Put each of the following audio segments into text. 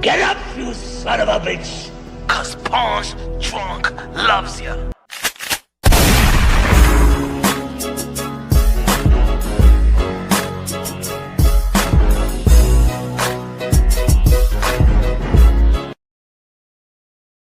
Get up, you son of a bitch! Cause Punch Drunk loves ya.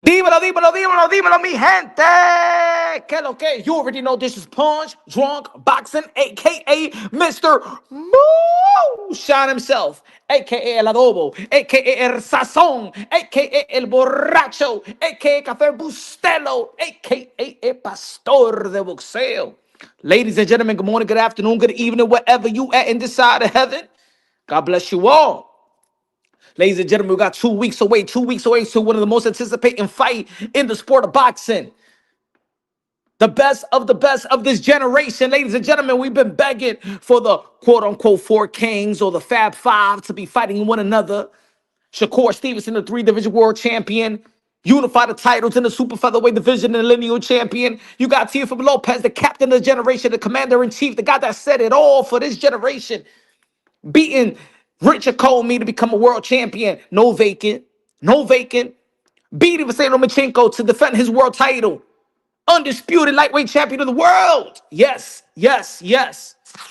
Dímelo, dímelo, dímelo, dímelo, mi gente. Que lo que? You already know this is Punch Drunk Boxing, a.k.a. Mr. Moonshine himself, a.k.a. El Adobo, a.k.a. El Sazón, a.k.a. El Borracho, a.k.a. Café Bustelo, a.k.a. El Pastor de Boxeo. Ladies and gentlemen, good morning, good afternoon, good evening, wherever you at in this side of heaven. God bless you all. Ladies and gentlemen, we got 2 weeks away to one of the most anticipating fight in the sport of boxing. The best of this generation. Ladies and gentlemen, we've been begging for the quote-unquote four kings or the Fab Five to be fighting one another. Shakur Stevenson, the three-division world champion. Unify the titles in the super featherweight division and the lineal champion. You got Teofimo Lopez, the captain of the generation, the commander-in-chief, the guy that said it all for this generation. Beating Richard Comey to become a world champion. No vacant. Beating Vasily Lomachenko to defend his world title. Undisputed lightweight champion of the world. Yes.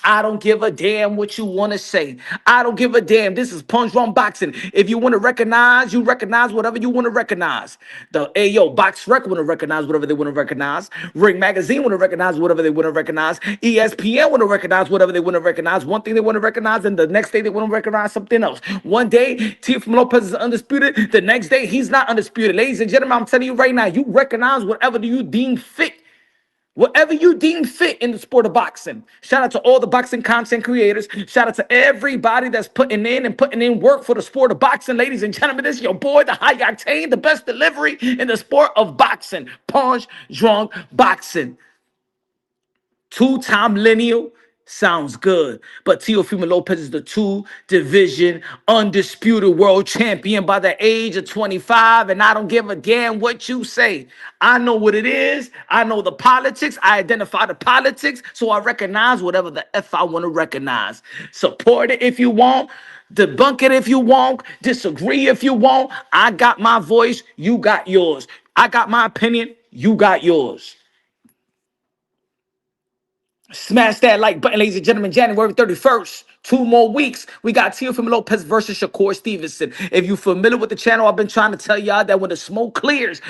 I don't give a damn what you want to say. I don't give a damn. This is Punch Drunk Boxing. If you want to recognize, you recognize whatever you want to recognize. The Ayo Box Rec want to recognize whatever they want to recognize. Ring Magazine want to recognize whatever they want to recognize. ESPN want to recognize whatever they want to recognize. One thing they want to recognize, and the next day they want to recognize something else. One day, Teofimo Lopez is undisputed. The next day, he's not undisputed. Ladies and gentlemen, I'm telling you right now, you recognize whatever you deem fit. Whatever you deem fit in the sport of boxing. Shout out to all the boxing content creators. Shout out to everybody that's putting in work for the sport of boxing. Ladies and gentlemen, this is your boy, the high octane, the best delivery in the sport of boxing. Punch Drunk Boxing. Two-time lineal. Sounds good. But Teofimo Lopez is the two-division undisputed world champion by the age of 25, and I don't give a damn what you say. I know what it is. I know the politics. I identify the politics, so I recognize whatever the F I want to recognize. Support it if you want. Debunk it if you want. Disagree if you want. I got my voice. You got yours. I got my opinion. You got yours. Smash that like button, ladies and gentlemen. January 31st. 2 more weeks. We got Teofimo Lopez versus Shakur Stevenson. If you're familiar with the channel, I've been trying to tell y'all that when the smoke clears,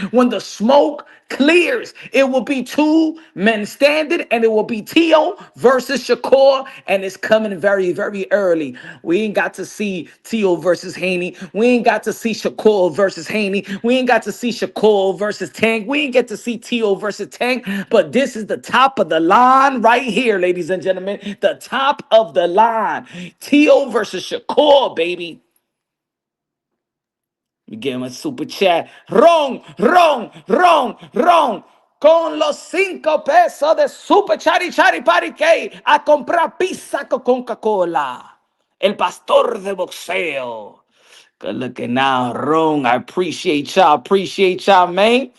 it will be 2 men standing, and it will be Teo versus Shakur, and it's coming very, very early. We ain't got to see Teo versus Haney. We ain't got to see Shakur versus Haney. We ain't got to see Shakur versus Tank. We ain't get to see Teo versus Tank, but this is the top of the line right here, ladies and gentlemen. The top of the line. Teo versus Shakur, baby. We give him a super chat. Wrong. Con los 5 pesos de super chari pari que a comprar pizza con Coca-Cola. El pastor de boxeo. Good looking now, wrong. I appreciate y'all, man.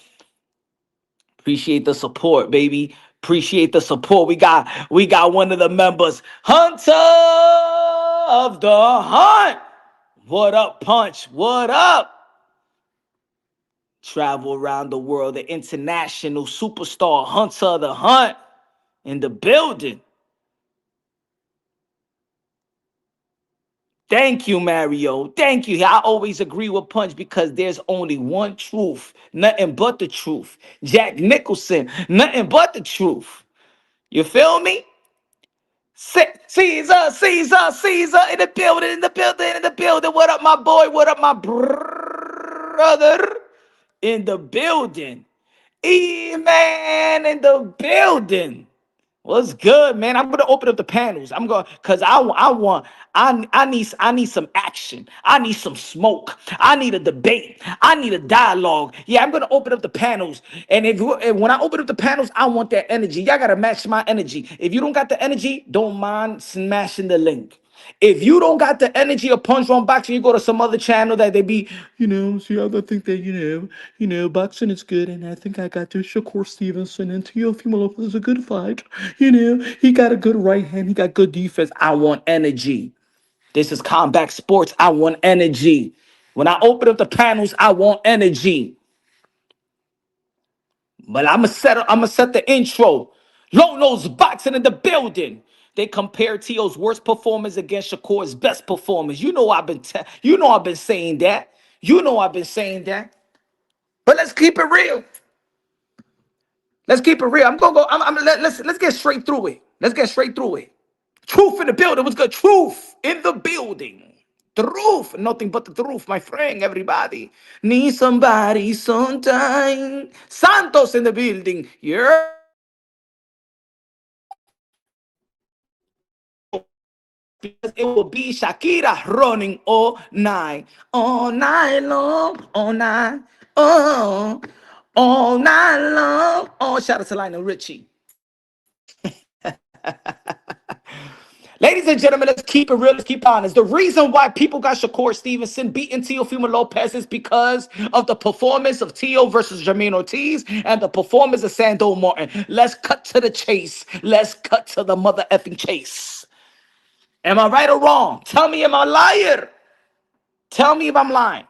Appreciate the support, baby. Appreciate the support. We got one of the members, Hunter of the Hunt. What up, Punch? What up? Travel around the world, the international superstar, Hunter of the Hunt, in the building. Thank you, Mario. Thank you. I always agree with Punch because there's only one truth. Nothing but the truth. Jack Nicholson, nothing but the truth. You feel me? Caesar, in the building. What up, my boy? What up, my brother? In the building. E-Man in the building. What's good, man? I'm gonna open up the panels. I'm going because I need some action. I need some smoke. I need a debate. I need a dialogue. Yeah, I'm gonna open up the panels. And when I open up the panels, I want that energy. Y'all gotta match my energy. If you don't got the energy, don't mind smashing the link. If you don't got the energy of Punch Drunk Boxing, you go to some other channel that they be, see, I think that, boxing is good, and I think I got to Shakur Stevenson and Teofimo Lopez is a good fight. He got a good right hand, he got good defense. I want energy. This is combat sports. I want energy. When I open up the panels, I want energy. But I'm gonna set the intro. Low nose boxing in the building. They compare Tio's worst performance against Shakur's best performance. I've been saying that. I've been saying that. But let's keep it real. Let's keep it real. I'm gonna go. Let's get straight through it. Let's get straight through it. Truth in the building. What's good? Truth in the building. Truth. Nothing but the truth, my friend. Everybody. Need somebody sometime. Santos in the building. Yeah. Because it will be Shakira running all night long, all night long. Oh, shout out to Lionel Richie. Ladies and gentlemen, let's keep it real. Let's keep it honest. The reason why people got Shakur Stevenson beating Teofimo Lopez is because of the performance of Teo versus Jermaine Ortiz and the performance of Sando Martin. Let's cut to the chase. Let's cut to the mother effing chase. Am I right or wrong? Tell me, am I a liar? Tell me if I'm lying.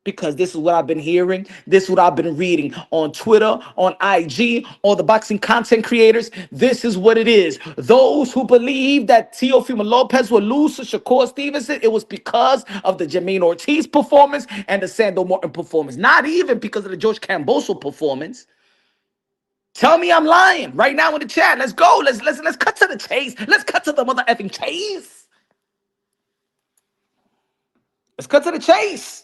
Because this is what I've been hearing. This is what I've been reading on Twitter, on IG, all the boxing content creators. This is what it is. Those who believe that Teofimo Lopez will lose to Shakur Stevenson, it was because of the Jermaine Ortiz performance and the Sando Martin performance. Not even because of the George Camboso performance. Tell me I'm lying right now in the chat. Let's go. Let's cut to the chase. Let's cut to the mother effing chase. Let's cut to the chase.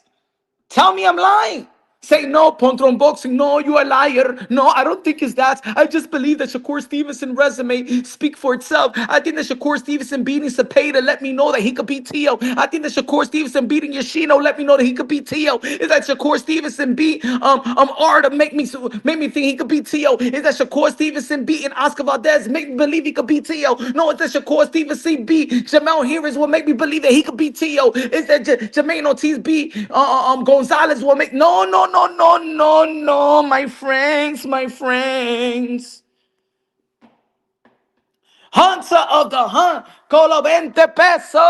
Tell me I'm lying. Say no, Pontron Boxing. No, you a liar. No, I don't think it's that. I just believe that Shakur Stevenson resume speak for itself. I think that Shakur Stevenson beating Cepeda let me know that he could beat Teo. I think that Shakur Stevenson beating Yoshino let me know that he could beat Teo. Is that Shakur Stevenson beat R to make me think he could beat Teo? Is that Shakur Stevenson beating Oscar Valdez make me believe he could beat Teo? No, it's that Shakur Stevenson beat Jamel Harris will make me believe that he could beat Teo. Is that Jermaine Ortiz beat Gonzalez will make no, my friends, Hunter of the Hunt, con los 20 pesos.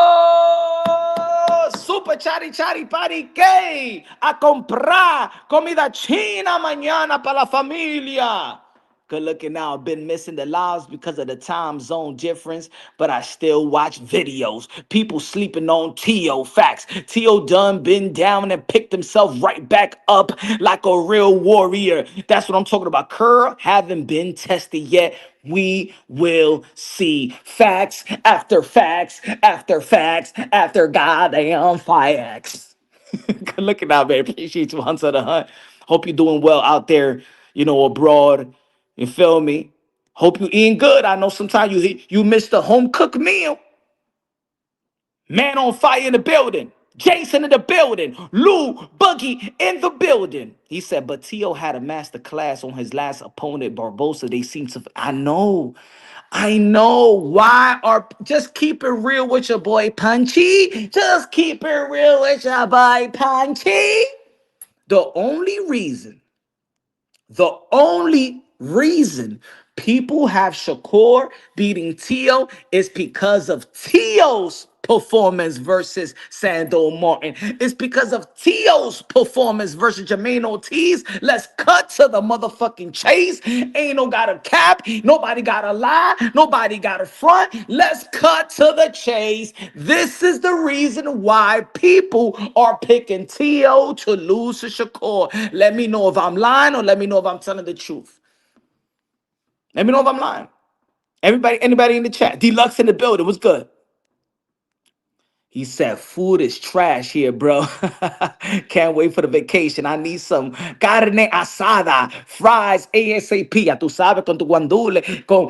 Super chari chari pari que a comprar comida china mañana para la familia. Good looking now. I've been missing the lives because of the time zone difference, but I still watch videos. People sleeping on Teo. Facts. Teo done been down and picked himself right back up like a real warrior. That's what I'm talking about. Kerr haven't been tested yet. We will see. Facts after facts after facts after goddamn facts. Good looking out, man. Appreciate you, Hunter the Hunt. Hope you're doing well out there, abroad. You feel me? Hope you eating good. I know sometimes you miss the home cooked meal. Man on fire in the building. Jason in the building. Lou Buggy in the building. He said, but Teo had a master class on his last opponent, Barbosa. They seem to. I know. Why are just keep it real with your boy Punchy? Just keep it real with your boy Punchy. The only reason people have Shakur beating Teo is because of Teo's performance versus Sando Martin. It's because of Teo's performance versus Jermaine Ortiz. Let's cut to the motherfucking chase. Ain't no got a cap. Nobody got a lie. Nobody got a front. Let's cut to the chase. This is the reason why people are picking Teo to lose to Shakur. Let me know if I'm lying or let me know if I'm telling the truth. Let me know if I'm lying. Anybody in the chat? Deluxe in the building. What's good? He said, food is trash here, bro. Can't wait for the vacation. I need some carne asada, fries, ASAP. Ya tú sabes, con tu guandule, con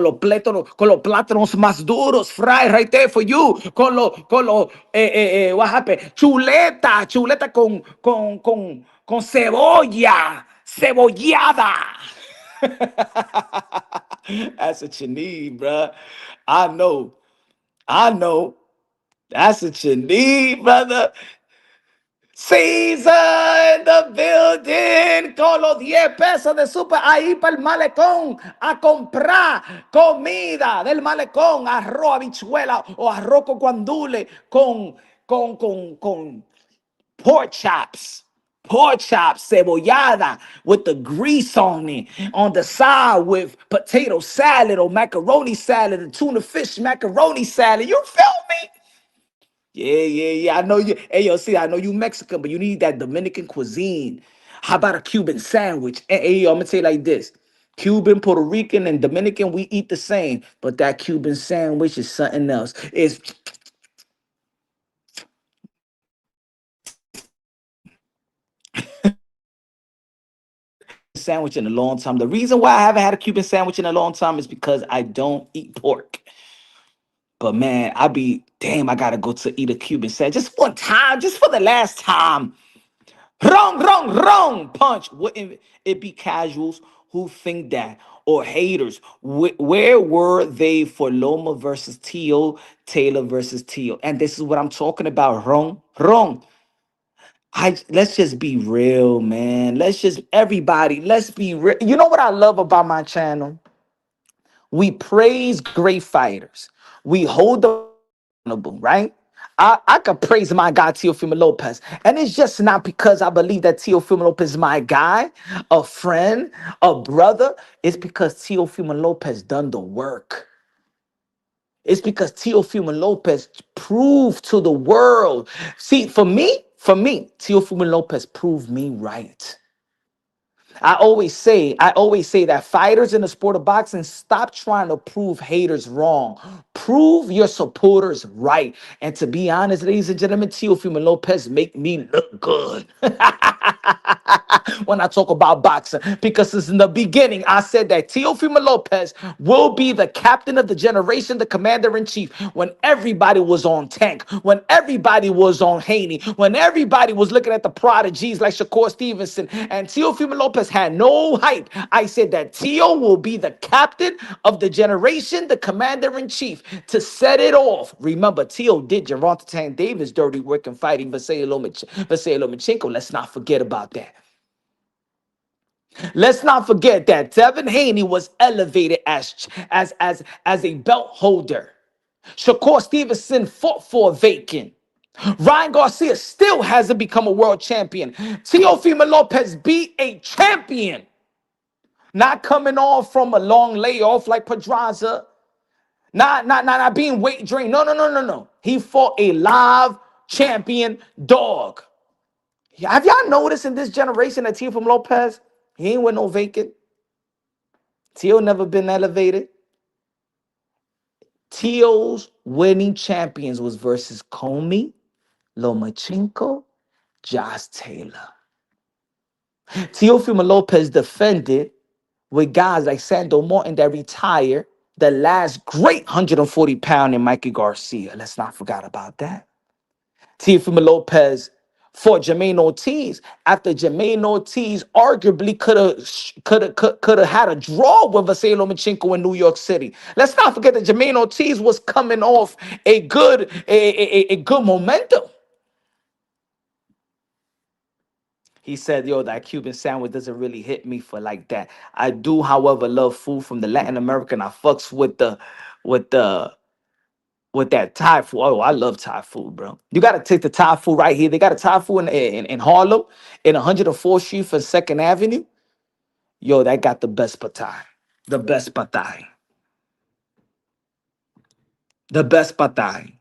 los plátanos más duros, fries right there for you. What happened? Chuleta con cebolla, cebollada. That's what you need, bro. I know. That's what you need, brother. Caesar in the building con los 10 pesos de super ahí para el malecón a comprar comida del malecón, arroz, habichuela o arroz con guandule con pork chops. Pork chops, cebollada, with the grease on it. On the side with potato salad or macaroni salad, and tuna fish macaroni salad. You feel me? Yeah. I know you. Hey, yo, see, I know you Mexican, but you need that Dominican cuisine. How about a Cuban sandwich? Hey, yo, I'm gonna tell you like this: Cuban, Puerto Rican, and Dominican, we eat the same, but that Cuban sandwich is something else. It's sandwich in a long time. The reason why I haven't had a Cuban sandwich in a long time is because I don't eat pork. But man, I be damn. I gotta go to eat a Cuban sandwich just one time, just for the last time. Wrong, punch. Wouldn't it be casuals who think that or haters? Where were they for Loma versus Teo, Taylor versus Teo? And this is what I'm talking about. Wrong. Let's just be real, man. Let's be real. You know what I love about my channel? We praise great fighters. We hold them accountable, right? I could praise my guy Teofimo Lopez, and it's just not because I believe that Teofimo Lopez is my guy, a friend, a brother. It's because Teofimo Lopez done the work. It's because Teofimo Lopez proved to the world. See, Teofimo Lopez proved me right. I always say that fighters in the sport of boxing, stop trying to prove haters wrong. Prove your supporters right. And to be honest, ladies and gentlemen, Teofimo Lopez make me look good. When I talk about boxing, because since in the beginning I said that Teofimo Lopez will be the captain of the generation, the commander in chief, when everybody was on Tank, when everybody was on Haney, when everybody was looking at the prodigies like Shakur Stevenson, and Teofimo Lopez had no hype. I said that Teo will be the captain of the generation, the commander in chief, to set it off. Remember, Teo did Gervonta Tank Davis dirty work in fighting Vasily Lomachenko. Let's not forget about that. Let's not forget that Devin Haney was elevated as a belt holder. Shakur Stevenson fought for a vacant. Ryan Garcia still hasn't become a world champion. Teofimo Lopez be a champion. Not coming off from a long layoff like Pedraza. Not being weight drained. No. He fought a live champion dog. Have y'all noticed in this generation that Teofimo Lopez, he ain't with no vacant. Teo never been elevated. Teo's winning champions was versus Comey, Lomachenko, Josh Taylor. Teofimo Lopez defended with guys like Sando Morton that retired, the last great 140-pound in Mikey Garcia. Let's not forget about that. Teofimo Lopez fought Jermaine Ortiz after Jermaine Ortiz arguably could have had a draw with Vasily Lomachenko in New York City. Let's not forget that Jermaine Ortiz was coming off a good momentum. He said, yo, that Cuban sandwich doesn't really hit me for like that. I do, however, love food from the Latin American. I fucks with the with that Thai food. Oh, I love Thai food, bro. You got to take the Thai food right here. They got a Thai food in Harlem, in 104th Street for 2nd Avenue. Yo, that got the best pad Thai. The best pad Thai. The best pad Thai.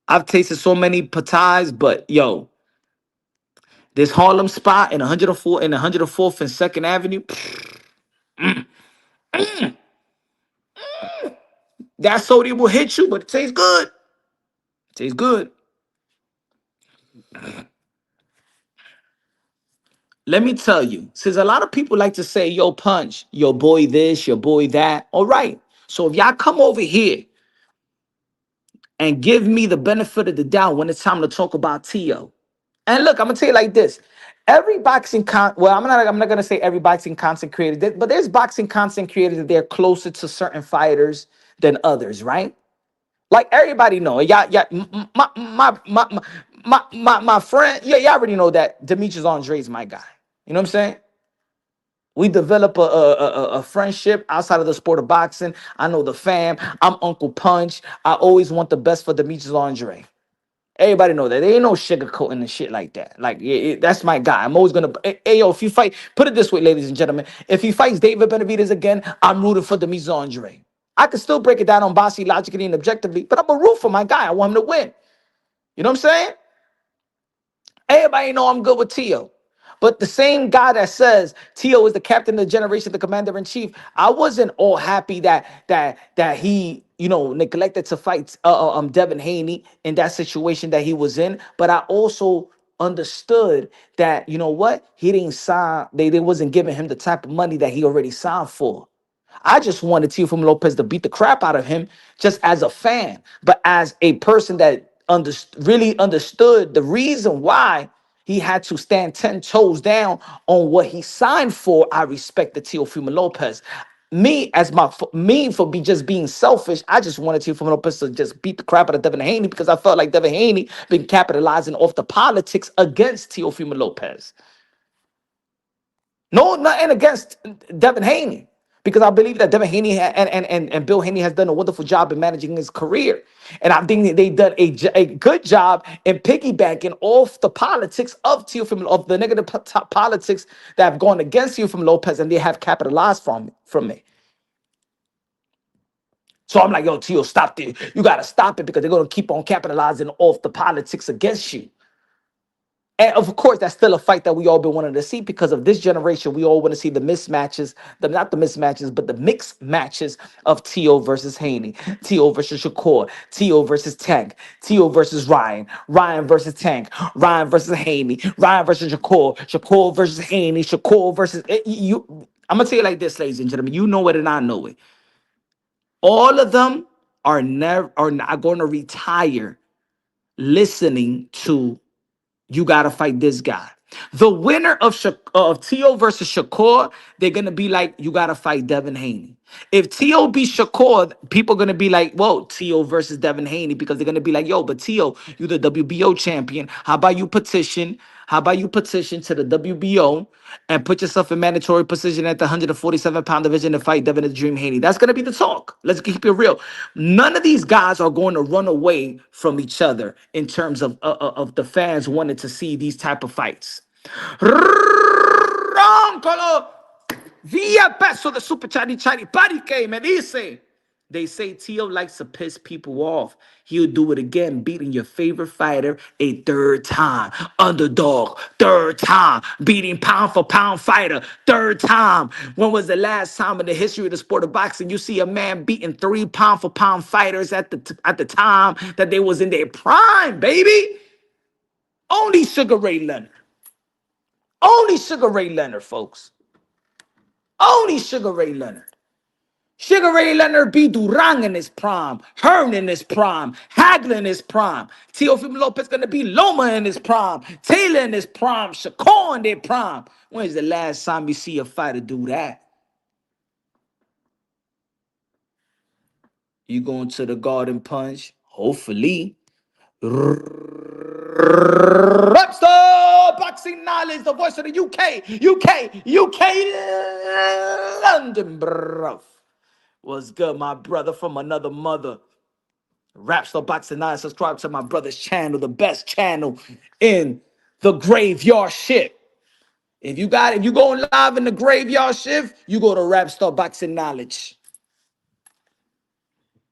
I've tasted so many pad Thais, but yo, this Harlem spot in 104 in 104th and 2nd Avenue, that sodium will hit you, but it tastes good. It tastes good. Let me tell you, since a lot of people like to say, yo, punch, your boy this, your boy that. All right. So if y'all come over here and give me the benefit of the doubt when it's time to talk about Teo. And look, I'm gonna tell you like this. Every I'm not gonna say every boxing content creator, but there's boxing content creators that they're closer to certain fighters than others, right? Like everybody know. Yeah, my friend, yeah, y'all already know that Demetrius Andre is my guy. You know what I'm saying? We develop a friendship outside of the sport of boxing. I know the fam. I'm Uncle Punch. I always want the best for Demetrius Andre. Everybody know that. There ain't no sugarcoating and shit like that. Like, that's my guy. I'm always gonna. Hey, yo, if you fight, put it this way, ladies and gentlemen. If he fights David Benavidez again, I'm rooting for Demise Andre. I can still break it down on bossy, logically, and objectively, but I'm a root for my guy. I want him to win. You know what I'm saying? Everybody know I'm good with Teo. But the same guy that says Teo is the captain of the generation, the commander in chief, I wasn't all happy that he, neglected to fight Devin Haney in that situation that he was in. But I also understood that, you know what, he didn't sign. They wasn't giving him the type of money that he already signed for. I just wanted Teofimo Lopez to beat the crap out of him just as a fan, but as a person that really understood the reason why he had to stand 10 toes down on what he signed for. I respected Teofimo Lopez. Me as me for just being selfish, I just wanted Teofimo Lopez to just beat the crap out of Devin Haney because I felt like Devin Haney been capitalizing off the politics against Teofimo Lopez. No, nothing against Devin Haney, because I believe that Devin Haney and Bill Haney has done a wonderful job in managing his career. And I think that they've done a good job in piggybacking off the politics of Teofimo, of the negative politics that have gone against Teofimo Lopez, and they have capitalized from me. So I'm like, yo, Teo, stop it. You got to stop it because they're going to keep on capitalizing off the politics against you. And of course, that's still a fight that we all been wanting to see because of this generation. We all want to see the mismatches, not the mismatches, but the mixed matches of Teo versus Haney, Teo versus Shakur, Teo versus Tank, Teo versus Ryan, Ryan versus Tank, Ryan versus Haney, Ryan versus Shakur, Shakur versus Haney, Shakur versus you. I'm gonna tell you like this, ladies and gentlemen. You know it, and I know it. All of them are not going to retire listening to you got to fight this guy. The winner of Teo versus Shakur, they're going to be like, you got to fight Devin Haney. If Teo beats Shakur, people are going to be like, whoa, Teo versus Devin Haney, because they're going to be like, yo, but Teo, you the WBO champion. How about you petition? How about you petition to the WBO and put yourself in mandatory position at the 147-pound division to fight Devin the Dream Haney? That's going to be the talk. Let's keep it real. None of these guys are going to run away from each other in terms of the fans wanting to see these type of fights. Roncolo, via peso de super chari chari parique, me dice. They say Teo likes to piss people off. He'll do it again, beating your favorite fighter a third time. Underdog, third time. Beating pound for pound fighter, third time. When was the last time in the history of the sport of boxing you see a man beating 3 pound for pound fighters at the time that they was in their prime, baby? Only Sugar Ray Leonard. Only Sugar Ray Leonard, folks. Only Sugar Ray Leonard. Sugar Ray Leonard beat Duran in his prime, Hearn in his prime, Hagler in his prime, Teofimo Lopez gonna be Loma in his prime, Taylor in his prime, Shakur in their prime. When's the last time you see a fighter do that? You going to the Garden Punch? Hopefully. Rapstar Boxing Knowledge, the voice of the UK, London, bro. What's good, my brother from another mother? Rapstar Boxing 9. Subscribe to my brother's channel, the best channel in the graveyard shift. If you going live in the graveyard shift, you go to Rapstar Boxing Knowledge.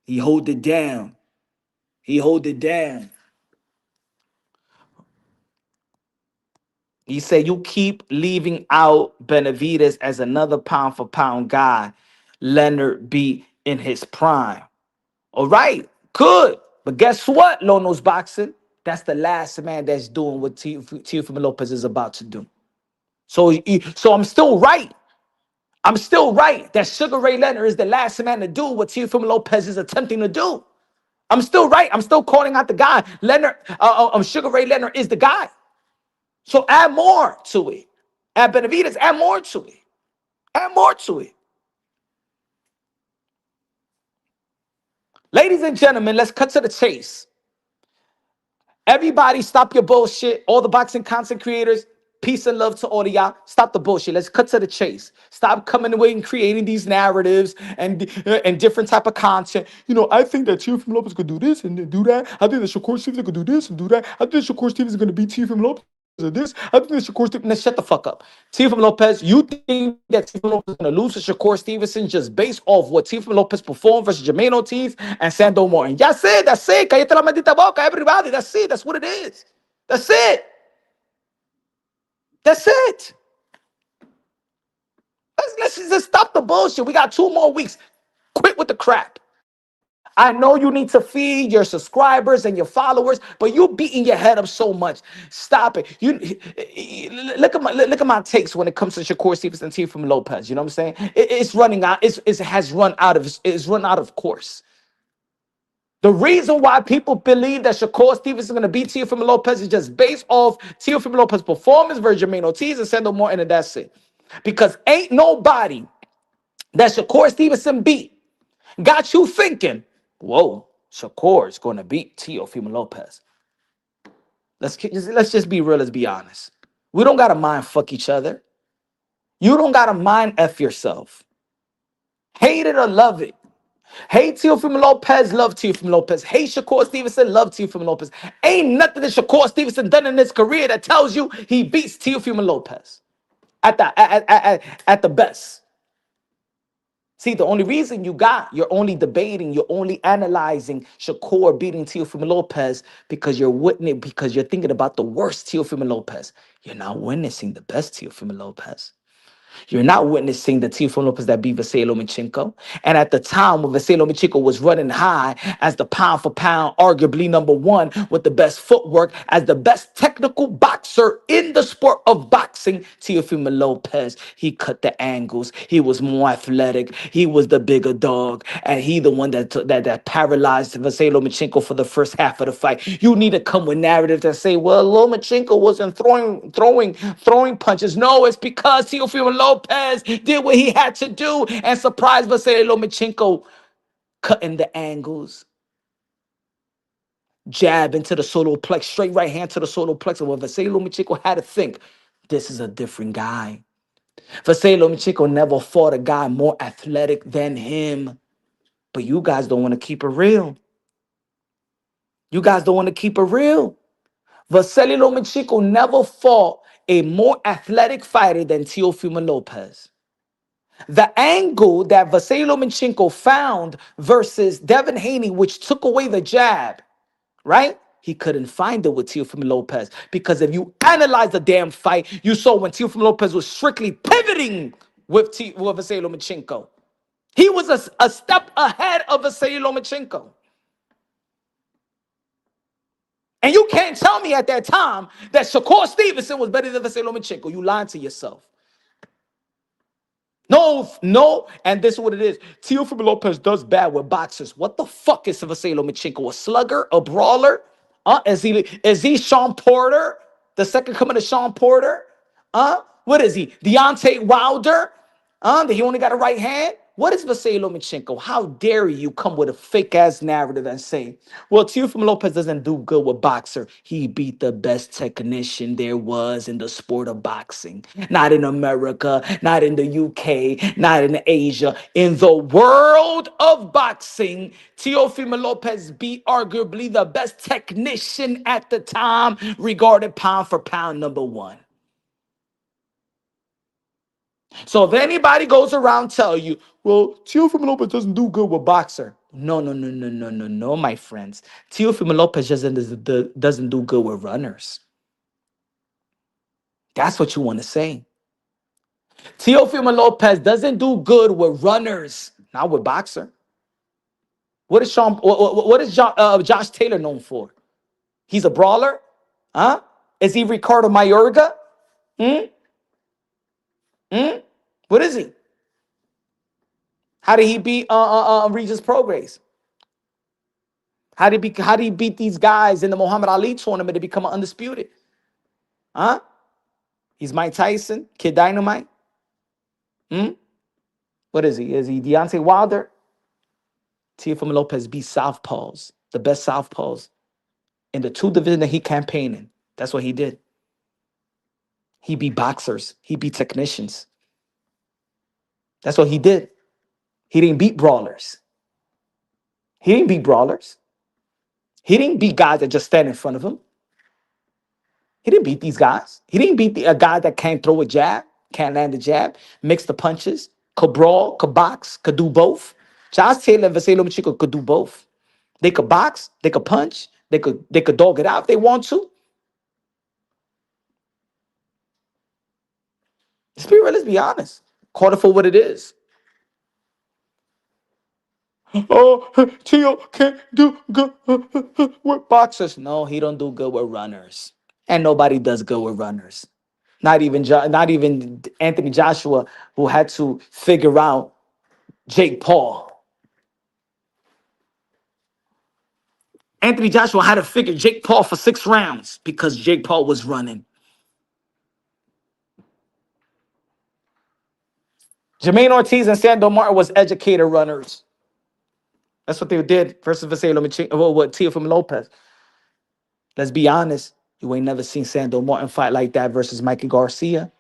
He hold it down. He hold it down. He said you keep leaving out Benavidez as another pound for pound guy. Leonard be in his prime. All right, good. But guess what, Low Nose Boxing? That's the last man that's doing what Teofimo Lopez is about to do. So I'm still right. I'm still right that Sugar Ray Leonard is the last man to do what Teofimo Lopez is attempting to do. I'm still right. I'm still calling out the guy. Sugar Ray Leonard is the guy. So add more to it. Add Benavidez, add more to it. Add more to it. Ladies and gentlemen, let's cut to the chase. Everybody stop your bullshit. All the boxing content creators, Peace and love to all of y'all. Stop the bullshit. Let's cut to the chase. Stop coming away and creating these narratives and different type of content. You know, I think that Teofimo Lopez could do this and then do that. I think that Shakur Stevenson could do this and do that. I think Shakur Stevenson is going to beat Teofimo Lopez or this. I think that Shakur Stevenson. Shut the fuck up. Teofimo Lopez, you think that Teofimo Lopez is going to lose to Shakur Stevenson just based off what Teofimo Lopez performed versus Jermaine Ortiz and Sando Morton? That's it. That's it. Cállate la maldita boca, everybody. That's it. That's what it is. That's it. That's it. Let's just stop the bullshit. We got 2 more weeks. Quit with the crap. I know you need to feed your subscribers and your followers, but you're beating your head up so much. Stop it. You look at my takes when it comes to Shakur Stevenson and Teofimo Lopez. You know what I'm saying? It's running out. It has run out of. It's run out of course. The reason why people believe that Shakur Stevenson is going to beat Teofimo Lopez is just based off Teofimo Lopez's performance versus Jermaine Ortiz and Sando Morton, and that's it. Because ain't nobody that Shakur Stevenson beat got you thinking, whoa, Shakur is going to beat Teofimo Lopez. Let's just be real. Let's be honest. We don't got to mind fuck each other. You don't got to mind F yourself. Hate it or love it. Hate Teofimo Lopez, love Teofimo Lopez. Hate Shakur Stevenson, love Teofimo Lopez. Ain't nothing that Shakur Stevenson done in his career that tells you he beats Teofimo Lopez at the best. See, the only reason you're only debating, you're only analyzing Shakur beating Teofimo Lopez because you're thinking about the worst Teofimo Lopez. You're not witnessing the best Teofimo Lopez. You're not witnessing the Teofimo Lopez that beat Vasily Lomachenko. And at the time when Vasily Lomachenko was running high as the pound for pound, arguably #1 with the best footwork, as the best technical boxer in the sport of boxing, Teofimo Lopez, he cut the angles. He was more athletic. He was the bigger dog. And he the one that paralyzed Vasily Lomachenko for the first half of the fight. You need to come with narratives that say, well, Lomachenko wasn't throwing punches. No, it's because Teofimo Lopez did what he had to do and surprised Vasily Lomachenko, cutting the angles, jab into the solar plex, straight right hand to the solar plex. And what Vasily Lomachenko had to think, this is a different guy. Vasily Lomachenko never fought a guy more athletic than him. But you guys don't want to keep it real. You guys don't want to keep it real. Vasily Lomachenko never fought a more athletic fighter than Teofimo Lopez. The angle that Vasily Lomachenko found versus Devin Haney, which took away the jab, right? He couldn't find it with Teofimo Lopez. Because if you analyze the damn fight, you saw when Teofimo Lopez was strictly pivoting with Vasily Lomachenko. He was a step ahead of Vasily Lomachenko. And you can't tell me at that time that Shakur Stevenson was better than Vasily Lomachenko. You lied to yourself. No, and this is what it is. Teofimo Lopez does bad with boxers. What the fuck is Vasily Lomachenko? A slugger? A brawler? Is he Sean Porter? The second coming of Sean Porter? What is he? Deontay Wilder? That he only got a right hand? What is Vasily Lomachenko? How dare you come with a fake-ass narrative and say, well, Teofimo Lopez doesn't do good with boxer. He beat the best technician there was in the sport of boxing. Not in America, not in the UK, not in Asia. In the world of boxing, Teofimo Lopez beat arguably the best technician at the time, regarded pound for pound #1. So if anybody goes around tell you, well, Teofimo Lopez doesn't do good with boxer. No, my friends. Teofimo Lopez doesn't do good with runners. That's what you want to say. Teofimo Lopez doesn't do good with runners, not with boxer. What is Josh Taylor known for? He's a brawler? Huh? Is he Ricardo Mayorga? What is he? How did he beat Regis Prograis? How did he beat these guys in the Muhammad Ali tournament to become undisputed? Huh? He's Mike Tyson, Kid Dynamite. What is he? Is he Deontay Wilder? Teofimo Lopez beat southpaws, the best southpaws in the 2 division that he campaigned in. That's what he did. He beat boxers. He beat technicians. That's what he did. He didn't beat brawlers. He didn't beat brawlers. He didn't beat guys that just stand in front of him. He didn't beat these guys. He didn't beat a guy that can't throw a jab, can't land a jab, mix the punches, could brawl, could box, could do both. Josh Taylor and Vasily Lomachenko could do both. They could box, they could punch, they could dog it out if they want to. Let's be real, let's be honest. Call it for what it is. Oh, Teo can't do good with boxers. No, he don't do good with runners. And nobody does good with runners. Not even Anthony Joshua, who had to figure out Jake Paul. Anthony Joshua had to figure Jake Paul for 6 rounds because Jake Paul was running. Jermaine Ortiz and Sandor Martin was educated runners. That's what they did versus Vasily Lomachenko, with Teofimo Lopez. Let's be honest. You ain't never seen Sandor Martin fight like that versus Mikey Garcia.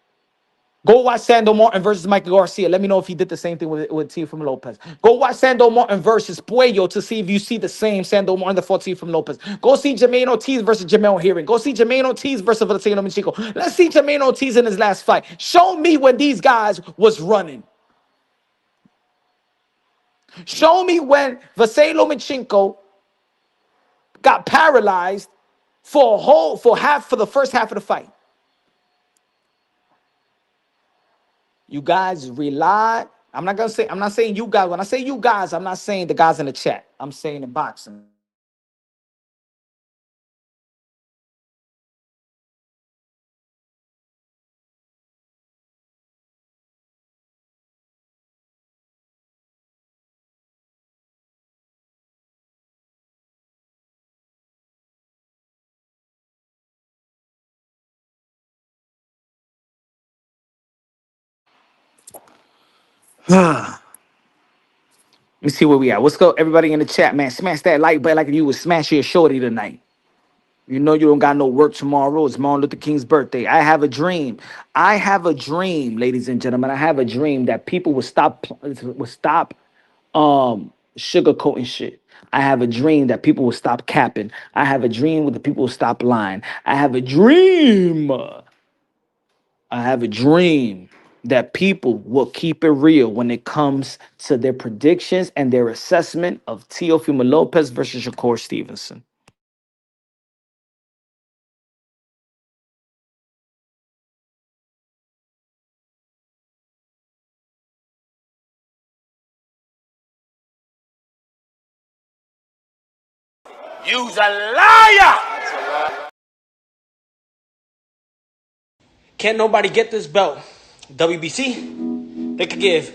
Go watch Sandor Martin versus Mikey Garcia. Let me know if he did the same thing with Teofimo Lopez. Go watch Sandor Martin versus Puello to see if you see the same Sandor Martin that fought Teofimo Lopez. Go see Jermaine Ortiz versus Jamel Herring. Go see Jermaine Ortiz versus Vasily Lomachenko. Let's see Jermaine Ortiz in his last fight. Show me when these guys was running. Show me when Vasily Lomachenko got paralyzed for the first half of the fight. You guys rely. I'm not saying you guys. When I say you guys, I'm not saying the guys in the chat. I'm saying in boxing. Let me see where we at. Let's go, everybody in the chat, man. Smash that like button like you would smash your shorty tonight. You know you don't got no work tomorrow. It's Martin Luther King's birthday. I have a dream. I have a dream, ladies and gentlemen. I have a dream that people would stop sugarcoating shit. I have a dream that people will stop capping. I have a dream that people will stop lying. I have a dream. I have a dream that people will keep it real when it comes to their predictions and their assessment of Teofimo Lopez versus Shakur Stevenson. You's a liar! Can't nobody get this belt. WBC, they could give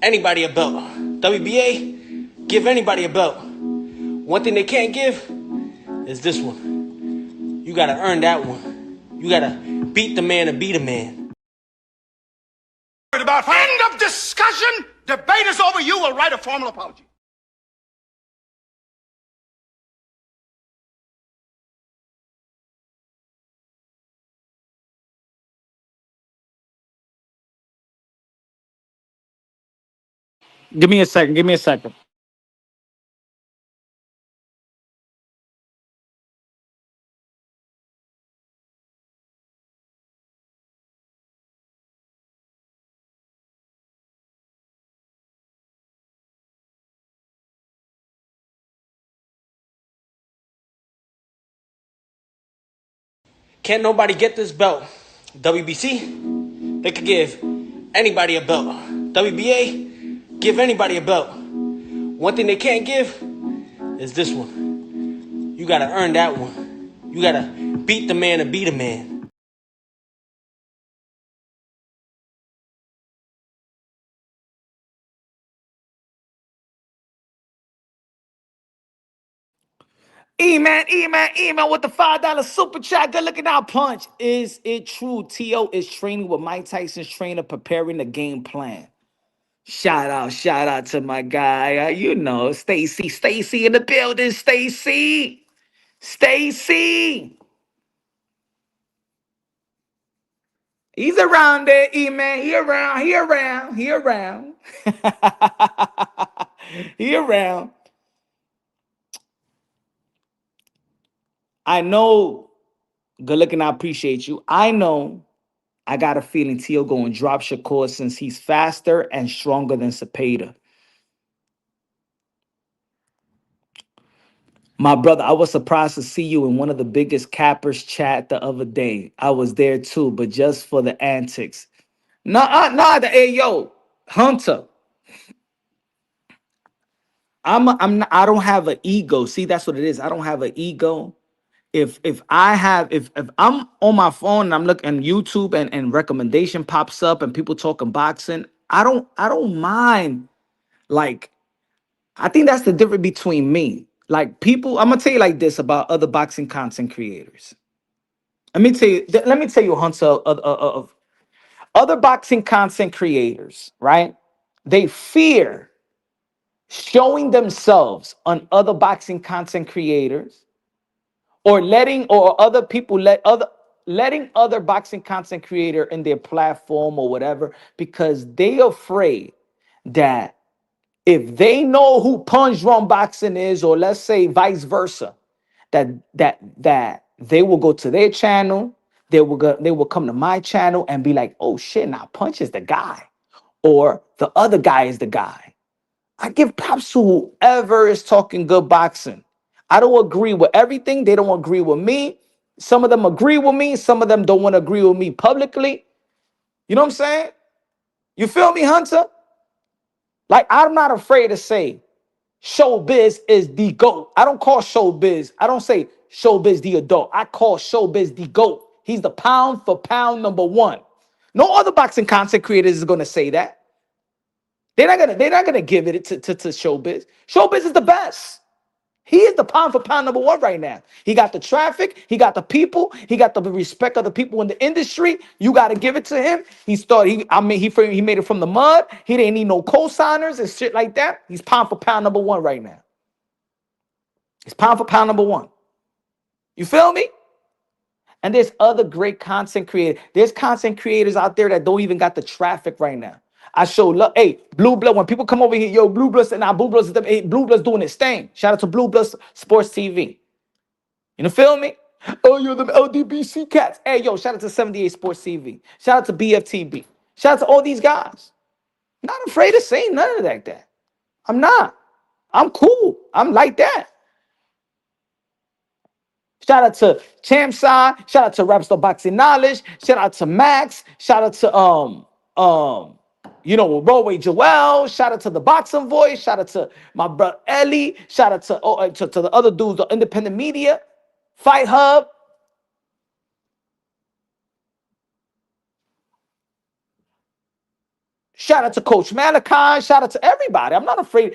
anybody a belt. WBA, give anybody a belt. One thing they can't give is this one. You gotta earn that one. You gotta beat the man and beat a man. About end of discussion. Debate is over. You will write a formal apology. Give me a second. Give me a second. Can't nobody get this belt. WBC, they could give anybody a belt. WBA, give anybody a belt. One thing they can't give is this one. You gotta earn that one. You gotta beat the man and beat a man. E-man with the $5 super chat. Good looking out punch. Is it true Teo is training with Mike Tyson's trainer, preparing the game plan? Shout out to my guy. Stacy in the building. Stacy. He's around there, E-Man. He around, he around, he around. He around. I know, good looking, I appreciate you. I know I got a feeling Teo going to drop Shakur since he's faster and stronger than Cepeda. My brother, I was surprised to see you in one of the biggest cappers chat the other day. I was there too, but just for the antics. Nah, hey yo, Hunter. I don't have an ego. See, that's what it is. I don't have an ego. If I'm on my phone and I'm looking on YouTube and recommendation pops up and people talking boxing, I don't mind. Like, I think that's the difference between me. Like, people, I'm gonna tell you like this about other boxing content creators. Let me tell you, Hunter, of other boxing content creators, right? They fear showing themselves on other boxing content creators, or other people letting other boxing content creator in their platform or whatever, because they afraid that if they know who Punch Drunk Boxing is, or let's say vice versa, that they will go to their channel, they will come to my channel and be like, oh shit, now Punch is the guy, or the other guy is the guy. I give props to whoever is talking good boxing. I don't agree with everything. They don't agree with me. Some of them agree with me. Some of them don't want to agree with me publicly. You know what I'm saying? You feel me, Hunter? Like, I'm not afraid to say Showbiz is the GOAT. I don't call Showbiz. I don't say Showbiz the adult. I call Showbiz the GOAT. He's the pound for pound number one. No other boxing content creators is gonna say that. They're not gonna give it to Showbiz. Showbiz is the best. He is the pound for pound number one right now. He got the traffic, he got the people, he got the respect of the people in the industry. You got to give it to him. He made it from the mud. He didn't need no co-signers and shit like that. He's pound for pound number one right now. He's pound for pound number one. You feel me? And there's other great content creators. There's content creators out there that don't even got the traffic right now. I show love. Hey, Blue Blood, when people come over here, yo, Blue Blood, and now Blue Blood's Blue Blood's doing its thing. Shout out to Blue Blood Sports TV. You know, feel me? Oh, you're the LDBC cats. Hey, yo, shout out to 78 Sports TV. Shout out to BFTB. Shout out to all these guys. I'm not afraid of saying none of that. I'm not. I'm cool. I'm like that. Shout out to Champside. Shout out to Rapstar Boxing Knowledge. Shout out to Max. Shout out to Roadway Joel. Shout out to the Boxing Voice. Shout out to my brother Ellie. Shout out to the other dudes, the independent media, Fight Hub. Shout out to Coach Malachi. Shout out to everybody. I'm not afraid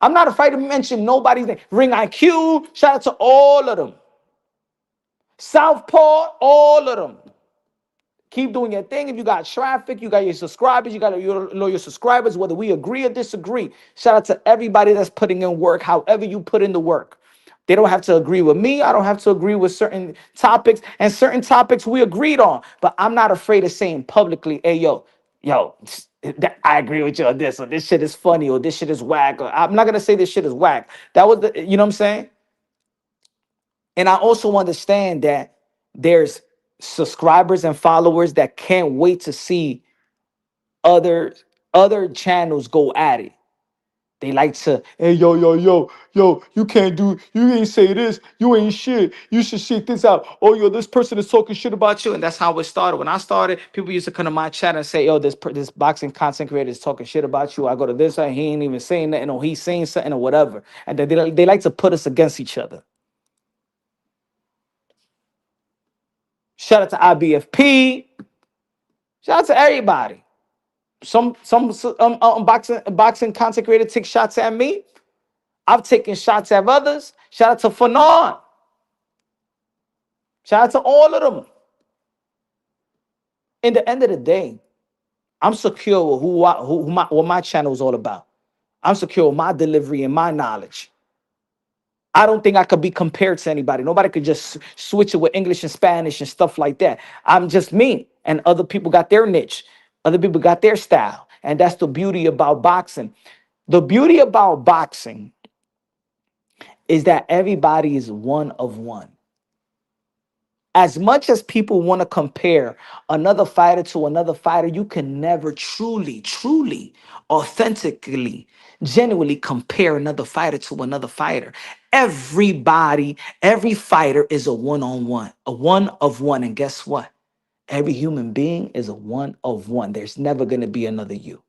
to mention nobody's name. Ring IQ. Shout out to all of them. Southpaw, all of them. Keep doing your thing. If you got traffic, you got your subscribers, you got your loyal subscribers, whether we agree or disagree. Shout out to everybody that's putting in work, however you put in the work. They don't have to agree with me. I don't have to agree with certain topics, and certain topics we agreed on. But I'm not afraid of saying publicly, hey, yo, I agree with you on this, or this shit is funny, or this shit is whack. Or I'm not going to say this shit is whack. That was you know what I'm saying? And I also understand that there's subscribers and followers that can't wait to see other channels go at it. They like to, hey, yo, you ain't say this, you ain't shit, you should shit this out. Oh, yo, this person is talking shit about you. And that's how it started. When I started, people used to come to my chat and say, yo, this boxing content creator is talking shit about you. I go to this, and he ain't even saying nothing, or he's saying something or whatever. And they like to put us against each other. Shout out to IBFP. Shout out to everybody. Some boxing content creator take shots at me. I've taken shots at others. Shout out to Fanon. Shout out to all of them. In the end of the day, I'm secure with what my channel is all about. I'm secure with my delivery and my knowledge. I don't think I could be compared to anybody. Nobody could just switch it with English and Spanish and stuff like that. I'm just me. And other people got their niche. Other people got their style. And that's the beauty about boxing. The beauty about boxing is that everybody is one of one. As much as people want to compare another fighter to another fighter, you can never truly, authentically, genuinely compare another fighter to another fighter. Everybody, every fighter is a one on one, a one of one. And guess what? Every human being is a one of one. There's never going to be another you.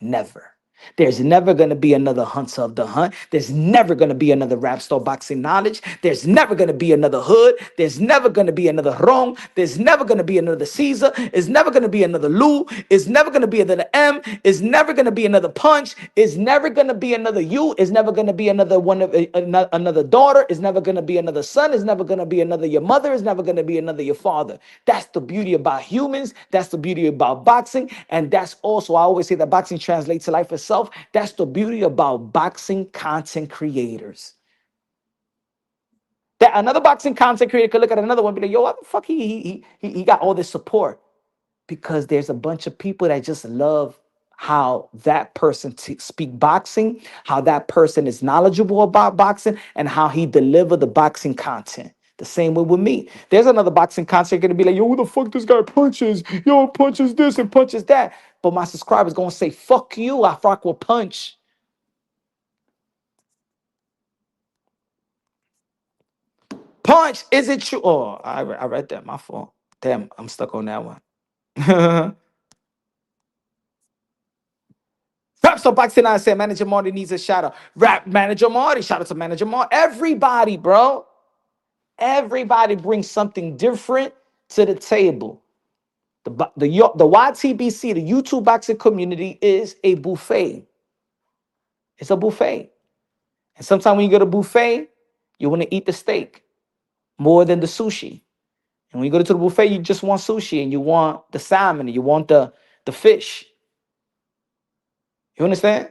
Never. There's never going to be another Hunter of the Hunt. There's never going to be another Rap Star Boxing Knowledge. There's never going to be another Hood. There's never going to be another Ron. There's never going to be another Caesar. It's never going to be another Lou. It's never going to be another M. It's never going to be another Punch. It's never going to be another you. It's never going to be another one of another daughter. It's never going to be another son. It's never going to be another your mother. It's never going to be another your father. That's the beauty about humans. That's the beauty about boxing. And that's also, I always say that boxing translates to life itself. That's the beauty about boxing content creators. That another boxing content creator could look at another one and be like, yo, what the fuck he got all this support? Because there's a bunch of people that just love how that person speak boxing, how that person is knowledgeable about boxing, and how he deliver the boxing content. The same way with me. There's another boxing content gonna be like, yo, who the fuck this guy punches? Yo, punches this and punches that. But my subscribers gonna say, fuck you, I fuck with Punch. Punch, is it true? Oh, I read that, my fault. Damn, I'm stuck on that one. Rap Star Boxing, I said, Manager Marty needs a shout out. Rap Manager Marty, shout out to Manager Marty. Everybody, bro. Everybody brings something different to the table. The YTBC, the YouTube boxing community, is a buffet. It's a buffet. And sometimes when you go to buffet, you want to eat the steak more than the sushi. And when you go to the buffet, you just want sushi and you want the salmon and you want the fish. You understand?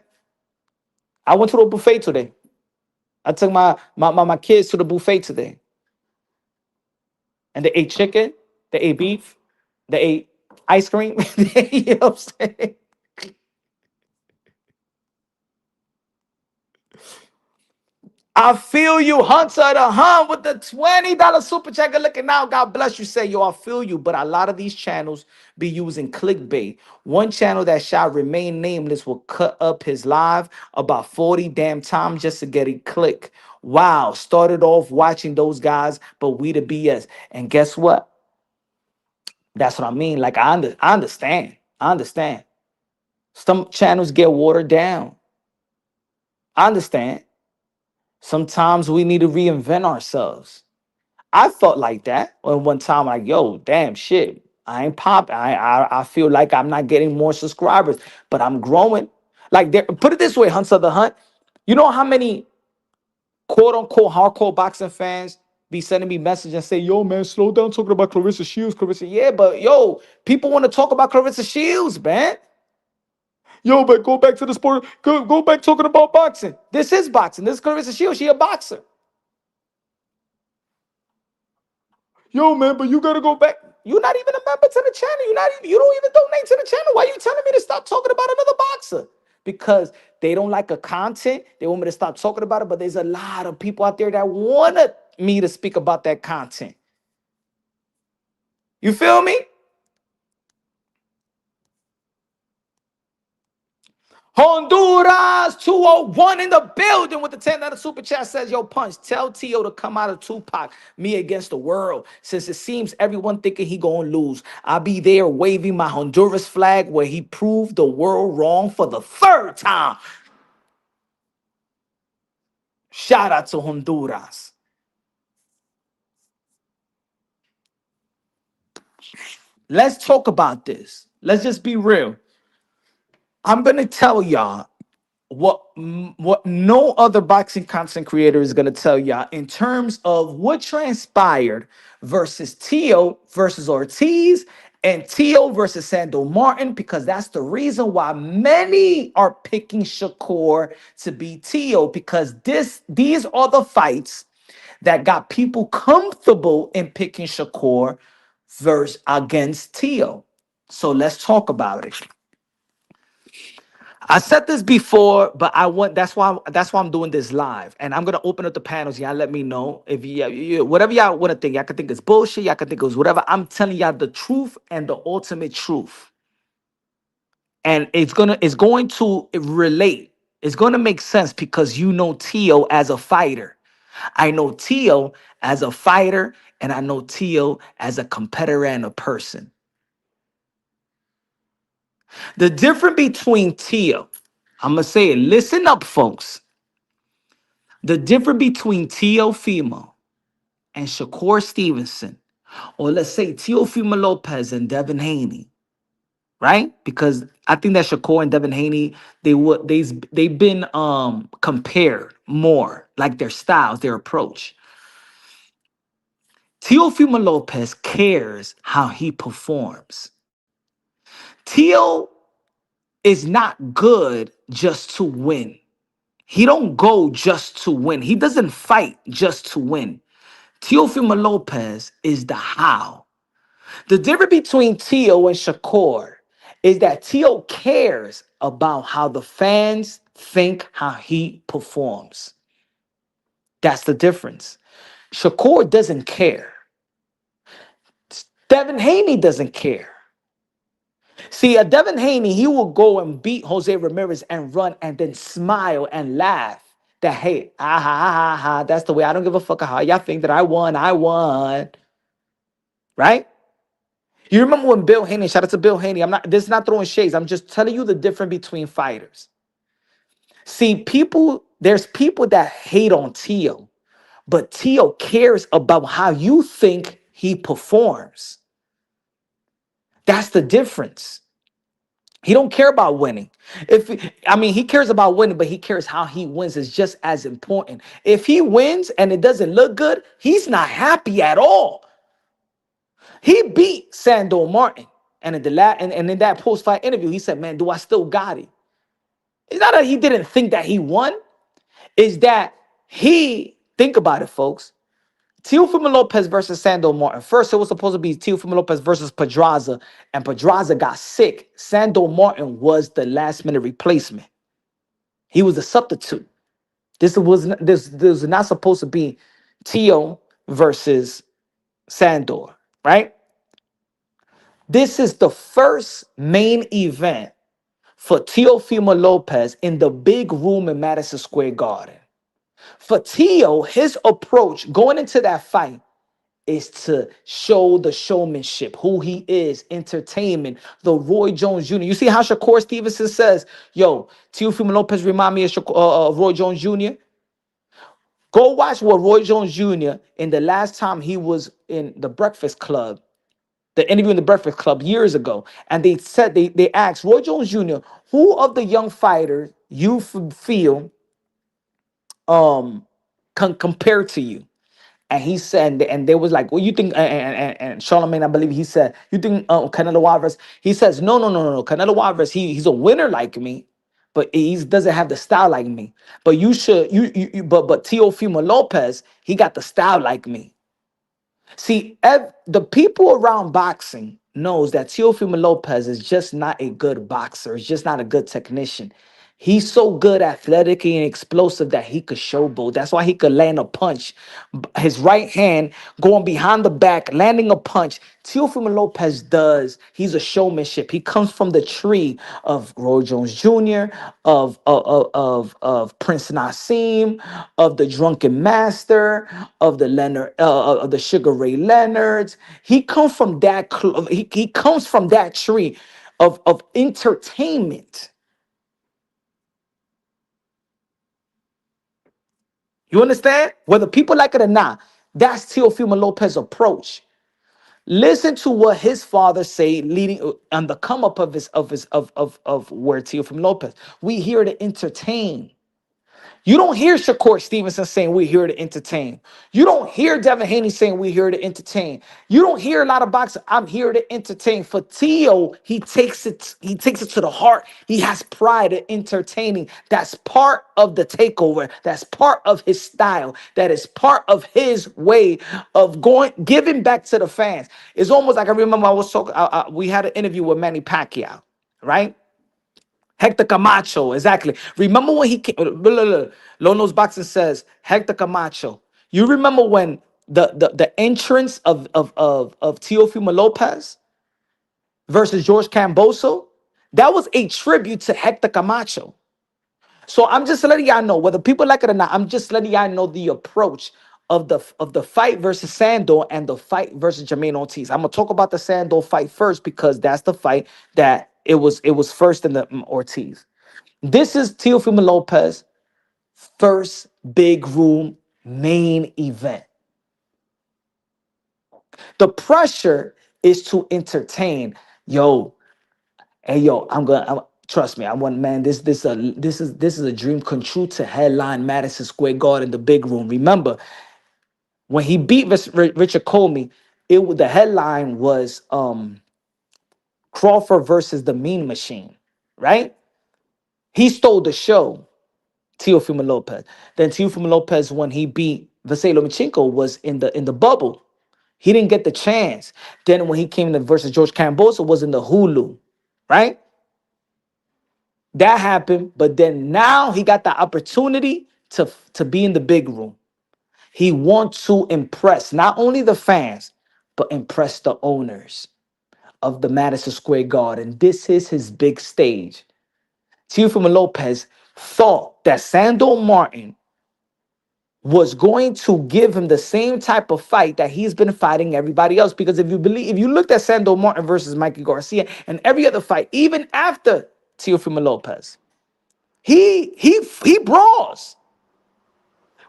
I went to the buffet today. I took my kids to the buffet today. And they ate chicken, they ate beef, they ate ice cream. You know what I'm saying? I feel you, Hunter the Hunt, with the $20 super check. Looking out, God bless you. Say, yo, I feel you. But a lot of these channels be using clickbait. One channel that shall remain nameless will cut up his live about 40 damn times just to get a click. Wow, started off watching those guys, but we the BS. And guess what? That's what I mean. Like, I understand. I understand. Some channels get watered down. I understand. Sometimes we need to reinvent ourselves. I felt like that when one time, like, yo, damn shit, I ain't popping. I feel like I'm not getting more subscribers, but I'm growing. Like, put it this way, Hunter the Hunt. You know how many quote unquote hardcore boxing fans be sending me messages and say, yo, man, slow down talking about Clarissa Shields. Clarissa, yeah, but yo, people want to talk about Clarissa Shields, man. Yo, but go back to the sport. Go back talking about boxing. This is boxing. This is Clarissa Shields. She a boxer. Yo, man, but you gotta go back. You're not even a member to the channel. You don't even donate to the channel. Why are you telling me to stop talking about another boxer? Because they don't like a content. They want me to stop talking about it. But there's a lot of people out there that wanted me to speak about that content. You feel me? Honduras 201 in the building with the $10 super chat. Says, yo, Punch, tell Teo to come out of Tupac, me against the world, since it seems everyone thinking he gonna lose. I'll be there waving my Honduras flag where he proved the world wrong for the third time. Shout out to Honduras. Let's talk about this. Let's just be real. I'm gonna tell y'all what no other boxing content creator is going to tell y'all in terms of what transpired versus Teo versus Ortiz and Teo versus Sando Martin, because that's the reason why many are picking Shakur to be Teo, because these are the fights that got people comfortable in picking Shakur versus against Teo. So let's talk about it. I said this before, but I want that's why I'm doing this live, and I'm gonna open up the panels. Y'all let me know if whatever y'all want to think. Y'all can think it's bullshit. Y'all can think it's whatever. I'm telling y'all the truth and the ultimate truth, and it's going to relate. It's going to make sense because you know Teo as a fighter. I know Teo as a fighter, and I know Teo as a competitor and a person. The difference between Teo, I'm gonna say it. Listen up, folks. The difference between Teofimo and Shakur Stevenson, or let's say Teofimo Lopez and Devin Haney, right? Because I think that Shakur and Devin Haney, they've been compared more, like their styles, their approach. Teofimo Lopez cares how he performs. Teo is not good just to win. He don't go just to win. He doesn't fight just to win. Teofimo Lopez is the how. The difference between Teo and Shakur is that Teo cares about how the fans think how he performs. That's the difference. Shakur doesn't care. Devin Haney doesn't care. See, a Devin Haney, he will go and beat Jose Ramirez and run and then smile and laugh. That hey, ah ha ha ha ha. That's the way. I don't give a fuck how y'all think that I won. I won, right? You remember when Bill Haney? Shout out to Bill Haney. I'm not. This is not throwing shades. I'm just telling you the difference between fighters. See, people. There's people that hate on Teo, but Teo cares about how you think he performs. That's the difference. He don't care about winning. He cares about winning, but he cares how he wins is just as important. If he wins and it doesn't look good, he's not happy at all. He beat Sandor Martin, and and in that post fight interview, he said, "Man, do I still got it?" It's not that he didn't think that he won. Is that he think about it, folks? Teofimo Lopez versus Sandor Martin. First, it was supposed to be Teofimo Lopez versus Pedraza, and Pedraza got sick. Sandor Martin was the last minute replacement. He was a substitute. This was not supposed to be Teo versus Sandor, right? This is the first main event for Teofimo Lopez in the big room in Madison Square Garden. For Teo, his approach going into that fight is to show the showmanship, who he is, entertainment, the Roy Jones Jr. You see how Shakur Stevenson says, yo, Teofimo Lopez remind me of Roy Jones Jr.? Go watch what Roy Jones Jr. in the last time he was in the Breakfast Club, the interview in the Breakfast Club years ago, and they asked Roy Jones Jr., who of the young fighters you feel can compare to you? And he said, and they was like, "Well, you think?" And Charlamagne, I believe, he said, "You think Canelo Alvarez?" He says, "No, no, no, no, no. Canelo Alvarez, he's a winner like me, but he doesn't have the style like me. But you should, but Teofimo Lopez, he got the style like me." See, the people around boxing knows that Teofimo Lopez is just not a good boxer. He's just not a good technician. He's so good athletically and explosive that he could showboat. That's why he could land a punch. His right hand going behind the back, landing a punch. Teofimo Lopez does. He's a showmanship. He comes from the tree of Roy Jones Jr., of Prince Nassim, of the Drunken Master, of the of the Sugar Ray Leonards. He comes from that. He comes from that tree of entertainment. You understand? Whether people like it or not, that's Teofimo Lopez's approach. Listen to what his father say, leading on the come up of where Teofimo Lopez. We here to entertain. You don't hear Shakur Stevenson saying we're here to entertain. You don't hear Devin Haney saying we're here to entertain. You don't hear a lot of boxers. I'm here to entertain. For Teo, he takes it to the heart. He has pride in entertaining. That's part of the takeover. That's part of his style. That is part of his way of giving back to the fans. It's almost like I remember I was talking. We had an interview with Manny Pacquiao, right? Hector Camacho, exactly. Remember when he came? Lono's Boxing says Hector Camacho. You remember when the entrance of Teofimo Lopez versus George Camboso? That was a tribute to Hector Camacho. So I'm just letting y'all know, whether people like it or not, I'm just letting y'all know the approach of the fight versus Sandor and the fight versus Jermaine Ortiz. I'm gonna talk about the Sandor fight first because that's the fight that it was first in the Ortiz. This is Teofimo Lopez first big room main event. The pressure is to entertain. Yo, hey yo, trust me. I want, man. This is a dream come true to headline Madison Square Garden, the big room. Remember when he beat Richard Comey, the headline was Crawford versus the Mean Machine, right? He stole the show. Teofimo Lopez. Then Teofimo Lopez, when he beat Vasily Lomachenko, was in the bubble. He didn't get the chance. Then when he came to versus George Kambosos, was in the Hulu, right? That happened, but then now he got the opportunity to be in the big room. He wants to impress not only the fans, but impress the owners of the Madison Square Garden. This is his big stage. Teofimo Lopez thought that Sandor Martin was going to give him the same type of fight that he's been fighting everybody else. Because if you looked at Sandor Martin versus Mikey Garcia and every other fight, even after Teofimo Lopez, he brawls.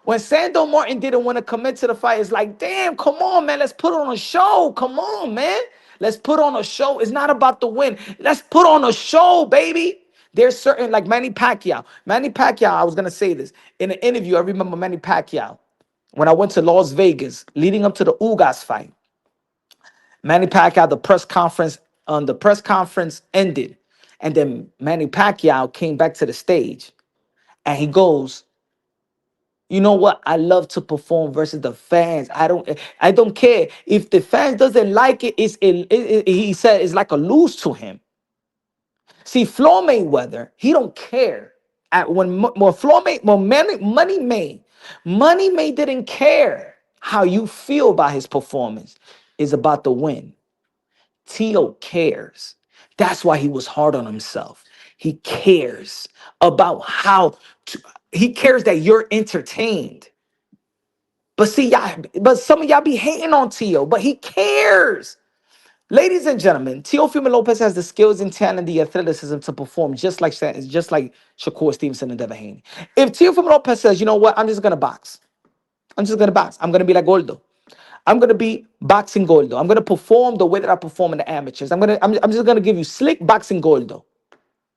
When Sandor Martin didn't want to commit to the fight, it's like, damn, come on, man, let's put on a show. Come on, man. Let's put on a show. It's not about the win. Let's put on a show, baby. There's certain, like Manny Pacquiao. Manny Pacquiao, I was going to say this. In an interview, I remember Manny Pacquiao. When I went to Las Vegas, leading up to the Ugas fight, Manny Pacquiao, the press conference ended. And then Manny Pacquiao came back to the stage. And he goes, you know what? I love to perform versus the fans. I don't care if the fans doesn't like it. He said it's like a lose to him. See, Floyd Mayweather, he don't care. When Floyd May, when Money May didn't care how you feel about his performance. It's about the win. Teo cares. That's why he was hard on himself. He cares about he cares that you're entertained. But see, some of y'all be hating on Teo, but he cares. Ladies and gentlemen, Teofimo Lopez has the skills and talent, the athleticism to perform just like Shakur Stevenson and Devin Haney. If Teofimo Lopez says, you know what, I'm just gonna box. I'm just gonna box. I'm gonna be like Goldo. I'm gonna be boxing Goldo. I'm gonna perform the way that I perform in the amateurs. I'm just gonna give you slick boxing Goldo.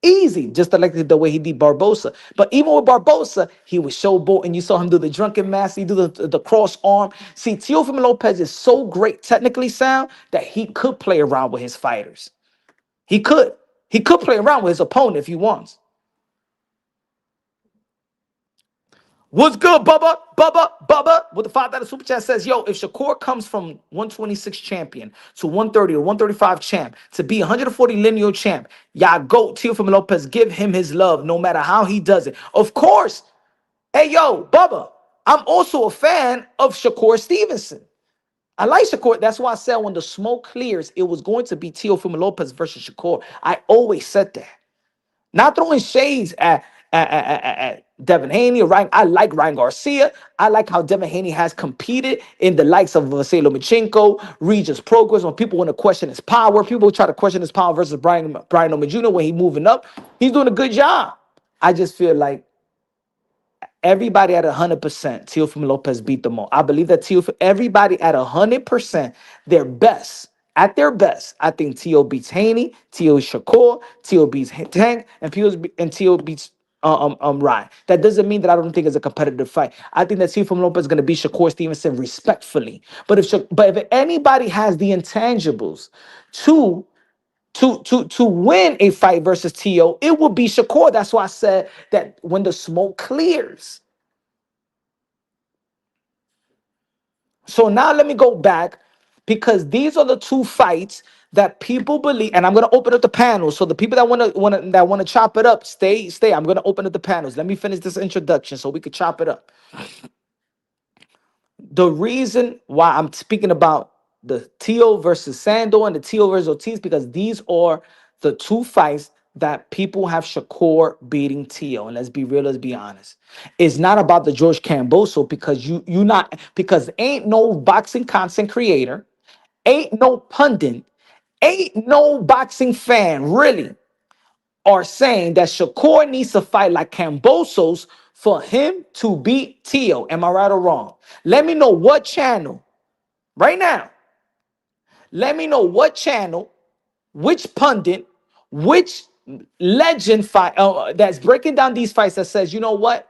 Easy, just like the way he did Barbosa. But even with Barbosa, he was showboating. You saw him do the drunken master, he do the cross arm. See, Teofimo Lopez is so great, technically sound, that he could play around with his fighters. He could. He could play around with his opponent if he wants. What's good, Bubba? Bubba, with the $5 super chat says, yo, if Shakur comes from 126 champion to 130 or 135 champ to be 140 lineal champ, y'all go Teofimo Lopez, give him his love no matter how he does it. Of course. Hey, yo, Bubba, I'm also a fan of Shakur Stevenson. I like Shakur. That's why I said when the smoke clears, it was going to be Teofimo Lopez versus Shakur. I always said that. Not throwing shades at Devin Haney or Ryan. I like Ryan Garcia. I like how Devin Haney has competed in the likes of Vasily Lomachenko, Regis Progress. When people want to question his power, people try to question his power versus Brian O'Malley Jr. when he's moving up. He's doing a good job. I just feel like everybody at 100%, Teofimo Lopez beat them all. I believe that everybody at 100%, their best. At their best, I think Teo beats Haney, Teo Shakur, Teo beats Tank, and Teo beats Ryan. That doesn't mean that I don't think it's a competitive fight. I think that Teofimo Lopez is going to beat Shakur Stevenson respectfully. But if anybody has the intangibles to to win a fight versus Teo, it would be Shakur. That's why I said that when the smoke clears. So now let me go back, because these are the two fights that people believe, and I'm gonna open up the panels. So the people that wanna chop it up, stay. I'm gonna open up the panels. Let me finish this introduction so we could chop it up. The reason why I'm speaking about the Teo versus Sando and the Teo versus Ortiz, because these are the two fights that people have Shakur beating Teo. And let's be real, let's be honest. It's not about the George Camboso, because you not, because ain't no boxing content creator, ain't no pundit, ain't no boxing fan really are saying that Shakur needs to fight like Cambosos for him to beat Teo. Am I right or wrong? Let me know what channel right now. Let me know what channel, which pundit, which legend fight that's breaking down these fights that says, you know what?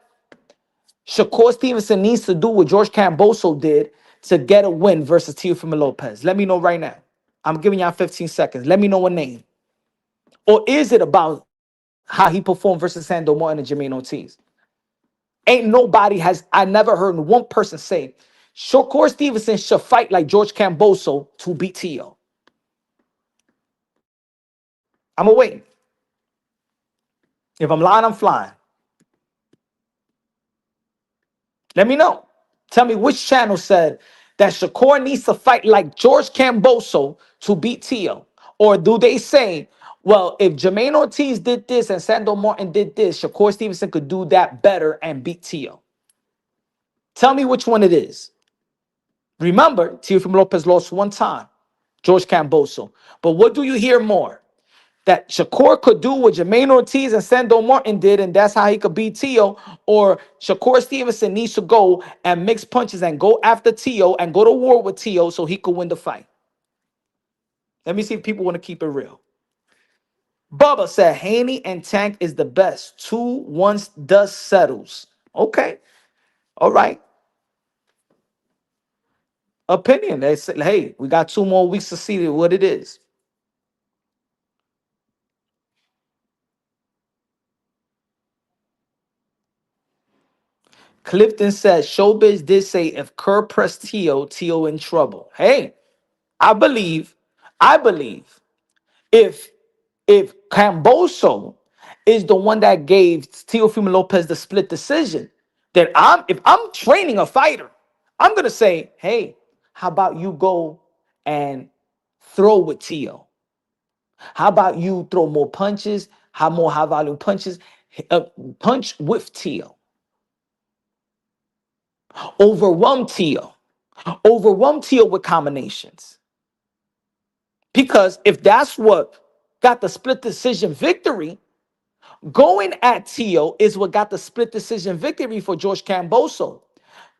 Shakur Stevenson needs to do what George Camboso did to get a win versus Teofimo Lopez. Let me know right now. I'm giving y'all 15 seconds. Let me know a name. Or is it about how he performed versus Sando Martin and Jermaine Ortiz? Ain't nobody has, I never heard one person say Shakur Stevenson should fight like George Camboso to beat Teo. I'm gonna wait. If I'm lying, I'm flying. Let me know. Tell me which channel said that Shakur needs to fight like George Camboso to beat Teo. Or do they say, well, if Jermaine Ortiz did this and Sando Martin did this, Shakur Stevenson could do that better and beat Teo? Tell me which one it is. Remember, Teofimo Lopez lost one time, George Camboso. But what do you hear more? That Shakur could do what Jermaine Ortiz and Sando Martin did, and that's how he could beat Teo, or Shakur Stevenson needs to go and mix punches and go after Teo and go to war with Teo so he could win the fight. Let me see if people want to keep it real. Bubba said Haney and Tank is the best. 2 once dust settles. Okay. All right. Opinion. They say, hey, we got 2 more weeks to see what it is. Clifton said, Showbiz did say if Kerr pressed Teo, Teo in trouble. Hey, I believe if Camboso is the one that gave Teofimo Lopez the split decision, then if I'm training a fighter, I'm gonna say, hey, how about you go and throw with Teo? How about you throw more punches, have more high volume punches, punch with Teo, overwhelm Teo. Overwhelm Teo with combinations. Because if that's what got the split decision victory, going at Teo is what got the split decision victory for George Camboso.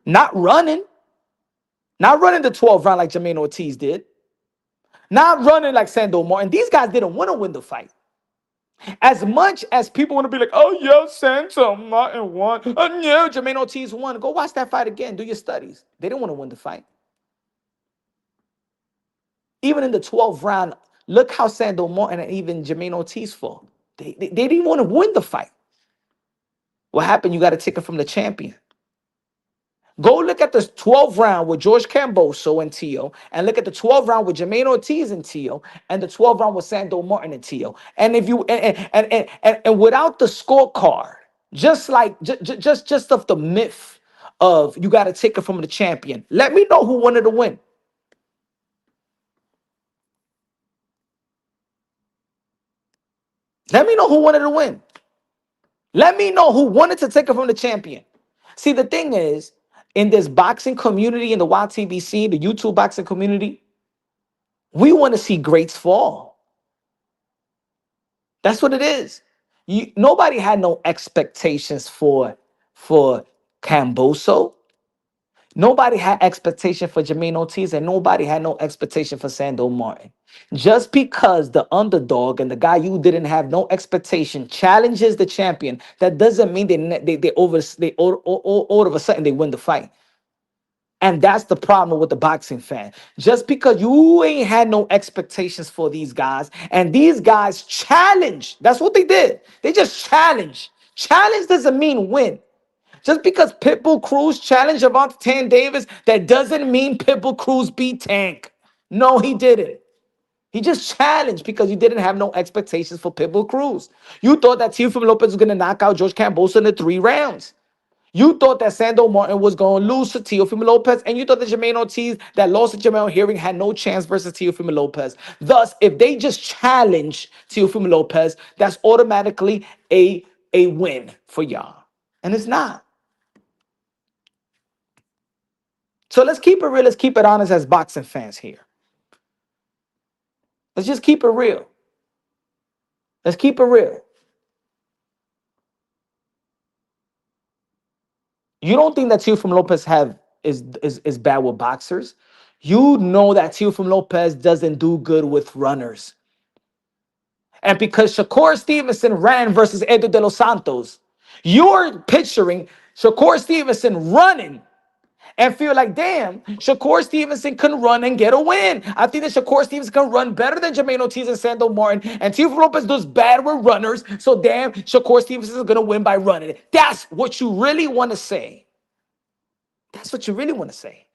Not running the 12 round like Jermaine Ortiz did. Not running like Sando Martin. These guys didn't want to win the fight. As much as people want to be like, oh yeah, Sando Martin won. Oh yeah, Jermaine Ortiz won. Go watch that fight again. Do your studies. They didn't want to win the fight. Even in the 12th round, look how Sando Martin and even Jermaine Ortiz fought. They didn't want to win the fight. What happened? You got a ticket from the champion. Go look at the 12th round with George Camboso and Teo, and look at the 12th round with Jermaine Ortiz and Teo, and the 12th round with Sando Martin and Teo. And if you and without the scorecard, just like just of the myth of you got a ticket from the champion, let me know who wanted to win. Let me know who wanted to win. Let me know who wanted to take it from the champion. See, the thing is, in this boxing community, in the YTBC, the YouTube boxing community, we want to see greats fall. That's what it is. Nobody had no expectations for Camboso. Nobody had expectation for Jermaine Ortiz, and nobody had no expectation for Sando Martin. Just because the underdog and the guy you didn't have no expectation challenges the champion, that doesn't mean all of a sudden they win the fight. And that's the problem with the boxing fan. Just because you ain't had no expectations for these guys, and these guys challenge. That's what they did. They just challenge. Challenge doesn't mean win. Just because Pitbull Cruz challenged Javante Tank Davis, that doesn't mean Pitbull Cruz beat Tank. No, he didn't. He just challenged because you didn't have no expectations for Pitbull Cruz. You thought that Teofimo Lopez was going to knock out George Cambosa in the 3 rounds. You thought that Sando Martin was going to lose to Teofimo Lopez, and you thought that Jermaine Ortiz, that lost to Jamel Herring, had no chance versus Teofimo Lopez. Thus, if they just challenge Teofimo Lopez, that's automatically a win for y'all. And it's not. So let's keep it real. Let's keep it honest as boxing fans here. Let's just keep it real. Let's keep it real. You don't think that Teofimo Lopez is bad with boxers? You know that Teofimo Lopez doesn't do good with runners. And because Shakur Stevenson ran versus Edo de los Santos, you're picturing Shakur Stevenson running and feel like, damn, Shakur Stevenson can run and get a win. I think that Shakur Stevenson can run better than Jermaine Ortiz and Sando Martin. And Teofimo Lopez does bad with runners. So damn, Shakur Stevenson is going to win by running. That's what you really want to say. That's what you really want to say.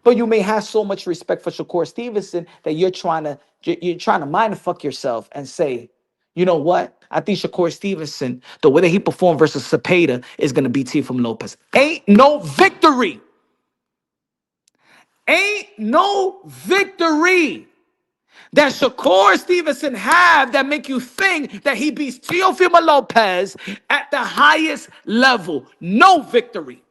But you may have so much respect for Shakur Stevenson that you're trying to mind fuck yourself and say, you know what? I think Shakur Stevenson, the way that he performed versus Cepeda, is going to beat Teofimo Lopez. Ain't no victory. Ain't no victory that Shakur Stevenson have that make you think that he beats Teofimo Lopez at the highest level. No victory.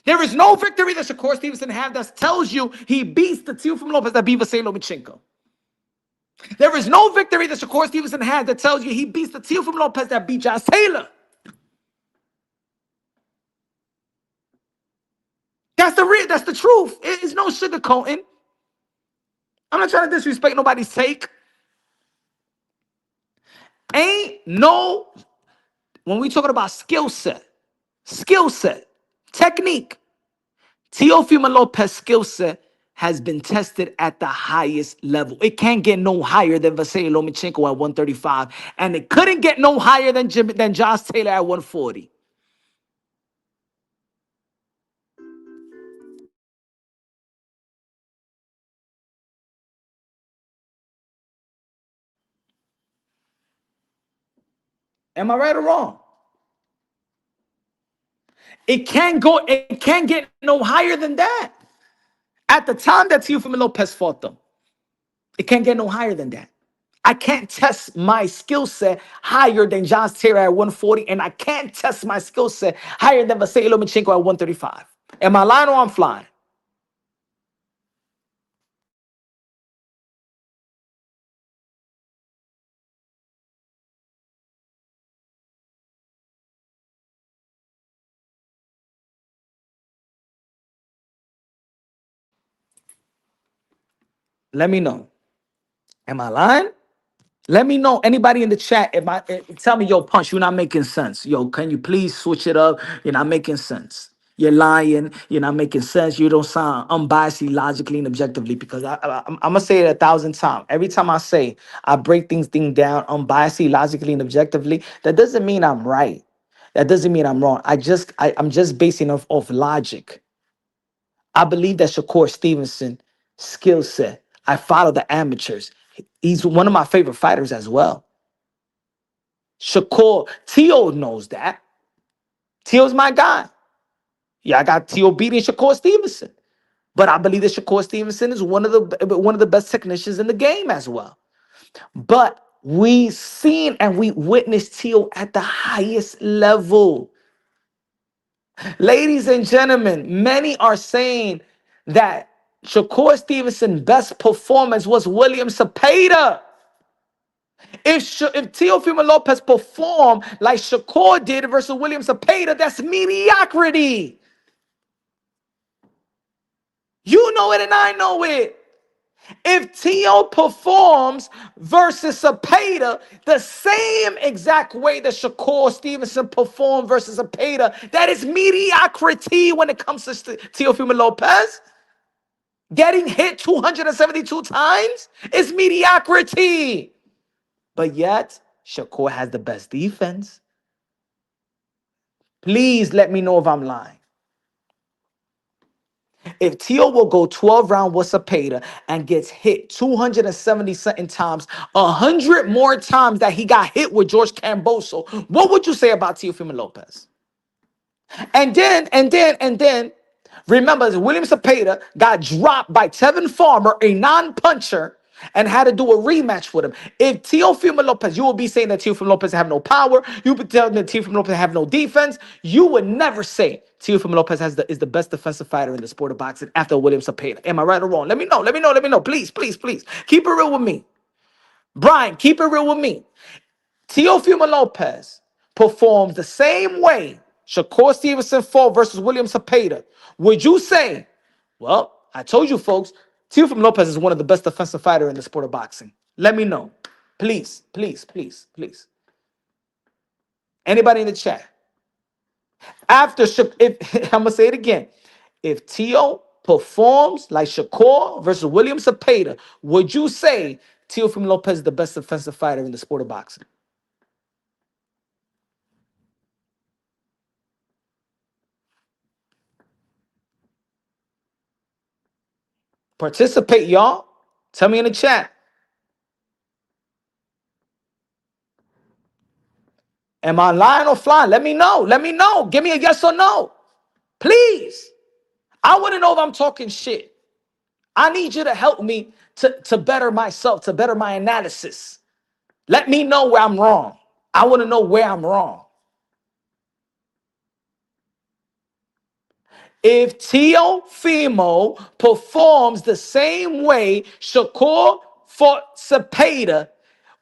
There is no victory that Shakur Stevenson have that tells you he beats the Teofimo Lopez that beat Vasily Lomachenko. There is no victory that Shakur Stevenson has that tells you he beats the Teofimo Lopez that beat Josh Taylor. That's the truth. It is no sugarcoating. I'm not trying to disrespect nobody's take. Ain't no, when we talking about skill set, technique, Teofimo Lopez skill set has been tested at the highest level. It can't get no higher than Vasily Lomachenko at 135, and it couldn't get no higher than Josh Taylor at 140. Am I right or wrong? It can't get no higher than that. At the time that Teofimo Lopez fought them, it can't get no higher than that. I can't test my skill set higher than Josh Taylor at 140, and I can't test my skill set higher than Vasily Lomachenko at 135. Am I lying or I'm flying? Let me know. Am I lying? Let me know. Anybody in the chat, tell me, yo, Punch, you're not making sense. Yo, can you please switch it up? You're not making sense. You're lying. You're not making sense. You don't sound unbiasedly, logically, and objectively. Because I'm gonna say it 1,000 times. Every time I say I break things down unbiasedly, logically, and objectively, that doesn't mean I'm right. That doesn't mean I'm wrong. I'm just basing off logic. I believe that Shakur Stevenson skill set. I follow the amateurs. He's one of my favorite fighters as well. Shakur, Teo knows that. Teo's my guy. Yeah, I got Teo beating Shakur Stevenson. But I believe that Shakur Stevenson is one of the best technicians in the game as well. But we seen and we witnessed Teo at the highest level. Ladies and gentlemen, many are saying that Shakur Stevenson's best performance was William Cepeda. If Teofimo Lopez performed like Shakur did versus William Cepeda, that's mediocrity. You know it and I know it. If Teo performs versus Cepeda the same exact way that Shakur Stevenson performed versus Cepeda, that is mediocrity when it comes to Teofimo Lopez. Getting hit 272 times is mediocrity. But yet, Shakur has the best defense. Please let me know if I'm lying. If Teo will go 12 rounds with Cepeda and gets hit 270 something times, 100 more times that he got hit with George Camboso, what would you say about Teofimo Lopez? And then, remember, William Cepeda got dropped by Tevin Farmer, a non-puncher, and had to do a rematch with him. If Teofimo Lopez, you will be saying that Teofimo Lopez have no power. You would tell me that Teofimo Lopez have no defense. You would never say Teofimo Lopez is the best defensive fighter in the sport of boxing after William Cepeda. Am I right or wrong? Let me know. Please. Keep it real with me. Brian, keep it real with me. Teofimo Lopez performs the same way Shakur Stevenson fought versus William Cepeda. Would you say, well, I told you folks, Teofimo Lopez is one of the best defensive fighters in the sport of boxing? Let me know. Please. Anybody in the chat? If I'm going to say it again. If Teo performs like Shakur versus William Cepeda, would you say Teofimo Lopez is the best defensive fighter in the sport of boxing? Participate, y'all. Tell me in the chat. Am I lying or flying? Let me know. Give me a yes or no. Please. I want to know if I'm talking shit. I need you to help me to better myself, to better my analysis. Let me know where I'm wrong. I want to know where I'm wrong. If Teofimo performs the same way Shakur fought Cepeda,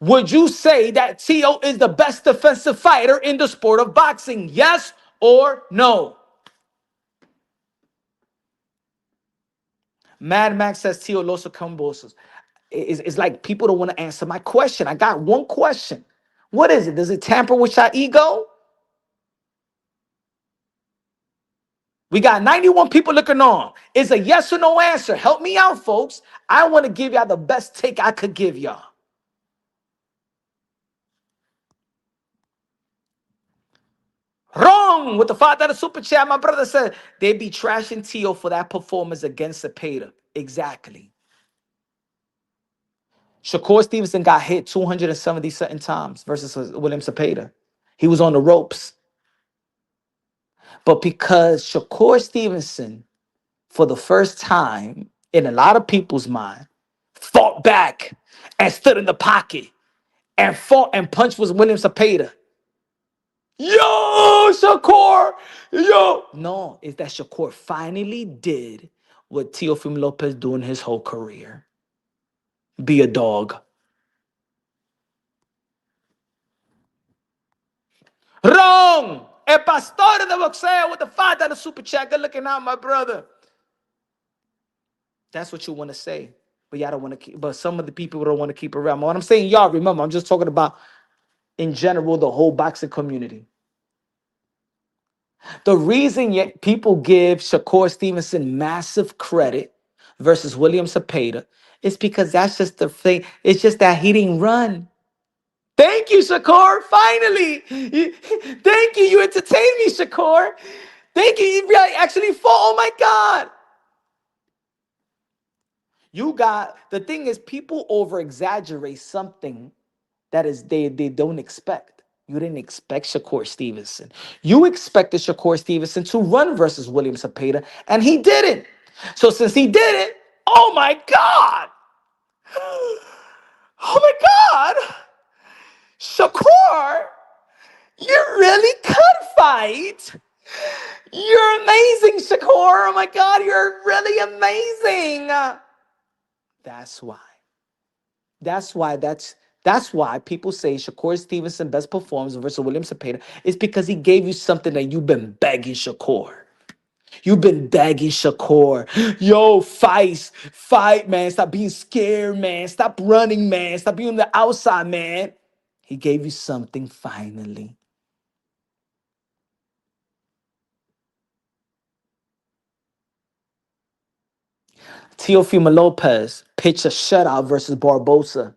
would you say that Teo is the best defensive fighter in the sport of boxing? Yes or no? Mad Max says Teo Los Cambosos. It's like people don't want to answer my question. I got one question. What is it? Does it tamper with your ego? We got 91 people looking on. It's a yes or no answer. Help me out, folks. I want to give y'all the best take I could give y'all. Wrong with the $5 super chat. My brother said they be trashing Teo for that performance against Cepeda. Exactly. Shakur Stevenson got hit 270 something times versus William Cepeda. He was on the ropes. But because Shakur Stevenson, for the first time in a lot of people's mind, fought back and stood in the pocket and fought and punched was William Cepeda. Yo, Shakur! Yo! No, it's that Shakur finally did what Teofimo Lopez doing his whole career. Be a dog. Wrong! El Pastor de Boxeo with the $5 super chat. Good looking out, my brother. That's what you want to say. But y'all don't want to keep, but some of the people don't want to keep around. What I'm saying, y'all, remember, I'm just talking about in general, the whole boxing community. The reason yet people give Shakur Stevenson massive credit versus William Cepeda is because that's just the thing. It's just that he didn't run. Thank you, Shakur. Finally. Thank you. You entertained me, Shakur. Thank you. You actually fought. Oh, my God. You got, the thing is, people over-exaggerate something that is they don't expect. You didn't expect Shakur Stevenson. You expected Shakur Stevenson to run versus William Cepeda, and he didn't. So since he didn't, oh my God. Oh my God. Shakur, you really could fight. You're amazing, Shakur. Oh my God, you're really amazing. That's why. That's why people say Shakur Stevenson best performs versus William Cepeda. It's because he gave you something that you've been begging Shakur. You've been begging Shakur, yo, fight, man. Stop being scared, man. Stop running, man. Stop being on the outside, man. He gave you something finally. Teofimo Lopez pitched a shutout versus Barbosa.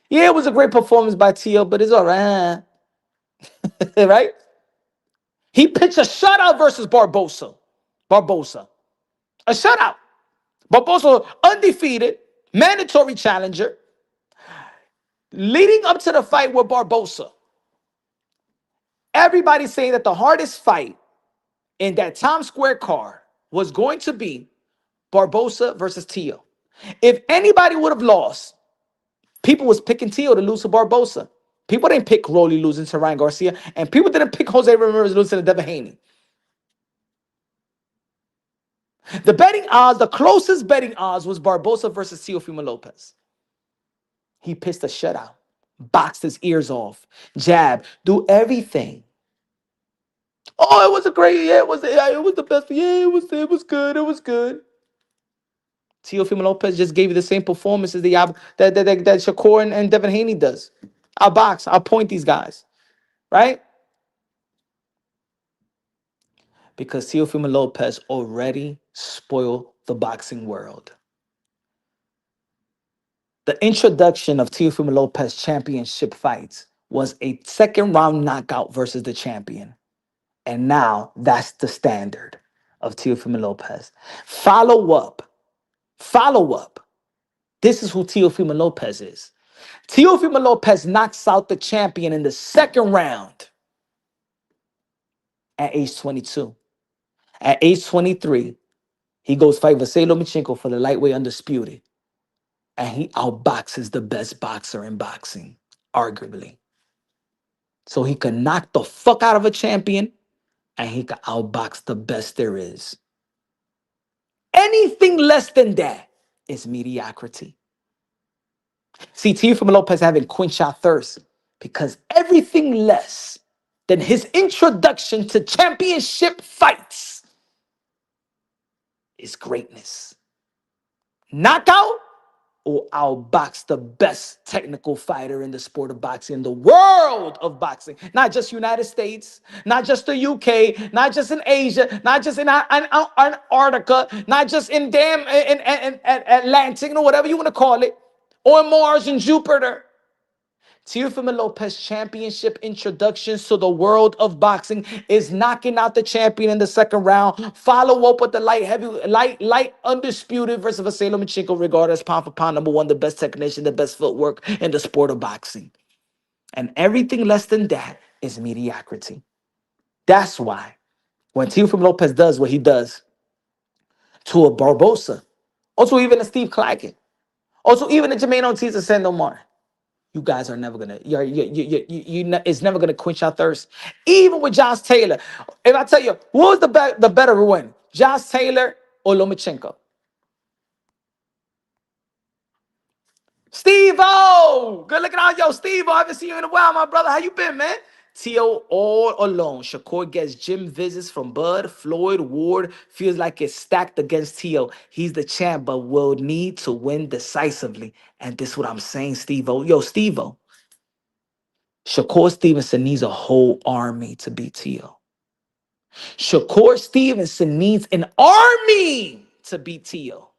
Yeah, it was a great performance by Teo, but it's all right. Right? He pitched a shutout versus Barbosa. Barbosa. A shutout. Barbosa, undefeated, mandatory challenger. Leading up to the fight with Barbosa, everybody's saying that the hardest fight in that Times Square card was going to be Barbosa versus Teo. If anybody would have lost, people was picking Teo to lose to Barbosa. People didn't pick Rolly losing to Ryan Garcia, and people didn't pick Jose Ramirez losing to Devin Haney. The betting odds, the closest betting odds was Barbosa versus Teofimo Lopez. He pitched a shutout, boxed his ears off, jab, do everything. Oh, it was a great, yeah, it was the best. Yeah, it was good. Teofimo Lopez just gave you the same performance as that Shakur and Devin Haney does. I'll box, I'll point these guys, right? Because Teofimo Lopez already spoiled the boxing world. The introduction of Teofimo Lopez championship fights was a second round knockout versus the champion. And now that's the standard of Teofimo Lopez. Follow up. This is who Teofimo Lopez is. Teofimo Lopez knocks out the champion in the second round at age 22. At age 23, he goes fight Vasily Lomachenko for the lightweight undisputed. And he outboxes the best boxer in boxing, arguably. So he can knock the fuck out of a champion and he can outbox the best there is. Anything less than that is mediocrity. See, Teofimo Lopez haven't quenched our thirst because everything less than his introduction to championship fights is greatness. Knockout or outbox the best technical fighter in the sport of boxing, in the world of boxing. Not just United States, not just the UK, not just in Asia, not just in Antarctica, not just in Atlantic, or whatever you want to call it, or Mars and Jupiter. Teofimo Lopez championship introductions to the world of boxing is knocking out the champion in the second round. Follow up with the light undisputed versus Vasily Lomachenko, regarded as pound for pound number one, the best technician, the best footwork in the sport of boxing. And everything less than that is mediocrity. That's why when Teofimo Lopez does what he does to a Barbosa, also even a Steve Clackett, also even a Jermaine Ortiz and Sandor Martin, you guys are never gonna. It's never gonna quench our thirst. Even with Josh Taylor, if I tell you, what was the better win, Josh Taylor or Lomachenko? Steve-O, good looking out, yo, Steve-O. I haven't seen you in a while, my brother. How you been, man? Teo all alone. Shakur gets gym visits from Bud, Floyd, Ward. Feels like it's stacked against Teo. He's the champ, but will need to win decisively. And this is what I'm saying, Steve-O. Yo, Steve-O. Shakur Stevenson needs a whole army to beat Teo. Shakur Stevenson needs an army to beat Teo.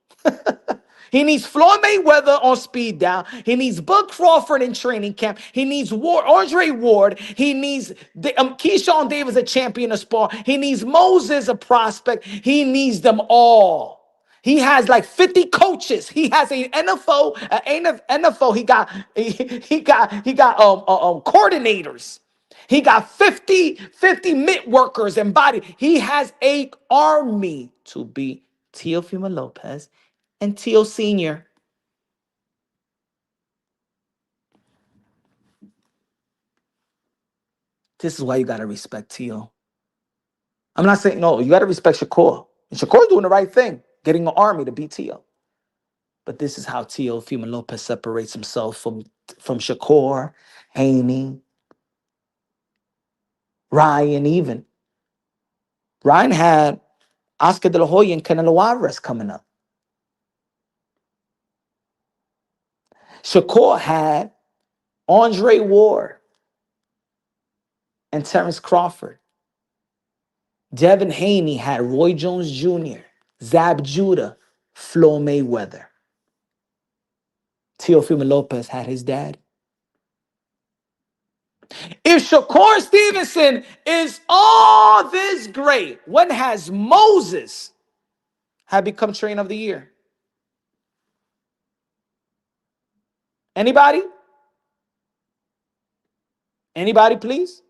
He needs Floyd Mayweather on speed down. He needs Bud Crawford in training camp. He needs Andre Ward. He needs Keyshawn Davis, a champion of spar. He needs Moses, a prospect. He needs them all. He has like 50 coaches. He has an NFO. He got coordinators. He got 50 mitt workers and body. He has an army to beat Teofimo Lopez and Teo Sr. This is why you got to respect Teo. I'm not saying, no, you got to respect Shakur. And Shakur's doing the right thing, getting an army to beat Teo. But this is how Teofimo Lopez separates himself from Shakur, Haney, Ryan even. Ryan had Oscar De La Hoya and Canelo Alvarez coming up. Shakur had Andre Ward and Terrence Crawford. Devin Haney had Roy Jones Jr., Zab Judah, Flo Mayweather. Teofimo Lopez had his dad. If Shakur Stevenson is all this great, when has Moses had become trainer of the year? Anybody? Anybody, please?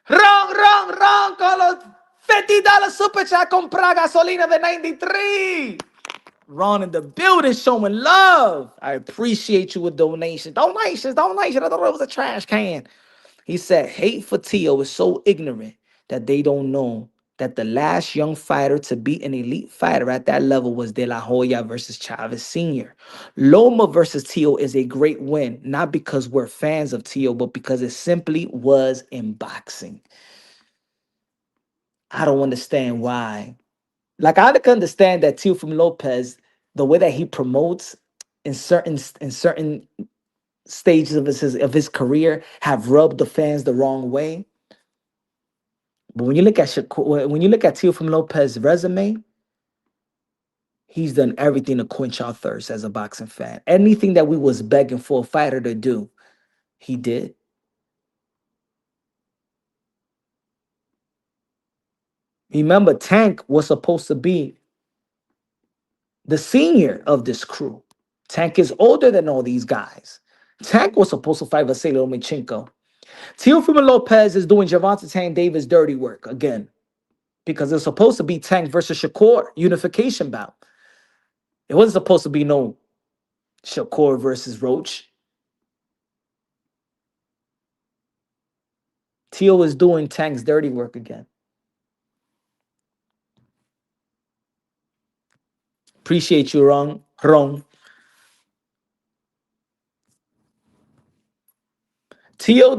Wrong. Con los $50 super chat comprar gasolina de 93. Ron in the building showing love. I appreciate you with donations. Donations. I thought it was a trash can. He said, hate for Teo is so ignorant that they don't know that the last young fighter to beat an elite fighter at that level was De La Hoya versus Chavez Sr. Loma versus Teo is a great win, not because we're fans of Teo, but because it simply was in boxing. I don't understand why. Like, I can understand that Teofimo Lopez, the way that he promotes in certain stages of his career, have rubbed the fans the wrong way. But when you look at Teofimo Lopez's resume, he's done everything to quench our thirst as a boxing fan. Anything that we was begging for a fighter to do, he did. Remember, Tank was supposed to be the senior of this crew. Tank is older than all these guys. Tank was supposed to fight Vasily Lomachenko. Teofimo Lopez is doing Gervonta Tank Davis' dirty work again because it's supposed to be Tank versus Shakur unification bout. It wasn't supposed to be no Shakur versus Roach. Teo is doing Tank's dirty work again. Appreciate you, Wrong. Teo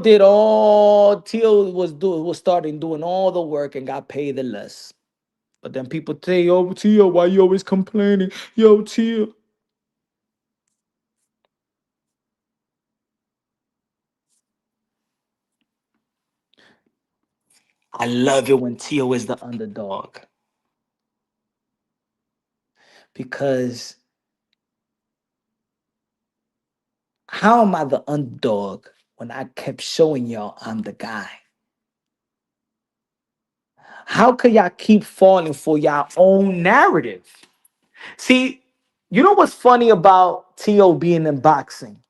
was starting doing all the work and got paid the less. But then people say, yo, Teo, why you always complaining? Yo, Teo. I love it when Teo is the underdog. Because how am I the underdog when I kept showing y'all I'm the guy? How could y'all keep falling for y'all own narrative? See, you know what's funny about Teo being in boxing?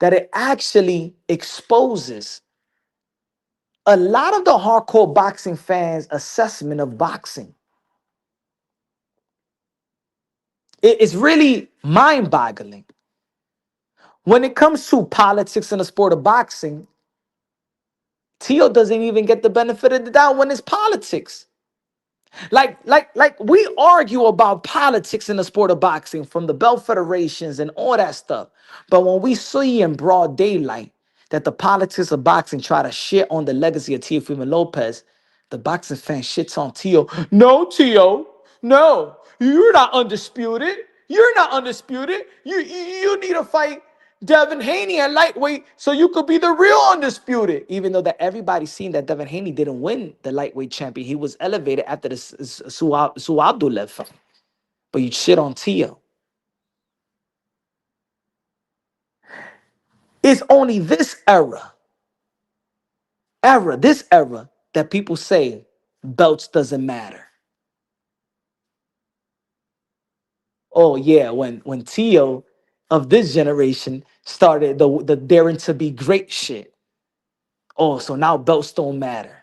That it actually exposes a lot of the hardcore boxing fans' assessment of boxing. It's really mind-boggling. When it comes to politics in the sport of boxing, Teo doesn't even get the benefit of the doubt when it's politics. Like we argue about politics in the sport of boxing from the belt federations and all that stuff. But when we see in broad daylight that the politics of boxing try to shit on the legacy of Teofimo Lopez, the boxing fan shits on Teo. No, Teo, no, you're not undisputed. You're not undisputed. You need to fight Devin Haney at lightweight so you could be the real undisputed. Even though that everybody's seen that Devin Haney didn't win the lightweight champion. He was elevated after the Suabdulev fight. But you shit on Teo. It's only this era, that people say belts doesn't matter. Oh yeah, when Teo of this generation started the daring to be great shit. Oh, so now belts don't matter.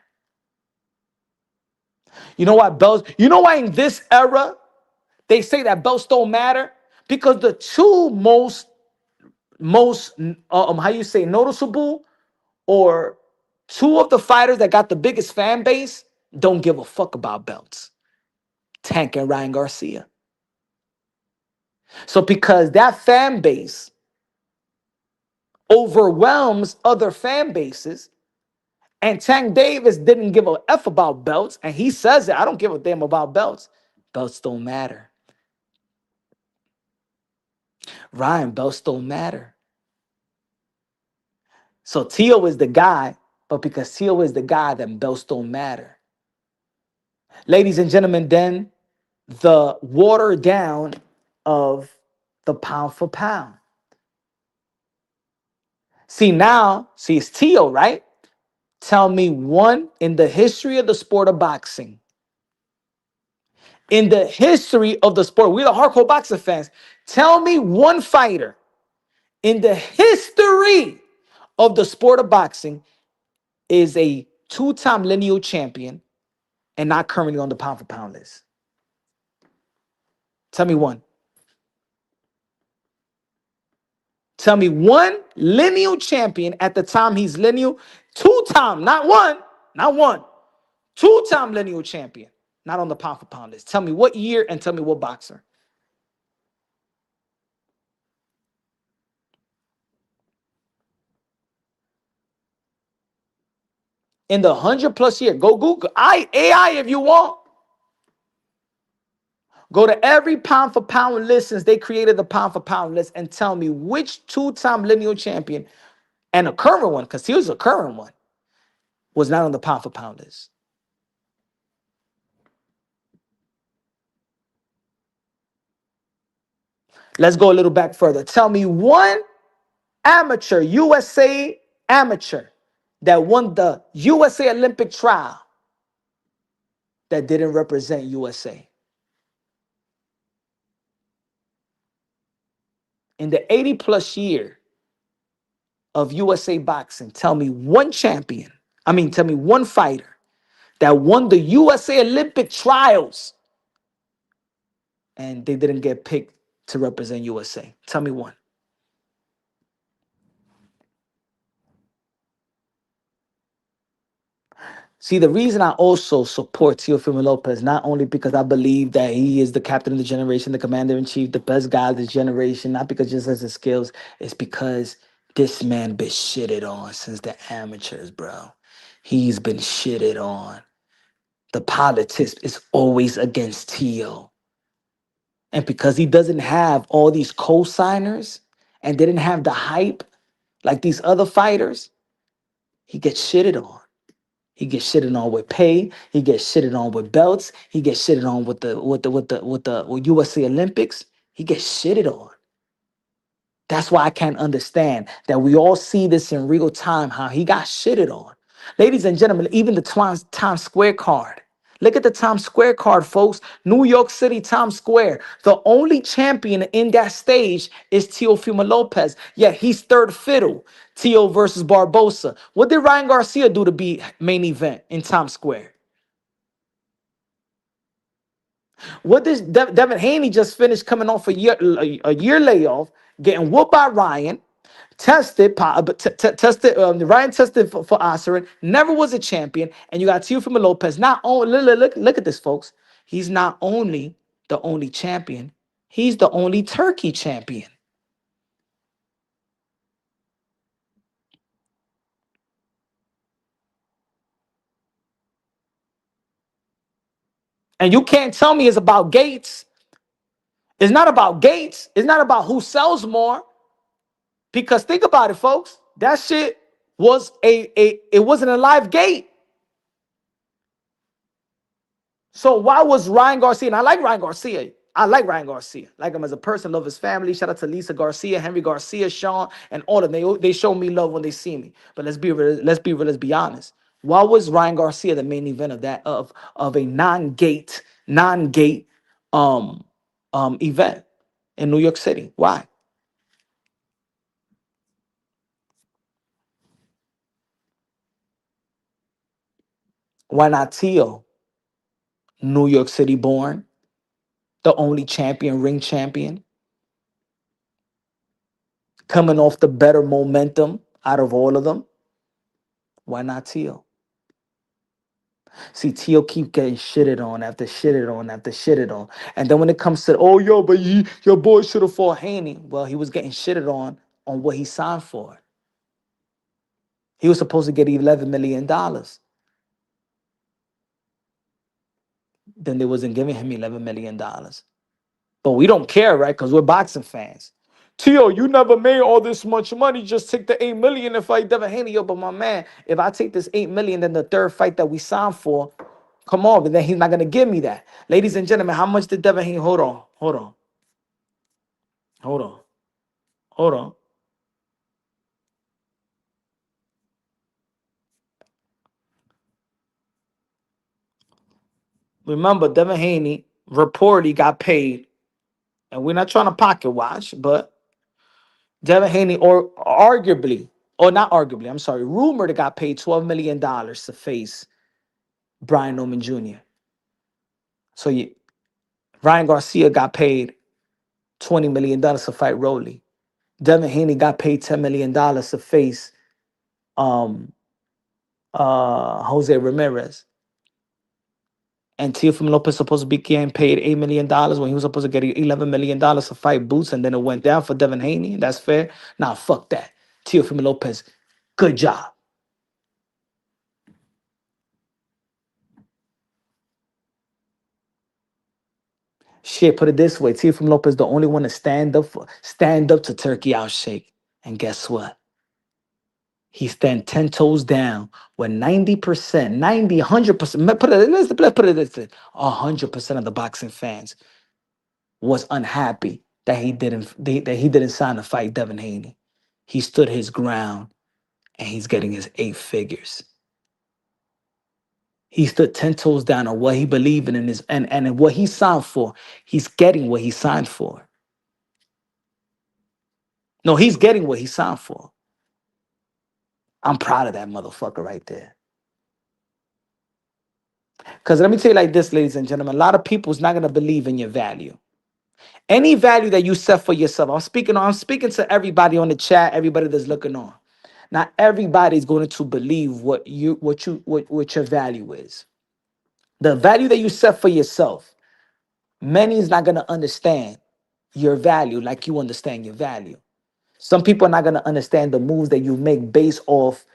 You know why belts? You know why in this era they say that belts don't matter? Because the two most how you say noticeable, or two of the fighters that got the biggest fan base don't give a fuck about belts. Tank and Ryan Garcia. So because that fan base overwhelms other fan bases. And Tank Davis didn't give a F about belts. And he says it. I don't give a damn about belts. Belts don't matter. Ryan, belts don't matter. So Teo is the guy, but because Teo is the guy, then belts don't matter. Ladies and gentlemen, then the water down of the pound for pound. See, it's Teo, right? Tell me one in the history of the sport of boxing. In the history of the sport, we're the hardcore boxing fans. Tell me one fighter in the history of the sport of boxing is a two-time lineal champion and not currently on the pound for pound list. Tell me one. Tell me one lineal champion at the time he's lineal, two-time, not one, two-time lineal champion, not on the pound for pound list. Tell me what year and tell me what boxer. In the 100+ year, go Google AI if you want. Go to every pound for pound list since they created the pound for pound list and tell me which two-time lineal champion and a current one, because he was a current one, was not on the pound for pound list. Let's go a little back further. Tell me one amateur, USA amateur, that won the USA Olympic trial that didn't represent USA. In the 80+ year of USA boxing, tell me one champion, tell me one fighter that won the USA Olympic trials and they didn't get picked to represent USA. Tell me one. See, the reason I also support Teofimo Lopez, not only because I believe that he is the captain of the generation, the commander-in-chief, the best guy of this generation, not because just as his skills, it's because this man been shitted on since the amateurs, bro. He's been shitted on. The politics is always against Teo. And because he doesn't have all these co-signers and didn't have the hype like these other fighters, he gets shitted on. He gets shitted on with pay. He gets shitted on with belts. He gets shitted on with the USA Olympics. He gets shitted on. That's why I can't understand that we all see this in real time, how he got shitted on. Ladies and gentlemen, even the Times Square card. Look at the Times Square card, folks. New York City, Times Square. The only champion in that stage is Teofimo Lopez. Yeah, he's third fiddle. Teo versus Barbosa. What did Ryan Garcia do to be main event in Times Square? What did Devin Haney just finished coming off a year layoff, getting whooped by Ryan? Tested, Ryan tested for Osserin, never was a champion, and you got Teofimo Lopez. Not only look at this, folks. He's not only the only champion, he's the only Turkey champion. And you can't tell me it's about Gates. It's not about Gates. It's not about who sells more. Because think about it, folks. That shit was it wasn't a live gate. So why was Ryan Garcia? And I like Ryan Garcia. I like Ryan Garcia. Like him as a person, love his family. Shout out to Lisa Garcia, Henry Garcia, Sean, and all of them. They show me love when they see me. But let's be real, let's be honest. Why was Ryan Garcia the main event of that of a non-gate event in New York City? Why? Why not Teo? New York City born, the only champion, ring champion, coming off the better momentum out of all of them. Why not Teo? See, Teo keep getting shitted on after shitted on after shitted on. And then when it comes to, oh, yo, but your boy should have fought Haney. Well, he was getting shitted on what he signed for. He was supposed to get $11 million. Then they wasn't giving him $11 million. But we don't care, right? Because we're boxing fans. Teo, you never made all this much money. Just take the 8 million and fight Devin Haney. Yo, but my man, if I take this 8 million, then the third fight that we signed for, come on, but then he's not gonna give me that. Ladies and gentlemen, how much did Devin Haney? Hold on, hold on, hold on, hold on. Remember, Devin Haney reportedly got paid, and we're not trying to pocket watch, but Devin Haney, or arguably, or not arguably, I'm sorry, rumored got paid $12 million to face Brian Norman Jr. So Ryan Garcia got paid $20 million to fight Rolly. Devin Haney got paid $10 million to face um Jose Ramirez. And Teofimo Lopez supposed to be getting paid $8 million when he was supposed to get $11 million to fight Boots, and then it went down for Devin Haney. That's fair. Nah, fuck that. Teofimo Lopez, good job. Shit, put it this way: Teofimo Lopez the only one to stand up to Turkey Out Shake. And guess what? He stand 10 toes down when 90%, 90, 100%, let's put it this way, 100% of the boxing fans was unhappy that he didn't sign to fight Devin Haney. He stood his ground and he's getting his 8 figures. He stood 10 toes down on what he believed in his and what he signed for. He's getting what he signed for. No, he's getting what he signed for. I'm proud of that motherfucker right there. Because let me tell you like this, ladies and gentlemen, a lot of people's not gonna believe in your value. Any value that you set for yourself. I'm speaking to everybody on the chat, everybody that's looking on. Not everybody's going to believe what your value is. The value that you set for yourself, many is not going to understand your value like you understand your value. Some people are not going to understand the moves that you make based off,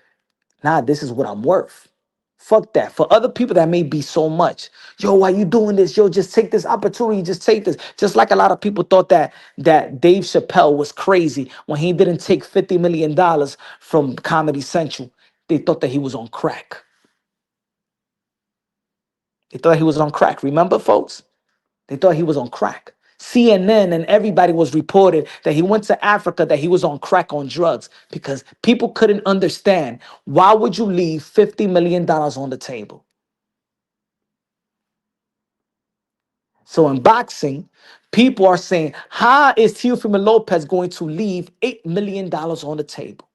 nah, this is what I'm worth. Fuck that. For other people, that may be so much. Yo, why you doing this? Yo, just take this opportunity. Just take this. Just like a lot of people thought that Dave Chappelle was crazy when he didn't take $50 million from Comedy Central. They thought that he was on crack. They thought he was on crack. Remember, folks? They thought he was on crack. CNN and everybody was reported that he went to Africa, that he was on crack, on drugs, because people couldn't understand. Why would you leave $50 million on the table? So in boxing, people are saying, how is Teofimo Lopez going to leave $8 million on the table?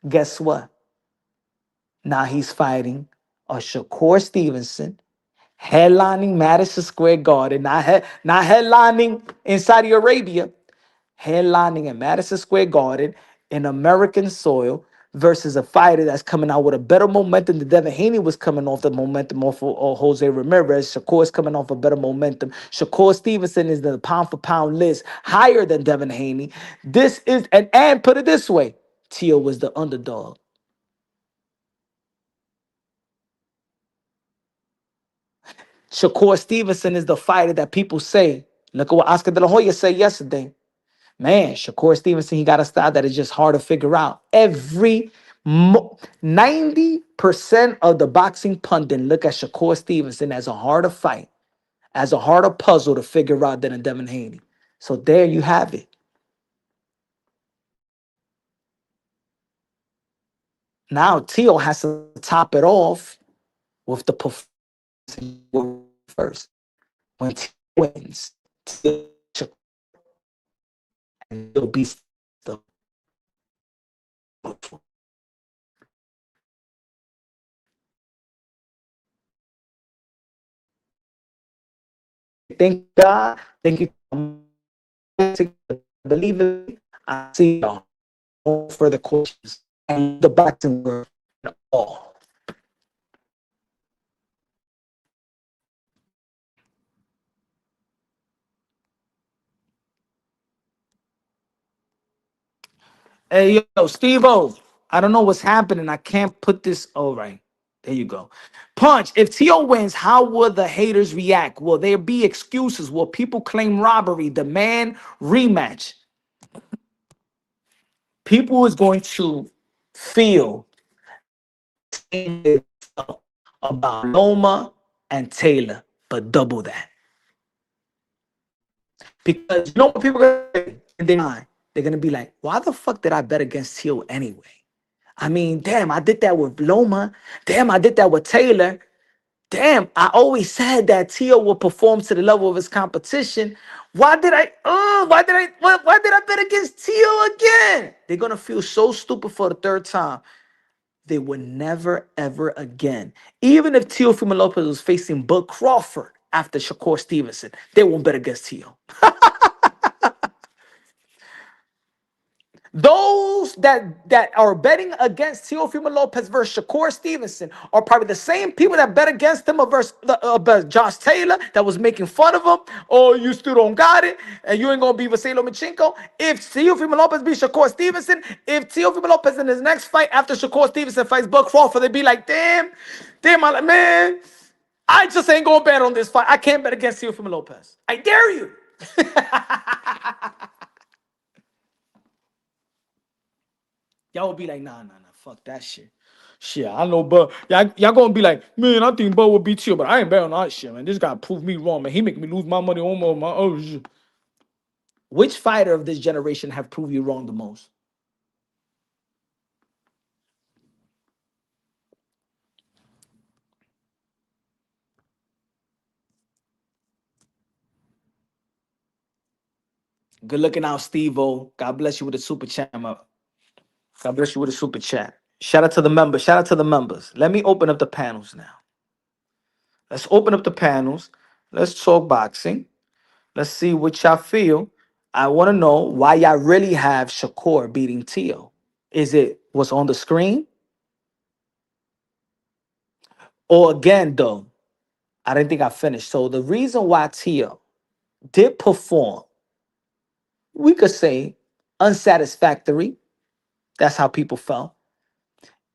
Guess what? Now he's fighting a Shakur Stevenson, headlining Madison Square Garden, not headlining in Saudi Arabia, headlining in Madison Square Garden in American soil versus a fighter that's coming out with a better momentum than Devin Haney was coming off the momentum off of Jose Ramirez. Shakur is coming off a better momentum. Shakur Stevenson is the pound for pound list higher than Devin Haney. This is, and put it this way, Teo was the underdog. Shakur Stevenson is the fighter that people say, look at what Oscar De La Hoya said yesterday. Man, Shakur Stevenson, he got a style that is just hard to figure out. 90% of the boxing pundit look at Shakur Stevenson as a harder fight, as a harder puzzle to figure out than a Devin Haney. So there you have it. Now Teo has to top it off with the performance first. When Teo wins, Teo beats the thank God, thank you. Believe it. I see y'all. No further questions. And the boxing world all. Hey, yo, Steve-O, I don't know what's happening. I can't put this. All right. There you go. Punch. If Teo wins, how will the haters react? Will there be excuses? Will people claim robbery, demand rematch? People is going to feel about Loma and Taylor, but double that. Because you know what people are going to say in their mind? They're going to be like, why the fuck did I bet against Teo anyway? I mean, damn, I did that with Loma. Damn, I did that with Taylor. Damn, I always said that Teo will perform to the level of his competition. Why did I bet against Teo again? They're gonna feel so stupid for the third time. They would never ever again. Even if Teofimo Lopez was facing Bud Crawford after Shakur Stevenson, they won't bet against Teo. Those that are betting against Teofimo Lopez versus Shakur Stevenson are probably the same people that bet against him versus Josh Taylor that was making fun of him. Oh, you still don't got it, and you ain't gonna be Vasily Lomachenko. If Teofimo Lopez beats Shakur Stevenson, if Teofimo Lopez in his next fight after Shakur Stevenson fights Bud Crawford, they be like, damn, man, I just ain't gonna bet on this fight. I can't bet against Teofimo Lopez. I dare you. Y'all will be like, nah, fuck that shit. Shit, I know, but y'all gonna be like, man, I think Bud will beat you, but I ain't bet on that shit, man. This guy proved me wrong, man. He make me lose my money on my shit. Which fighter of this generation have proved you wrong the most? Good looking out, Steve-O. God bless you with a super chat. God bless you with a super chat. Shout out to the members. Shout out to the members. Let me open up the panels now. Let's open up the panels. Let's talk boxing. Let's see what y'all feel. I want to know why y'all really have Shakur beating Teo. Is it what's on the screen? Or again, though, I didn't think I finished. So the reason why Teo did perform, we could say unsatisfactory. That's how people felt.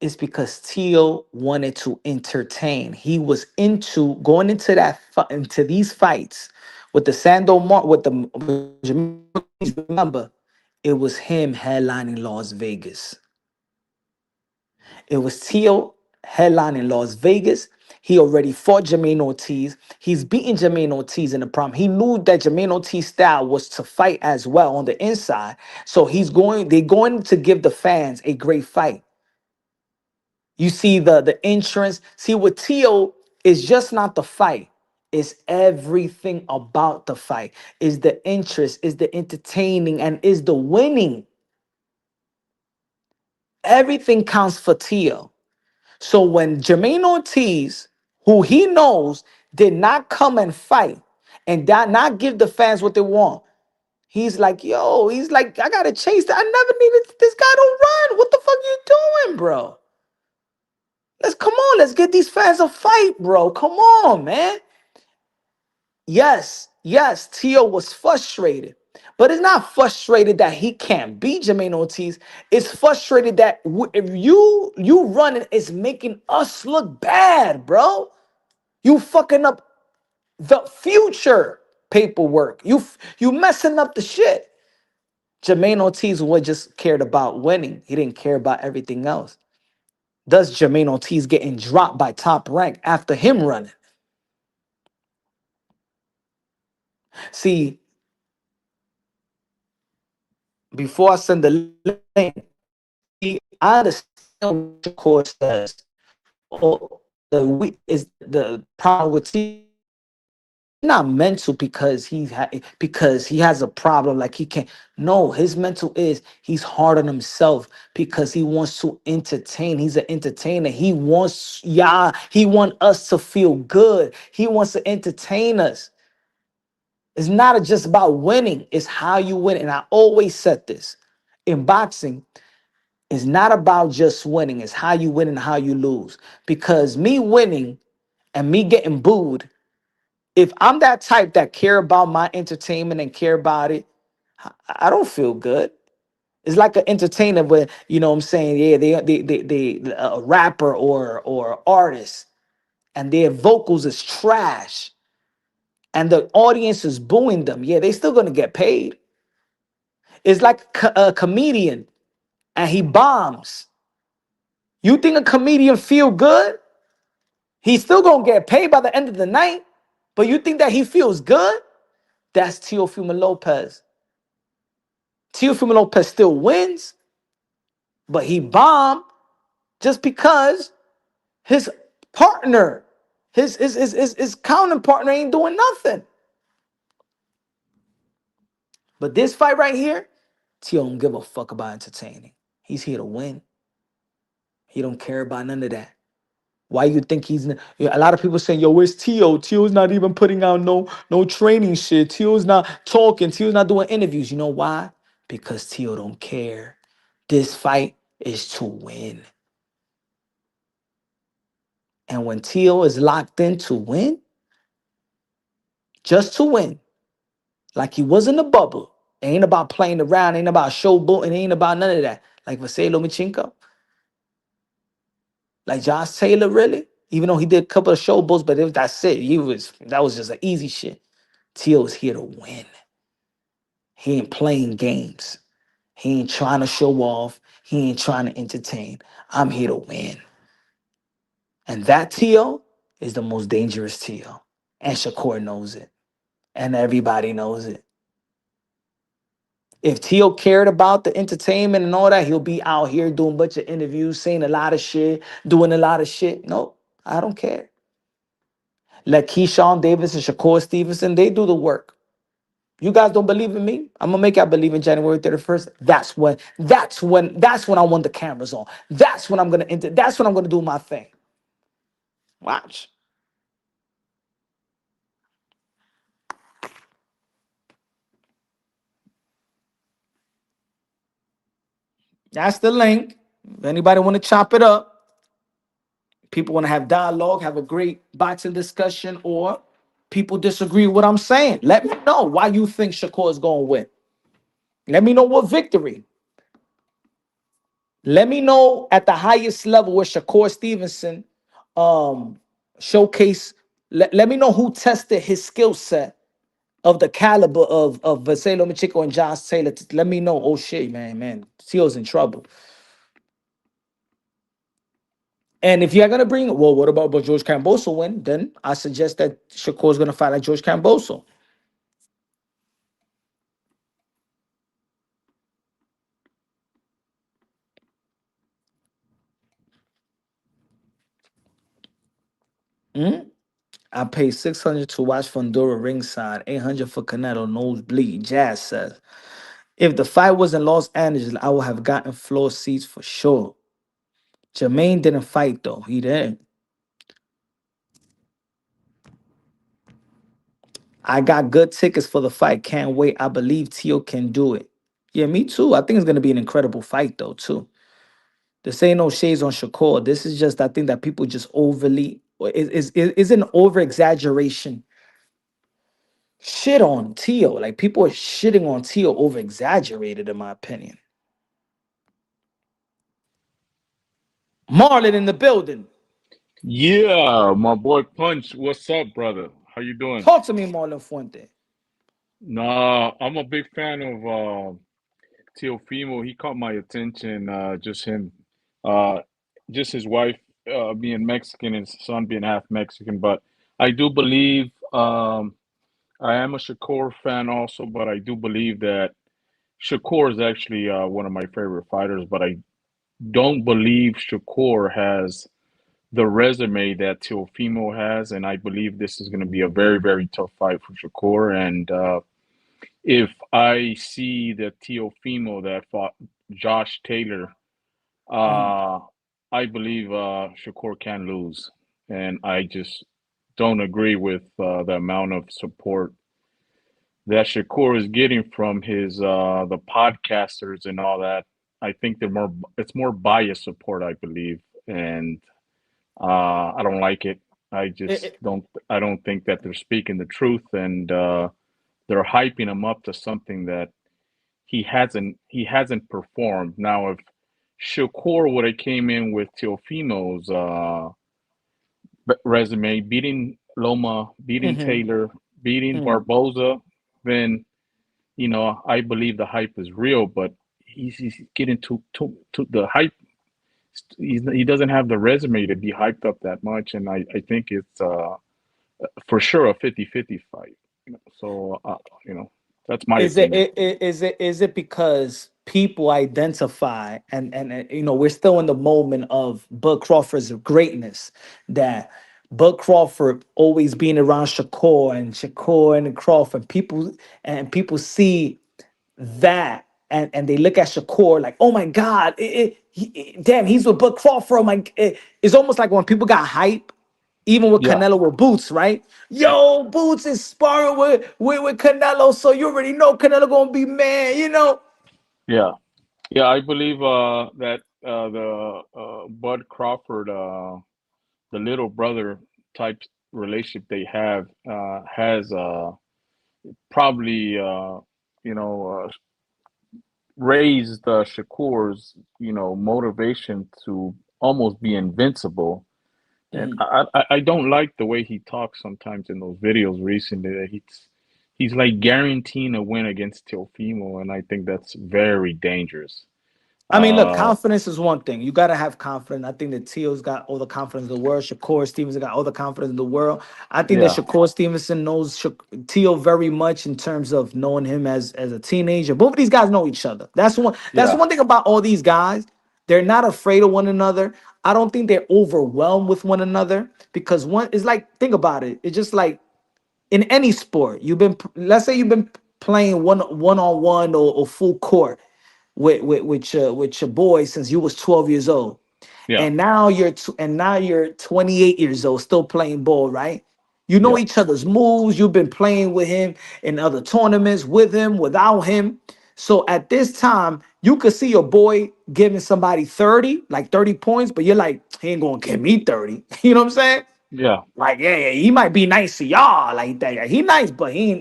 Is because Teo wanted to entertain. He was into going into into these fights with the Sando Mark with the remember it was him headlining Las Vegas. It was Teo headlining Las Vegas. He already fought Jermaine Ortiz. He's beaten Jermaine Ortiz in the prom. He knew that Jermaine Ortiz's style was to fight as well on the inside. So they're going to give the fans a great fight. You see the entrance. See, with Teo, is just not the fight. It's everything about the fight. Is the interest, is the entertaining, and is the winning. Everything counts for Teo. So when Jermaine Ortiz, who he knows did not come and fight and not give the fans what they want, he's like, I gotta chase that. I never needed this guy to run. What the fuck you doing, bro? Let's get these fans a fight, bro. Come on, man. Yes, Teo was frustrated. But it's not frustrated that he can't beat Jermaine Ortiz. It's frustrated that if you running, it's making us look bad, bro. You fucking up the future paperwork. You messing up the shit. Jermaine Ortiz was just cared about winning. He didn't care about everything else. Thus, Jermaine Ortiz getting dropped by Top Rank after him running. See, before I send the link, I understand what the court says. Oh, the problem with T not mental because he has a problem like he can't. No, his mental is he's hard on himself because he wants to entertain. He's an entertainer. He want us to feel good. He wants to entertain us. It's not just about winning, it's how you win. And I always said this in boxing. It's not about just winning, it's how you win and how you lose. Because me winning and me getting booed, if I'm that type that care about my entertainment and care about it, I don't feel good. It's like an entertainer, but you know what I'm saying? Yeah, they a rapper or artist, and their vocals is trash, and the audience is booing them. Yeah, they still gonna get paid. It's like a comedian, and he bombs. You think a comedian feel good? He's still gonna get paid by the end of the night, but you think that he feels good? That's Teofimo Lopez. Teofimo Lopez still wins, but he bombed just because his partner, his counter partner ain't doing nothing. But this fight right here, Teo don't give a fuck about entertaining. He's here to win. He don't care about none of that. Why you think a lot of people saying, yo, where's Teo? Teo's not even putting out no training shit. Teo's not talking. Teo's not doing interviews. You know why? Because Teo don't care. This fight is to win. And when Teo is locked in to win, just to win, like he was in the bubble, it ain't about playing around, ain't about showboating, ain't about none of that. Like Vasily Lomachenko, like Josh Taylor, really? Even though he did a couple of showboats, but that's it. That was just an easy shit. Teo is here to win. He ain't playing games. He ain't trying to show off. He ain't trying to entertain. I'm here to win. And that Teo is the most dangerous Teo. And Shakur knows it. And everybody knows it. If Teo cared about the entertainment and all that, he'll be out here doing a bunch of interviews, saying a lot of shit, doing a lot of shit. No, I don't care. Let Keyshawn Davis and Shakur Stevenson, they do the work. You guys don't believe in me? I'm gonna make y'all believe in January 31st. That's when I want the cameras on. That's when I'm gonna that's when I'm gonna do my thing. Watch. That's the link. If anybody want to chop it up, people want to have dialogue, have a great boxing discussion, or people disagree with what I'm saying. Let me know why you think Shakur is going to win. Let me know what victory. Let me know at the highest level where Shakur Stevenson showcase. Let me know who tested his skill set of the caliber of Vasily Lomachenko and Josh Taylor. Let me know. Oh shit, man, Teo's in trouble. And if you're gonna bring, well, what about George Camboso win? Then I suggest that Shakur is gonna fight like George Camboso. I paid 600 to watch Fundora ringside, 800 for Canelo nosebleed. Jazz says, if the fight was in Los Angeles, I would have gotten floor seats for sure. Jermaine didn't fight though. He didn't. I got good tickets for the fight. Can't wait. I believe Teo can do it. Yeah, me too. I think it's gonna be an incredible fight though, too. This ain't no shades on Shakur. This is just, I think that people just overly is an over exaggeration shit on Teo. Like people are shitting on Teo over exaggerated, in my opinion. Marlon in the building. Yeah, my boy Punch. What's up, brother? How you doing? Talk to me, Marlon Fuente. Nah, I'm a big fan of Teofimo. He caught my attention. Just him, uh, just his wife being Mexican and his son being half Mexican. But I do believe I am a Shakur fan also. But I do believe that Shakur is actually one of my favorite fighters. But I don't believe Shakur has the resume that Teofimo has, and I believe this is going to be a very, very tough fight for Shakur. And if I see the Teofimo that fought Josh Taylor, Mhm. uh, I believe Shakur can lose. And I just don't agree with the amount of support that Shakur is getting from his the podcasters and all that. I think it's more biased support, I believe, and I don't like it. I Eh, just eh, don't think that they're speaking the truth, and they're hyping him up to something that he hasn't performed. Now, if Shakur would have came in with Teofimo's resume, beating Loma, beating Mm-hmm. Taylor, beating Mm. Barboza, then I believe the hype is real. But he's getting to the hype. He doesn't have the resume to be hyped up that much, and I think it's for sure a 50-50 fight. So that's my opinion. Is it because people identify and we're still in the moment of Bud Crawford's greatness, that Bud Crawford always being around Shakur and Crawford, people see that, and they look at Shakur like, oh my God, damn, he's with Bud Crawford. Oh my, it's almost like when people got hype, even with Yeah, Canelo with Boots, right? Yo, Boots is sparring with Canelo, so you already know Canelo gonna be man. yeah, yeah. I believe that the Bud Crawford, the little brother type relationship they have, has probably raised Shakur's motivation to almost be invincible. And Mhm. I don't like the way he talks sometimes in those videos recently. That he's like guaranteeing a win against Teofimo, and I think that's very dangerous. I mean, look, Uh, confidence is one thing. You gotta have confidence. I think that Teo's got all the confidence in the world. Shakur Stevenson got all the confidence in the world. I think that yeah, Shakur Stevenson knows Teo very much in terms of knowing him as a teenager. Both of these guys know each other. That's one. That's yeah, one thing about all these guys. They're not afraid of one another. I don't think they're overwhelmed with one another, because one is like, think about it. It's just like in any sport. Let's say you've been playing one on one or full court with your boy since you was 12 years old, yeah, and now you're 28 years old, still playing ball, right? You know yeah, each other's moves. You've been playing with him in other tournaments, with him, without him. So at this time, you could see your boy giving somebody 30, like 30 points, but you're like, he ain't gonna give me 30. You know what I'm saying? yeah, Like, yeah, he might be nice to y'all like that. Yeah, he nice, but he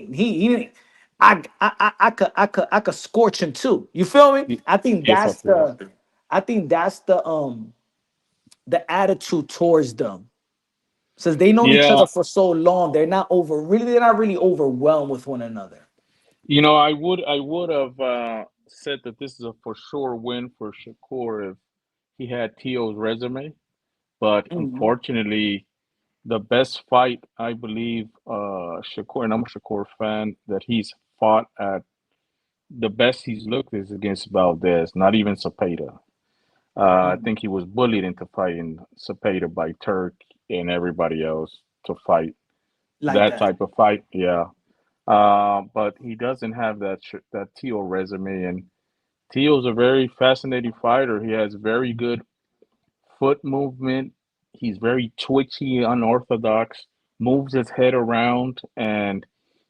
ain't. I could scorch him too. You feel me? y- I think yes, I that's feel that. the attitude towards them. Since they known each Yeah, other for so long, they're not really overwhelmed with one another. I would have said that this is a for sure win for Shakur if he had Tio's resume, but Mhm. unfortunately, the best fight I believe Shakur, and I'm a Shakur fan, that he's fought at, the best he's looked is against Valdez, not even Cepeda. I Mhm. think he was bullied into fighting Cepeda by Turk and everybody else to fight Like that that. type of fight. Yeah, but he doesn't have that Tio resume, and Tio's a very fascinating fighter. He has very good foot movement. He's very twitchy, unorthodox, moves his head around, and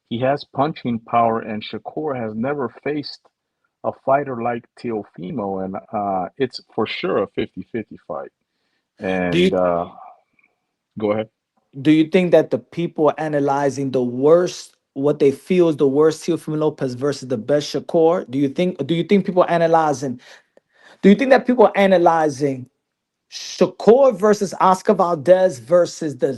he has punching power. And Shakur has never faced a fighter like Teofimo, and it's for sure a 50-50 fight. Do And you go ahead. do you think that the people analyzing the worst, what they feel is the worst Teofimo Lopez versus the best Shakur? Do you think people analyzing? Do you think that people are analyzing Shakur versus Oscar Valdez versus the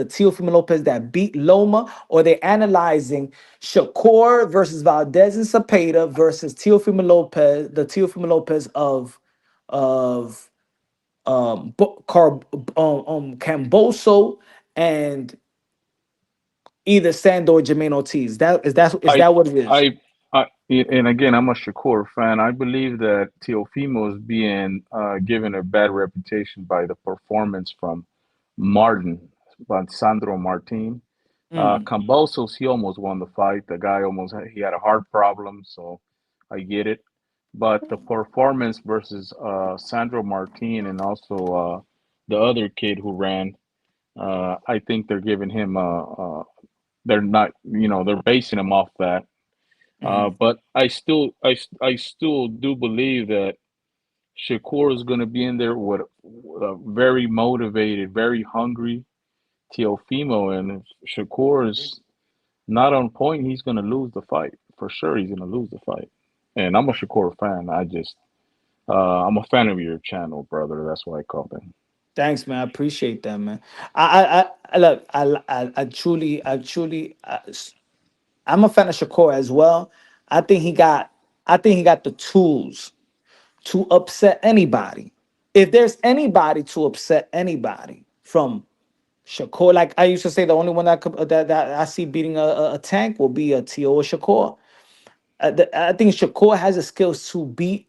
Teofimo Lopez that beat Loma, or they analyzing Shakur versus Valdez and Cepeda versus Teofimo Lopez, the Teofimo Lopez of Camboso, and either Sandor or Jermaine Ortiz? Is I, that what it is? and again, I'm a Shakur fan. I believe that Teofimo is being given a bad reputation by the performance from Martin, by Sandro Martin. Mm. Cambosos, he almost won the fight. The guy he had a heart problem, so I get it. But the performance versus Sandro Martin and also the other kid who ran, I think they're giving him they're not, they're basing him off that. Mm. But I still do believe that Shakur is going to be in there with a very motivated, very hungry Teofimo, and if Shakur is not on point, he's going to lose the fight for sure he's gonna lose the fight. And I'm a Shakur fan. I'm a fan of your channel, brother. That's why I called in. Thanks, man. I appreciate that, man. I look. I'm a fan of Shakur as well. I think he got. I think he got the tools to upset anybody. If there's anybody to upset anybody from Shakur, like I used to say, the only one that that I see beating a tank will be a Teo or Shakur. I think Shakur has the skills to beat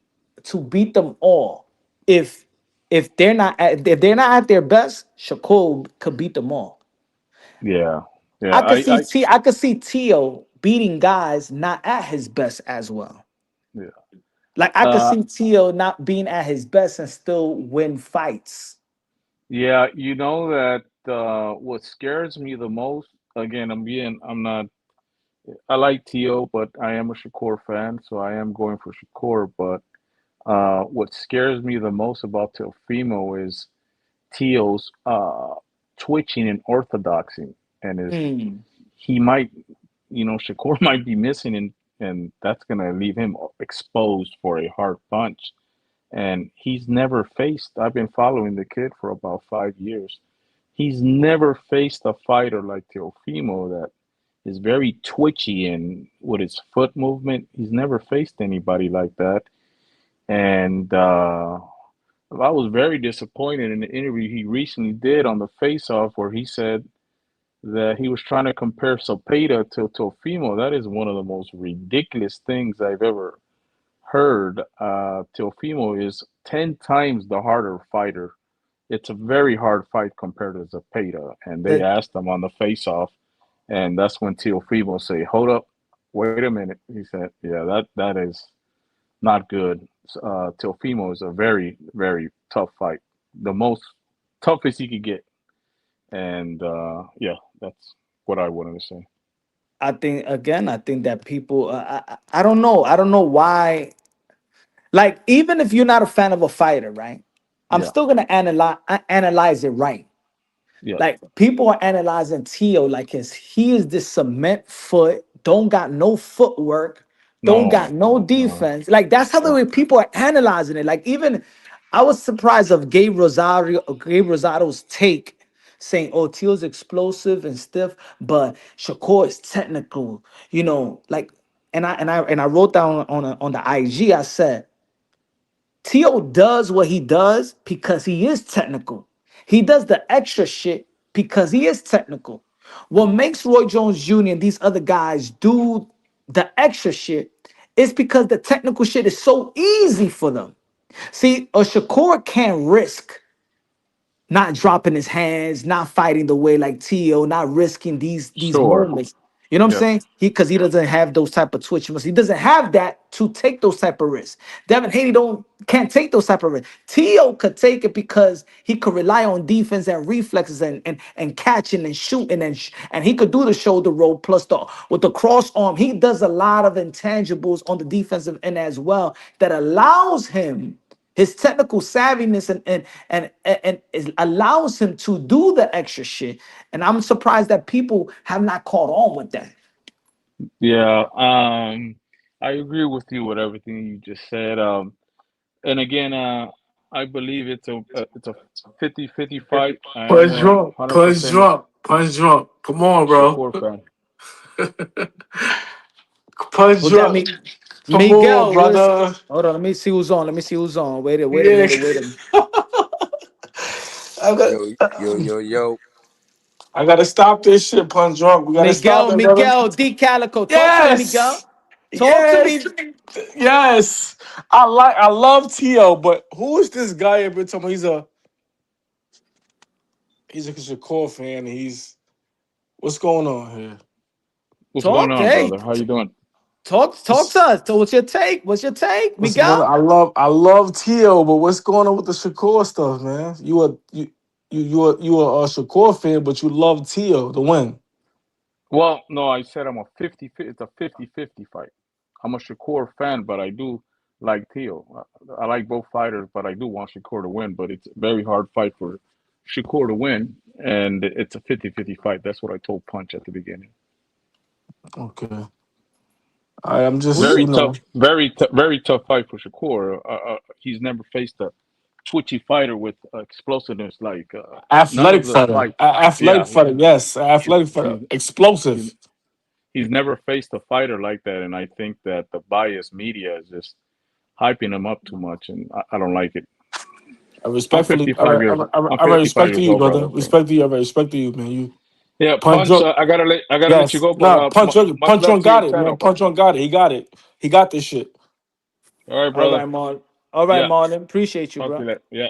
them all. If if they're not at their best, Shakur could beat them all. Yeah, yeah. I could see I could see Teo beating guys not at his best as well. Yeah. Like I could Uh, see Teo not being at his best and still win fights. yeah. You know that what scares me the most. Again, I'm not. I like Tio, but I am a Shakur fan, so I am going for Shakur. But what scares me the most about Teofimo is Tio's twitching and orthodoxy, and is Mm. he might, Shakur might be missing, and that's gonna leave him exposed for a hard punch. And he's never faced. I've been following the kid for about 5 years. He's never faced a fighter like Teofimo that is very twitchy and with his foot movement. He's never faced anybody like that. And I was very disappointed in the interview he recently did on the Face Off, where he said that he was trying to compare Cepeda to Teofimo. That is one of the most ridiculous things I've ever heard. Teofimo is 10 times the harder fighter. It's a very hard fight compared to Cepeda. And they That asked him on the Face Off, and that's when Teofimo say, "Hold up, wait a minute." He said, "Yeah, that is not good." Teofimo is a very, very tough fight, the most toughest he could get. And yeah, that's what I wanted to say. I think again. I think that people. I don't know. I don't know why. Like even if you're not a fan of a fighter, right? I'm Yeah, still gonna analyze it right. yeah. Like people are analyzing Tio like he is this cement foot, don't got no footwork, don't got No, no no, defense. Like that's how the yeah, way people are analyzing it. Like even I was surprised of Gabe Rosado's take saying, "Oh, Tio's explosive and stiff, but Shakur is technical." Like and I wrote down on the IG. I said Tio does what he does because he is technical. He does the extra shit because he is technical. What makes Roy Jones Jr. and these other guys do the extra shit is because the technical shit is so easy for them. See, a Shakur can't risk not dropping his hands, not fighting the way like Tio, not risking these sure, moments. You know what I'm yes, saying? He doesn't have those type of twitch muscles. He doesn't have that to take those type of risks. Devin Haney can't take those type of risks. Tio could take it because he could rely on defense and reflexes and catching and shooting and he could do the shoulder roll plus the with the cross arm. He does a lot of intangibles on the defensive end as well that allows him his technical savviness and allows him to do the extra shit. And I'm surprised that people have not caught on with that. yeah. I agree with you with everything you just said. And again, I believe it's a 50-50 fight. I am Punch a drunk, punch 100% drunk, punch drunk. Come on, bro. Shakur fan. Punch Who got drunk. me? Come on, Miguel was. brother. Hold on, let me see who's on. Let me see who's on. Wait a Yeah. minute. Wait a minute. I got, Yo, yo, yo, yo. I gotta stop this shit, punch drunk. We gotta stop it, brother. D Calico. Talk to me, Miguel. Yes, Talk to yes, me. yes. I love Tio, but who is this guy every time he's a Shakur fan? And what's going on here? What's going Talk. on, Hey, brother? How you doing? talk to What's, us. So what's your take? What's your take, what's going on? Miguel? I love Tio, but what's going on with the Shakur stuff, man? You are a Shakur fan, but you love Tio to win. Well, no, I said I'm a 50. It's a 50-50 fight. I'm a Shakur fan, but I do like Theo. I like both fighters, but I do want Shakur to win. But it's a very hard fight for Shakur to win, and it's a 50-50 fight. That's what I told Punch at the beginning. Okay. I'm Who just, you? you know, Very tough fight for Shakur. He's never faced a twitchy fighter with explosiveness like none of athletic the fighter. fights. Athletic Yeah, fighter, yes. he's Athletic fighter. he's Explosive. he's he's never faced a fighter like that, and I think that the biased media is just hyping him up too much, and I don't like it. I I'm respectfully, 55 years. I'm I 55 respect to years you, old, brother. brother. So Respect to you. I respect to you, man. You yeah, punch punch. drunk. I gotta let you Yes. go, but Nah, much punch love drunk to your got it, man. channel. Punch drunk got it. He got it. He got this shit. All right, All brother. right, Marlon. All right, Yeah, Marlon. Appreciate you, talk to bro. you later. Yeah.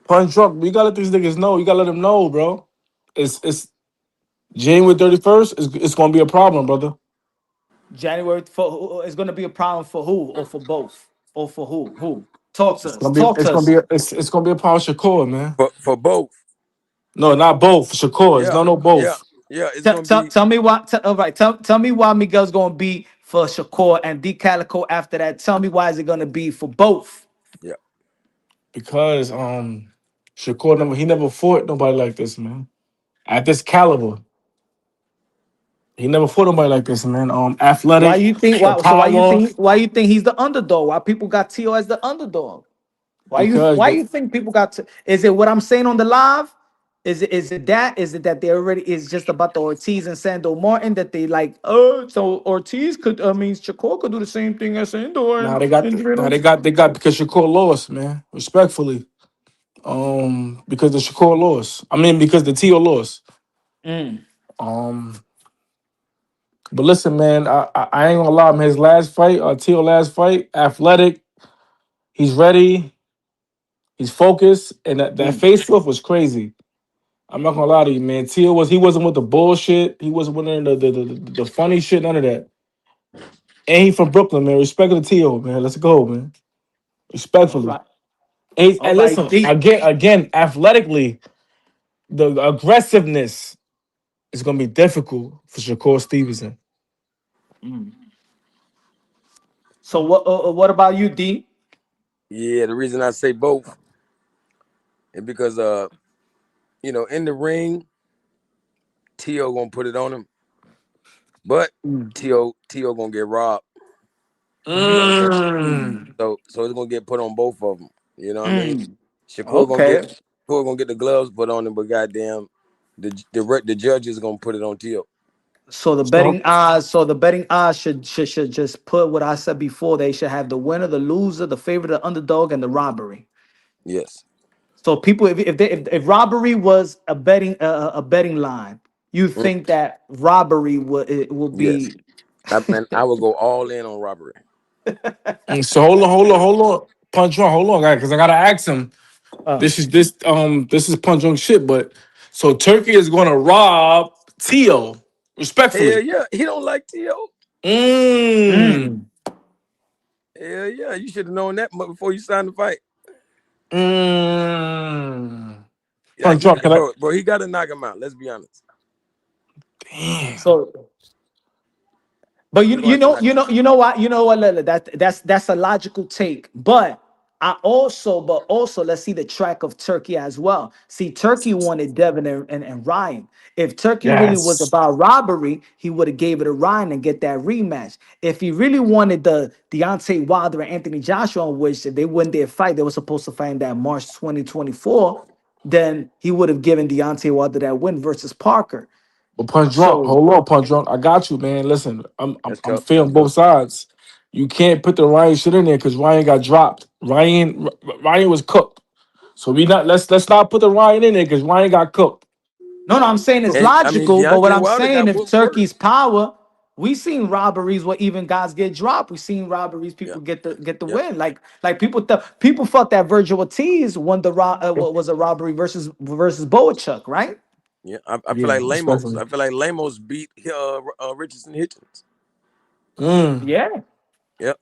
Punch drunk. We gotta let these niggas know. You gotta let them know, bro. It's January 31st. It's gonna be a problem, brother. January for is going to be a problem for who or for both or for who? Who? Talk to It's us. gonna be Talk to us. it's gonna be a problem with Shakur, man. For both. No, not both. Shakur. It's Yeah, no yeah, both. yeah. It's gonna be. Tell me why. All right. Tell me why Miguel's going to be for Shakur and D Calico after that. Tell me why is it going to be for both? Yeah, Because Shakur never fought nobody like this, man. At this caliber. He never fought nobody like this, man. Why Athletic, you think? the Why? So power, why you think he's the underdog? Why people got Tio as the underdog? because Why you think people got to? Is it what I'm saying on the live? Is it that they already is just about the Ortiz and Sando Martin that they like? Oh, so Ortiz could Shakur could do the same thing as Sando now and they got because Shakur lost, man. Respectfully. Because the Shakur lost. I mean, because the Tio lost. Mm, Um, but listen, man, I ain't gonna lie, man. His last fight, Tio last fight, athletic, he's ready, he's focused, and that mm. face off was crazy. I'm not gonna lie to you, man. Tio he wasn't with the bullshit. He wasn't with none of the funny shit, none of that. And he from Brooklyn, man. Respect to Tio, man. Let's go, man. All Respectfully. right, all And right. listen, again, athletically, the aggressiveness is gonna be difficult for Shakur Stevenson. So what about you, D? yeah. The reason I say both is because in the ring, Tio gonna put it on him, but Tio gonna get robbed. You know what I'm saying? Mm. So it's gonna get put on both of them. You know what I mean? Mm, Shakur gonna get okay. Shakur gonna get the gloves put on him, but goddamn, the judges gonna put it on Tio. So, So the betting odds should just put what I said before. They should have the winner, the loser, the favorite, the underdog, and the robbery. Yes, So people, if robbery was a betting line, you Mm, think that robbery would yes. be And I will go all in on robbery. so hold on. Punch on, hold on, guys, because I gotta ask him. uh, This is punch on shit, but so Turkey is gonna rob Tio, Hell respectfully. yeah, he don't like Tio. Mm. mm. Hell yeah, you should have known that before you signed the fight. Mm. Like Punch on, can I? bro, he got to knock him out. Let's be honest. Damn. So but He gonna have to knock him out. you know what, Lila, that's a logical take. But also let's see the track of Turkey as well. See, Turkey wanted Devin and Ryan. If Turkey really was Yes. about robbery, he would have gave it to Ryan and get that rematch. If he really wanted the Deontay Wilder and Anthony Joshua, on which they wouldn't dare fight, they were supposed to fight in that March 2024, then he would have given Deontay Wilder that win versus Parker. But punch drunk. So Hold on, punch drunk. I got you, man. Listen, That's I'm tough. feeling That's both tough. sides. You can't put the Ryan shit in there because Ryan got dropped. Ryan was cooked. So we not let's not put the Ryan in there because Ryan got cooked. no, I'm saying it's And I mean, logical, but what Deontay I'm Wilder saying, got if whooped first. Turkey's power, we seen robberies where even guys get dropped. We seen robberies, Yeah, people get the yeah, win. Like people thought that Virgil Ortiz won what was a robbery versus Boachuk, right? yeah. I feel Yeah, like Lamos. respectfully. I feel like Lamos beat Richardson Hitchens. Mm. Yeah. Yep.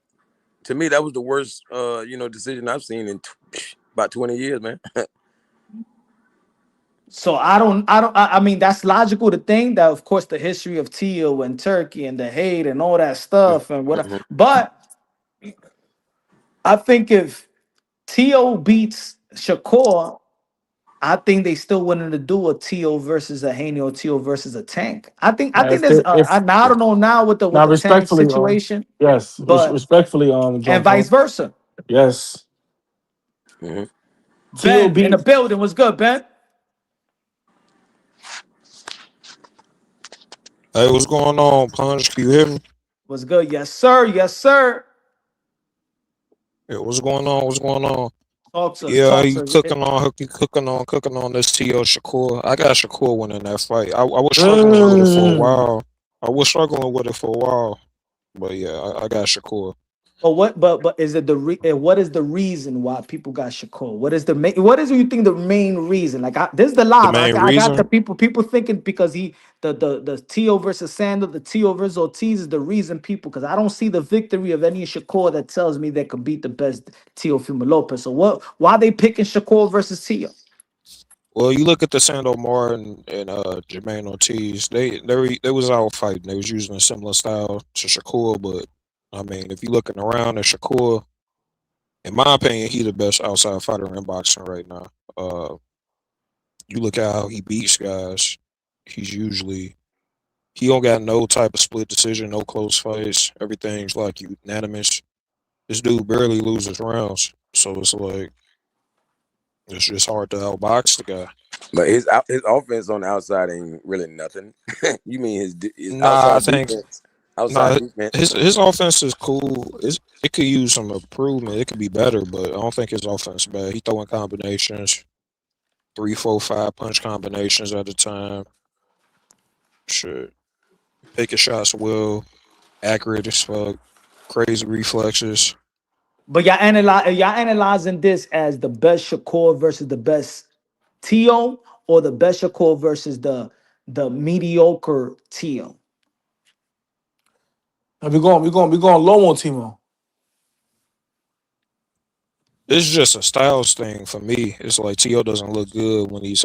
To me, that was the worst decision I've seen in about 20 years, man. So I mean that's logical to think that of course the history of Teo and Turkey and the hate and all that stuff and whatever. Mhm. But I think if Teo beats Shakur, I think they still wanted to do a Teo versus a Haney or Teo versus a Tank. I think Now, there's if I don't know now with now the Tank respectfully, situation, yes, but respectfully, and John vice Paul, versa. yes, Mm-hmm. Tio Ben in the beat. building was good. Ben Hey, what's going on, Punch? Can you hear me? was good. Yes sir. Yes sir. Yeah, what's going on? What's going on? Talk to us. Yeah, Talk he to us. cooking on this Teo Shakur. I got Shakur winning that fight. I was struggling with it for a Mm. while. I was struggling with it for a while, but yeah, I got Shakur. But what? But is it what is the reason why people got Shakur? What is the main? What is you think the main reason? Like this is the The live. main I got the reason, people thinking because the Teo versus Sandler, the Teo versus Ortiz is the reason people, because I don't see the victory of any Shakur that tells me they could beat the best Teofimo Lopez. So what? Why they picking Shakur versus Teo? well, you look at the Sando Martin and Jermaine Ortiz. They was out fighting. They was using a similar style to Shakur, but I mean, if you looking around at Shakur, in my opinion, he the best outside fighter in boxing right now. Uh, you look at how he beats guys. He's usually he don't got no type of split decision, no close fights. Everything's like unanimous. This dude barely loses rounds, so it's like it's just hard to outbox the guy. But his offense on the outside ain't really nothing. You mean his Nah, I outside think defense? Outside nah defense. his offense is cool. It could use some improvement. It could be better, but I don't think his offense is bad. He throwing combinations, 3, 4, 5 punch combinations at a time. Shit, picking shots well, accurate as fuck, crazy reflexes. But y'all analyzing this as the best Shakur versus the best Teo, or the best Shakur versus the mediocre Teo. And we going Lomo Timo. It's just a styles thing for me. It's like T.O. doesn't look good when he's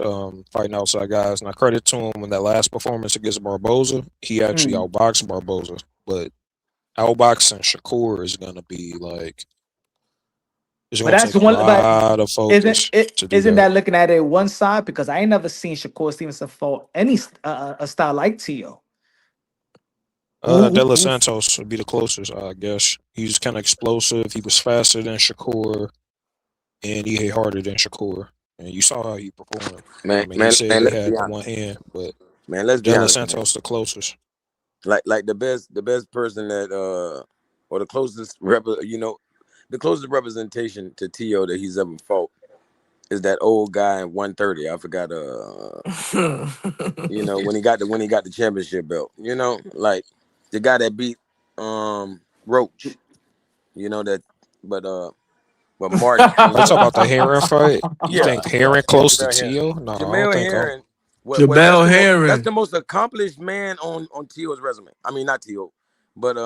fighting outside guys. And I credit to him in that last performance against Barboza. He actually Mm. outboxed Barboza. But outboxing Shakur is gonna be like it's But gonna that's take a one. But lot of isn't focus it? to do Isn't that. that looking at it one side? Because I ain't never seen Shakur Stevenson fought any a style like Teo. De Los Who Santos would be the closest, I guess. He's kind of explosive. He was faster than Shakur, and he hit harder than Shakur. And you saw how he performed. I mean, he said he Let's had be the honest. one hand, but Man, let's be De Los honest, man. Santos the closest. Like the best person that or the closest the closest representation to Tio that he's ever fought is that old guy in 130. I forgot when he got the championship belt. Like the guy that beat Roach. That but Martin, I I mean talk about the Heron fight. You yeah, think Heron close to Jamel Herring. Tio? No, I don't Jamel think so. Herring. Well, Jabel that's Herring. the most accomplished man on Tio's resume. I mean, not Tio, but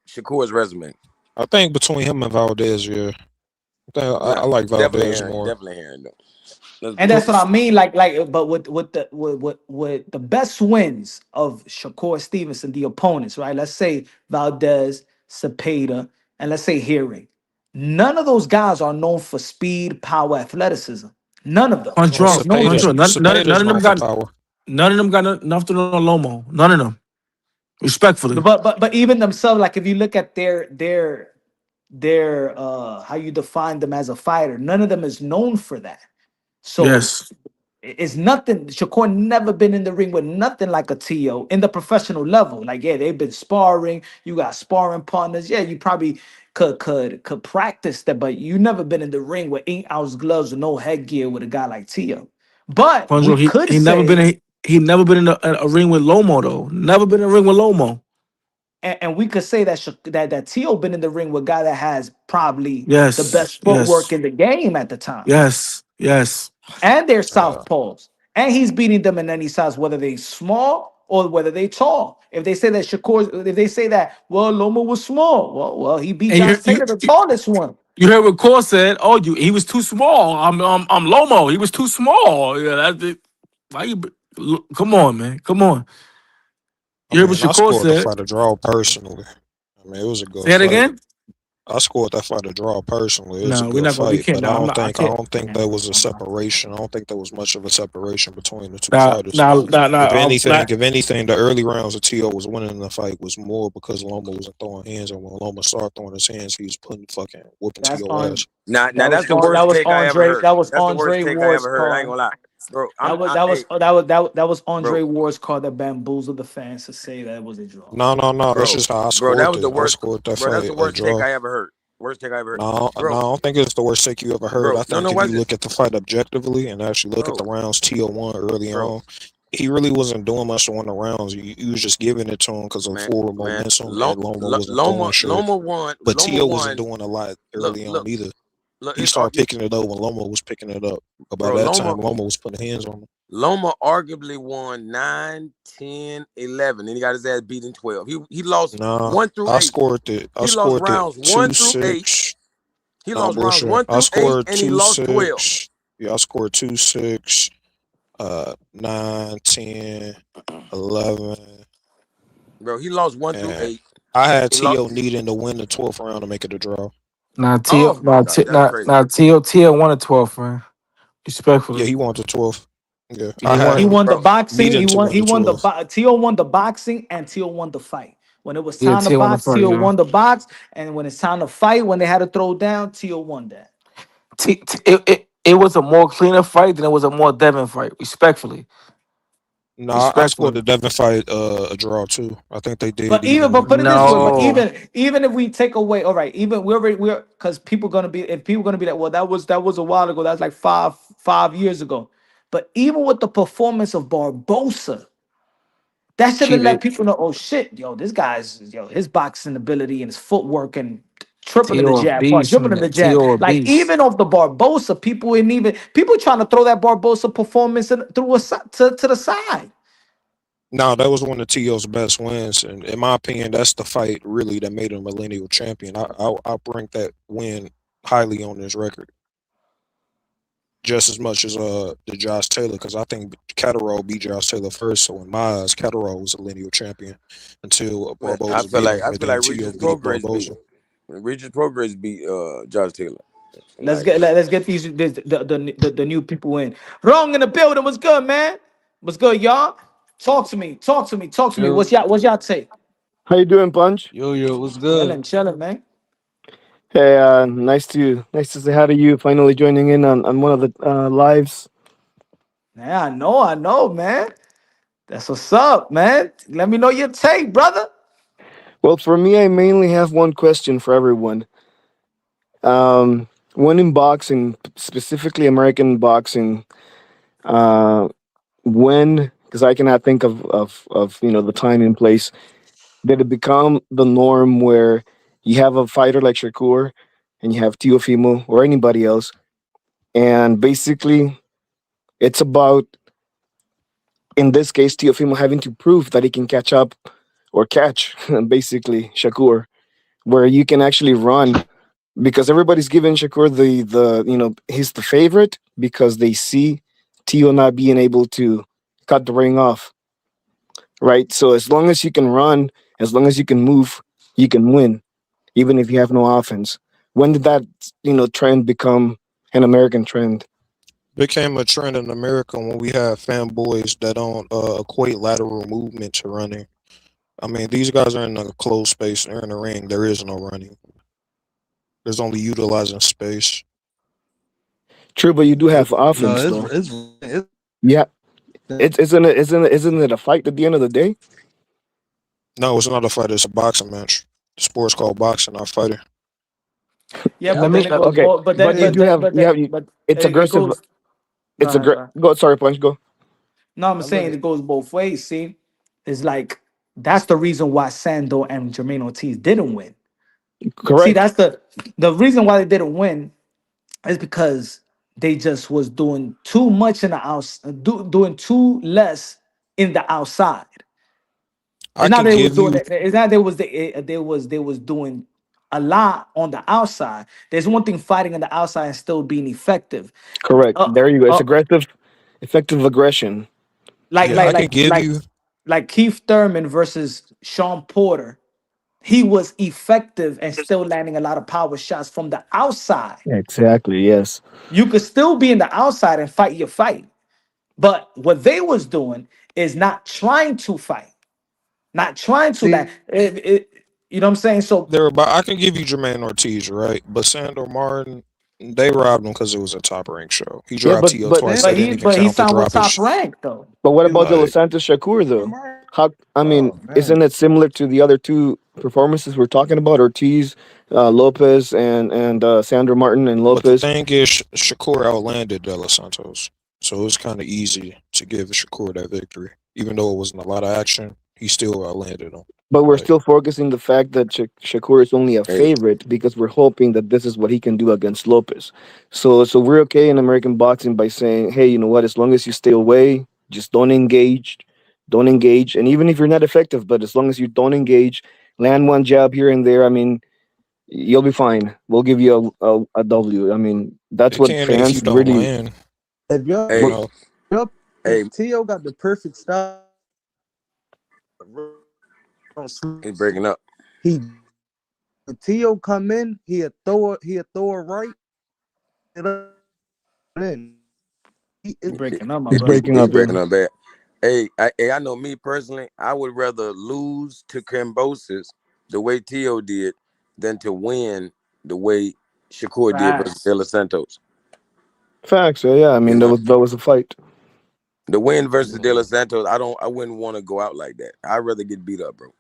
Shakur's resume. I think between him and Valdez, yeah. I Nah, like definitely Valdez Herring, more. definitely Herring though. Let's And be that's honest. what I mean. But with the best wins of Shakur Stevenson, the opponents, right? Let's say Valdez, Cepeda, and let's say Herring. None of those guys are known for speed, power, athleticism. None of them. Punch Well, drunk. There's no Punch Cepeda's drunk. link. Cepeda's None of them known for got power. none of them got enough to know Lomo. None of them. Respectfully. But even themselves, like if you look at their how you define them as a fighter, none of them is known for that. So Yes. it's nothing. Shakur never been in the ring with nothing like a Tio in the professional level. Like, yeah, they've been sparring. You got sparring partners. Yeah, you probably could practice that, but you never been in the ring with 8 ounce gloves with no headgear with a guy like Tio. But Punch we drunk. could He never been say, he never been in a ring with Lomo though. Never been in a ring with Lomo. and we could say that that Tio been in the ring with a guy that has probably the Yes. best footwork Yes. in the game at the time. Yes. Yes. And they're Uh, southpaws. And he's beating them in any size, whether they small or whether they tall. If they say that Shakur, if they say that, well, Loma was small. Well, he beat And Josh Taylor, the tallest one. you heard what Core said. Oh, he was too small. I'm Lomo. He was too small. Yeah, that's it. Why you? Come on, man. Come on. I You heard what mean, I Shakur scored the said. fight a draw personally. I mean, it was a good Say it fight. again. I scored that fight a draw personally. It was a No, we're good not gonna. We fight, can't. but No, I'm not. I I can't. don't think there was a separation. I don't think there was much of a separation between the two Nah, fighters. nah, nah, nah. If anything, the early rounds of T.O. was winning the fight was more because Loma wasn't throwing hands, and when Loma started throwing his hands, he was putting fucking whooping That's T.O. on. ass. Now That was that's the on. That worst was take I ever Andre. heard. That was That's the worst Andre take I Ward's ever heard. I ain't call. gonna lie, bro. That Hey, was that was bro, Andre Ward's call that bamboozled the fans to say that it was a draw. No. That's bro, just how I bro. That scored was the it. I worst, scored that bro. That's fight the a worst take draw. I ever heard. Worst take I ever heard, No, I bro. don't think it's the worst take you ever heard. I No, think if you watch this, look at the fight objectively and actually look at the bro, rounds T.O. won early bro. on, he really wasn't doing much to win the rounds. You was just giving it to him because of forward Man. momentum, and Loma wasn't throwing shit. Loma won. But Loma T.O. wasn't won. doing a lot Look, early on look, either. look. He started picking it up when Loma was picking it up. But by Bro. that time, Loma was putting hands on him. Loma arguably won 9, 10, 11. Then he got his ass beat in 12. He lost 1 through 8. I scored it. He lost rounds 1 through 8. He lost rounds 1 through 8, and he lost 12. Yeah, I scored 2-6, 9, 10, 11. Bro, he lost 1 through 8. I had T.O. needing to win the 12th round to make it a draw. Nah, Oh my God, that's crazy. T.O. won a 12th, man. Respectfully. Yeah, he won the 12th. Yeah, He won the bro, boxing. He won the Teo won the boxing, and Teo won the fight. When it was Yeah, time to Teo won the box, fight, Teo yeah. won the box, and when it's time to fight, when they had to throw down, Teo won that. It was a more cleaner fight than it was a more Devin fight. Respectfully. No, I scored the Devin fight a draw too. I think they did. But put it this way, but No. even if we take away, all right, even we're because people gonna be like, well, that was a while ago. That's like five years ago. But even with the performance of Barbosa, that should have let people know, oh shit, this guy's his boxing ability and his footwork and tripling the Teo a jab, beast, quadrupling the man. jab. Teo a Like beast. even off the Barbosa, people trying to throw that Barbosa performance through to the side. No, that was one of T.O.'s best wins, and in my opinion, that's the fight really that made him a lineal champion. I rank that win highly on his record, just as much as the Josh Taylor, because I think Catterall beat Josh Taylor first. So in my eyes, Catterall was a lineal champion until Barbosa I feel like T.O. Regis beat Progress Barbosa. beat Josh Taylor. Let's get these the new people in. Wrong in the building. What's good, man? What's good, y'all? Talk to me. What's y'all take? How you doing, Punch? Yo, what's good? Chilling, man. Hey, nice to say hi to you. Finally joining in on one of the lives. Yeah, I know, man. That's what's up, man. Let me know your take, brother. Well, for me, I mainly have one question for everyone. When in boxing, specifically American boxing, when, because I cannot think of the time and place, did it become the norm where you have a fighter like Shakur and you have Teofimo or anybody else, and basically it's about, in this case, Teofimo having to prove that he can catch up or catch basically Shakur, where you can actually run, because everybody's giving Shakur the he's the favorite because they see Teo not being able to cut the ring off, right? So as long as you can run, as long as you can move, you can win, even if you have no offense. When did that trend become an American trend? Became a trend in America when we have fanboys that don't equate lateral movement to running. I mean, these guys are in a closed space. They're in the ring. There is no running. There's only utilizing space. True, but you do have offense, though. Yeah, isn't it a fight at the end of the day? No, it's not a fight. It's a boxing match. The sport's called boxing, not fighting. Yeah, but then it goes, okay. It's aggressive. It's aggressive. Go, sorry, Punch. Go. No, I'm saying it goes both ways. See, it's like that's the reason why Sando and Jermaine Ortiz didn't win. Correct. See, that's the reason why they didn't win is because they just was doing too much in the outside, doing too less in the outside. It's not they was doing it. It's not they was doing a lot on the outside. There's one thing fighting on the outside and still being effective. Correct. There you go. It's aggressive, effective aggression. Like Keith Thurman versus Sean Porter. he was effective and still landing a lot of power shots from the outside. Exactly. Yes. You could still be in the outside and fight your fight. But what they was doing is not trying to fight, not trying to land. See, You know what I'm saying? So, There, but I can give you Jermaine Ortiz, right? But Sandor Martin, they robbed him because it was a top rank show. He Yeah, dropped T.O. twice. Sam, They didn't even but he count the signed with droppage. top rank though. but what about De Los Like, Santos Shakur though? Martin. How? I mean, Oh man. isn't it similar to the other two performances we're talking about? Ortiz, Lopez, and Sandro Martin and but the Lopez. thing is, Shakur outlanded De Los Santos, so it was kind of easy to give Shakur that victory, even though it wasn't a lot of action. He still outlanded him. But we're Like, still focusing the fact that Shakur is only a Hey, favorite because we're hoping that this is what he can do against Lopez. So we're okay in American boxing by saying, hey, you know what? As long as you stay away, just don't engage, and even if you're not effective, but as long as you don't engage, land one jab here and there. I mean, you'll be fine. We'll give you a W. I mean, that's they what can if you fans don't really. land. If y'all, You hey, know, y'all, hey, if Tio got the perfect style, he's breaking up. he when Tio come in, he'll throw a right it up in. You breaking up, my He's brother. breaking He up breaking here. up bad. I know me personally, I would rather lose to Cambosis the way Tio did than to win the way Shakur did versus De Facts. Los Santos. Facts. Yeah. I You mean, know, that was a fight. the win versus De Los Santos, I wouldn't want to go out like that. I'd rather get beat up, bro.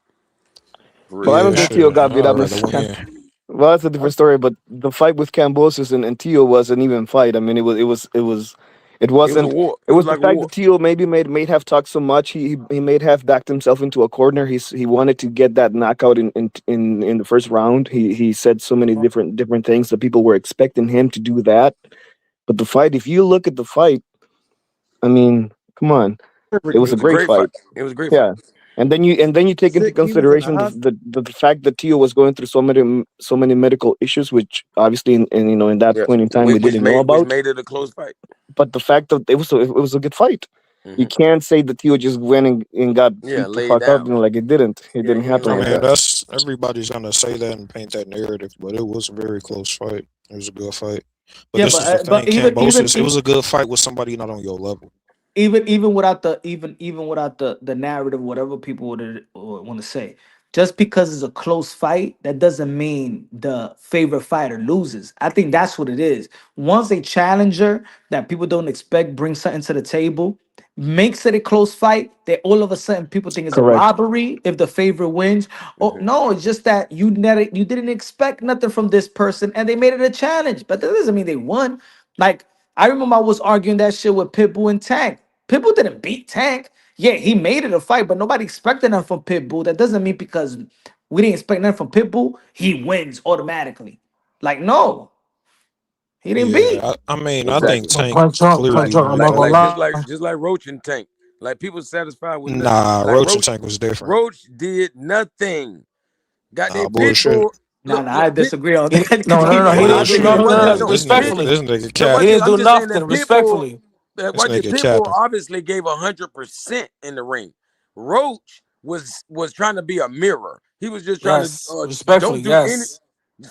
For Well, real. I don't yeah, That, think Tio shit. got beat I'd up. rather win. Well, that's a different story. But the fight with Cambosis and Tio was an even fight. I mean, it It was a wasn't. war. It It was was the like a fact war. that Tio maybe may have talked so much. He may have backed himself into a corner. He wanted to get that knockout in the first round. He said so many different things that people were expecting him to do that. But the fight, if you look at the fight, I mean, come on, it Perfect was It a was a great great fight. fight. It was a great fight. Yeah. And then you take into sick. He was in the consideration hospital. the fact that Tio was going through so many medical issues, which obviously in that Yeah, point in time we didn't know which about. made it a close fight. But the fact that it was a good fight. You Hmm. can't say that Tio just went and got Yeah, beat the lay it fuck up. down. You know, like it didn't. It Yeah, didn't he ain't happen I lay like it mean, that. down. that's everybody's gonna say that and paint that narrative, but it was a very close fight. It was a good fight. But yeah, this is the but thing, Cambosis, it was a good fight with somebody not on your level. even without the even without the narrative, whatever people would want to say, just because it's a close fight, that doesn't mean the favorite fighter loses. I think that's what it is. Once a challenger that people don't expect brings something to the table, makes it a close fight, that all of a sudden people think it's a Correct. robbery if the favorite wins. Oh Hmm. no, it's just that you didn't expect nothing from this person and they made it a challenge, but that doesn't mean they won. Like, I remember I was arguing that shit with Pitbull and Tank. Pitbull didn't beat Tank. Yeah, he made it a fight, but nobody expected nothing from Pitbull. That doesn't mean because we didn't expect nothing from Pitbull, he wins automatically. Like, no, he didn't beat. Yeah, I mean, I think Exactly. But Tank Punch clearly Drunk, I'm won not gonna Like though. just lie. like Roach and Tank. Like people satisfied with nothing. Nah, Like Roach and Tank was different. Roach did nothing. Got Nah, their pit bullshit. bull. Nah, Look, nah, I disagree on that No, because no, he no, no. did He no, didn't. nothing. No, it no, wasn't no. no pit. Respectfully, This nigga No, he watch capping. this. didn't I'm do just saying that nothing. pit bull. Respectfully, This Watch this. nigga Pit bull capping. obviously gave 100% in the ring. Roach was trying to be a mirror. He was just trying to yes. Respectfully, don't do any. yes.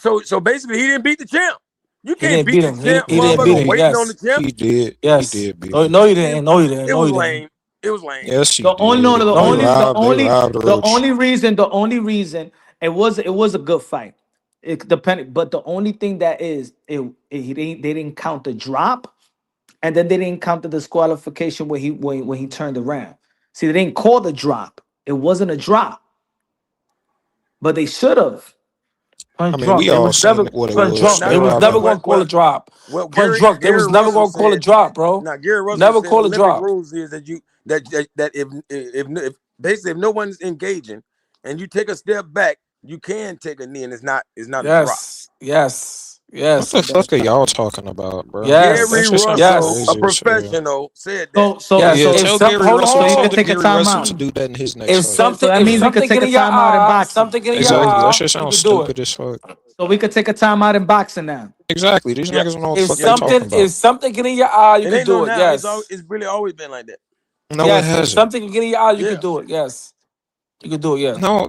So basically, he didn't beat the champ. You He can't didn't beat beat the him. champ, He didn't Nah, beat motherfucker. him. Waiting on the Yes, champ. he did. He yes. did beat No, him. no, you It, didn't. No, you didn't. it No, was you didn't. lame. It was lame. Yes, he The only no, no, did. the No, you didn't. They robbed Roach. the only reason it was a good fight. It depended, but the only thing that is they didn't count the drop, and then they didn't count the disqualification when he turned around. See, they didn't call the drop. It wasn't a drop, but they should have. I Punch mean, Drunk. we They all was never seen what it Punch Well, was. Drunk. They They not was robbed never him. gonna call a drop. well. Punch Gary Drunk. They Gary was never Russell gonna call a said. drop, bro. Now Gary Russell Never said the call a Olympic drop. rules is that that if basically if no one's engaging and you take a step back, you can take a knee and it's not a drop. Yes, yes, What yes, the fuck are y'all talking about, bro? Like that Gary yes, shit sound Russell, a yes, crazy as hell. professional, said that. yes. Yeah, If tell some Gary hold on, Russell, hold So we on. tell could the take a Gary Russell to timeout. do that in his next If fight. So something, that if means we could something take get a in your timeout in eye, boxing. something get in your Exactly. That eye, shit you sounds could do it. stupid as fuck. So we could take a timeout in boxing now. Exactly. These Yeah, niggas don't know what the If fuck yeah. they talking if about. something get in your eye, you It could ain't no do it. now. Yes, It's really always been like that. No, it yes. If hasn't. something can get in your eye, you Yeah. could do it. Yes, you could do it. Yeah. No,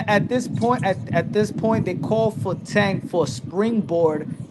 at this point, at this point, they call for Tank for a springboard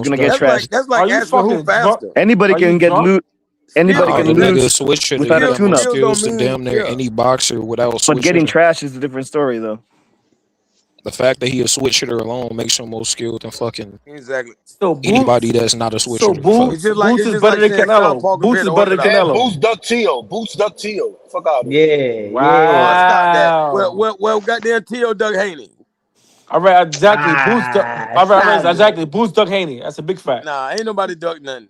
is gonna most get definitely. trashed. That's Are like you asking who fucking drunk? faster. Anybody Are you can get drunk? loot. Anybody Nah, can Skills, the nigga lose switch hitter. without He a got tune more up. skills don't skills than mean damn near yeah. any boxer without a But switch getting hitter. trashed is a different story, though. The fact that he a switch hitter alone makes him more skilled than fucking Exactly. So anybody Boots, that's not a switch so hitter. Fuck. It's Boots, just like Boots it's is just better like than saying Sean Canelo. Paul Boots compared is to better than orthodox. And Canelo. Boots duck Tio. Boots duck Tio. Fuck out of here. Oh, stop that. Wow. Well, goddamn T.O. Doug Haney. All right, exactly. All right, Stop it. exactly. Boots Doug Haney. That's a big fact. Nah, ain't nobody duck nothing.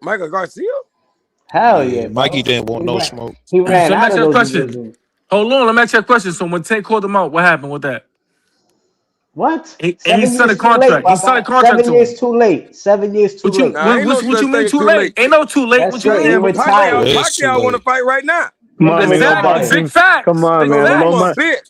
Michael Garcia? Hell Yeah, yeah, Mikey bro. didn't want no smoke. He So ran let me out ask of you a those question. divisions. Hold on, let me ask you a question. So when Tank called him out, what happened with that? What? He 7 signed a years too late, contract. He signed a Papa. contract 7 to years him. too late. 7 years too What you late. Nah, ain't no what such you thing mean as too too late? late. Ain't no too late. That's What you straight. mean? He Damn, retired. It is too Pacquiao want to late. fight right now. Come on, man. Never Low Exact, retired. big boxing. facts. Come on, Big man. Oh, Low, you a facts. mi- bitch.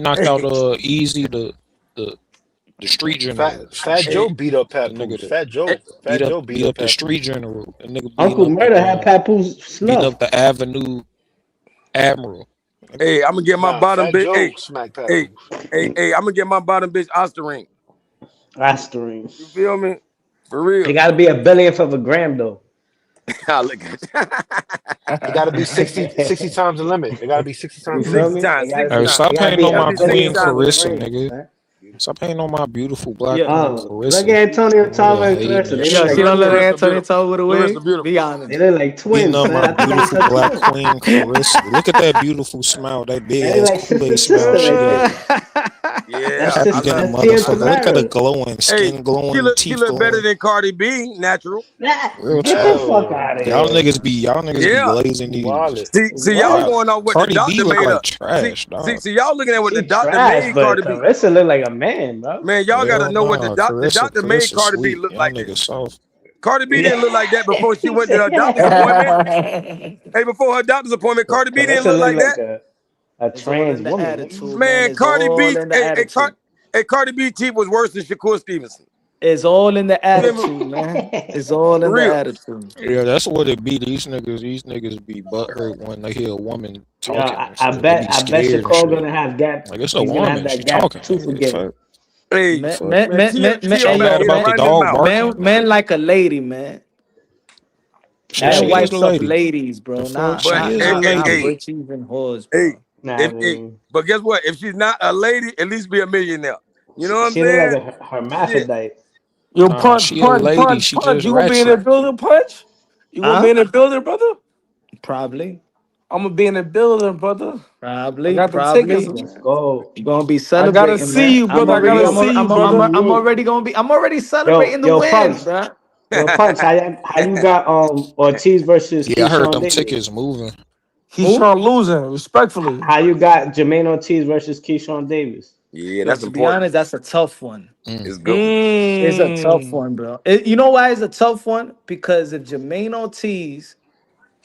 knocked out Easy the the street general. Some Fat Joe shit. beat up The nigga Papoose. that Fat Joe beat beat up up the Papoose. street general. The nigga Uncle Murder had Papoose beating up snuffed. the Avenue Admiral. Hey, I'm gonna get my Nah, bottom Fat bitch. Joe smack Hey, paddle. I'm gonna get my bottom bitch Oscar ring. That's the ring. You feel me? For It real. got to be a billionth of a gram though. Look at It got to be 60 times the limit. It got to be 60 You times the feel 60 limit. me? times, 60 Hey, times. It stop gotta hating be on a Gotta my be 60 queen billionth times of a the Carissa, limit. ring. nigga. Man. Stop hating on my beautiful black Yeah, queen Look Carissa. at Antonio Nigga Tom and hating Clarissa. and They look yo, see like shit. that little twins. Clarissa Antonio beautiful. told with a Clarissa wig? Be beautiful. They honest. look like Beating twins, on man. my I think I beautiful touched black twins. queen Carissa. Look at that beautiful smile, that big They look ass like sister Kool-Aid smile sister she right got. there. Yeah, That's Happy I just love than a it. that's Tia and I motherfucker. love it. Look at her Tamara. glowing, Hey, skin glowing, she teeth look better glowing. than Cardi B, natural. Nah, Real get the talk. fuck out of Yo, here. Y'all niggas be Yeah. glazing you these. wildin'. See, y'all What? Y'all, going on what the Cardi B doctor look made like her. trash, dog. See, y'all looking at what the She doctor trash, made but Cardi B. Carissa look like a man, bro. Man, y'all gotta Hell know what no, the Carissa, doctor made Carissa Cardi B sweet. look Y'all like this. niggas soft. Cardi B Yeah. didn't look like that before she He went to her doctor's said- appointment. Hey, before her doctor's appointment, Cardi B didn't Carissa look look like like that. a It's all trans in the woman, nigga. attitude, man. Man, It's Cardi all B, in the attitude. Cardi B teeth was worse than Shakur Stevenson. It's all in the You feel me? attitude, man. It's all For in the real. attitude. Yeah, that's what it be. These niggas be butthurt when they hear a woman Yo, talking and shit. They be I bet scared and Shakur shit. gonna have gap. Like it's a He's gonna have woman. She that gap talking. tooth Nigga, again. fuck, Hey, Man, fuck. man, man, man, man, man, Tio Y'all hey, better mad yo, hit her about the man, right in the dog mouth. barking? man, like a lady, man. She Man Hey, is a wipes up lady. ladies, The bro. fuck, Not, but she not, is a not, not lady. bitches and whores, hey, bro. Nah, I mean, but guess what? If she's not a lady, at least be a millionaire. You know what I'm she look like saying? a Shit. hermaphrodite. Yo, Nah, punch, she a punch, lady. punch, She punch. just You gonna be in the ratchet. building, punch? You gonna be Huh? in the building, brother? Probably, I'm gonna be in the building, brother. I probably, got the tickets. probably. Let's go. You're gonna be I gotta celebrating, see man. you, I'm brother. I already, gotta Yo, see you, brother. I'm yo, already gonna be, I'm already yo, celebrating the yo, Punch. wins, bro. Yo, Punch. How you got Ortiz versus Yeah, I heard Keyshawn them Davis? tickets moving. He's Who? trying losing, respectfully. How you got Jermaine Ortiz versus Keyshawn Davis? Yeah, Yo, that's to be important. honest, that's a tough one. Mm. It's a good one. It's a tough Mm. one, bro. You know why it's a tough one? Because if Jermaine Ortiz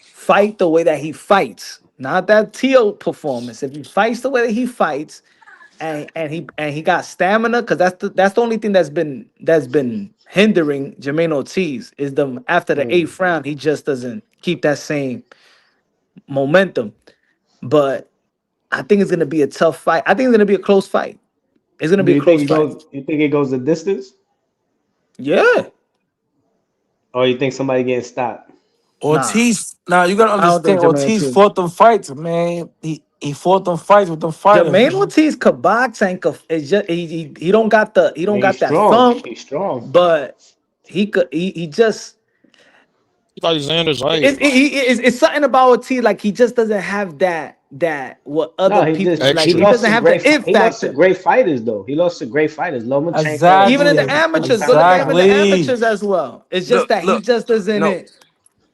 fight the way that he fights, not that Teo performance, if he fights the way that he fights, and he got stamina, because that's the only thing that's been hindering Jermaine Ortiz is the after the Hmm. eighth round, he just doesn't keep that same momentum. But I think it's gonna be a tough fight. I think it's gonna be a close fight. It's gonna Do be a you think close it fight. goes? You think it goes the distance, Yeah. or you think somebody getting stopped? Nah. Ortiz, now you gotta I don't understand. think Jermaine Ortiz Ortiz. fought them fights, man. He fought them fights with them fighters. Jermaine Ortiz could box and could, it's just he don't got the he I don't mean, he's got that strong. thump, He's strong. but he just He's like Xander it's, Zayas. it's something about Ortiz, like he just doesn't have that what No, other people, like he he Extra. lost doesn't to have the it he lost to factor. great fighters though. He lost to great fighters, Lomachenko Even in the Exactly, and amateurs, go look at him in the exactly. amateurs as well. It's just Look, that he look. just doesn't No, it.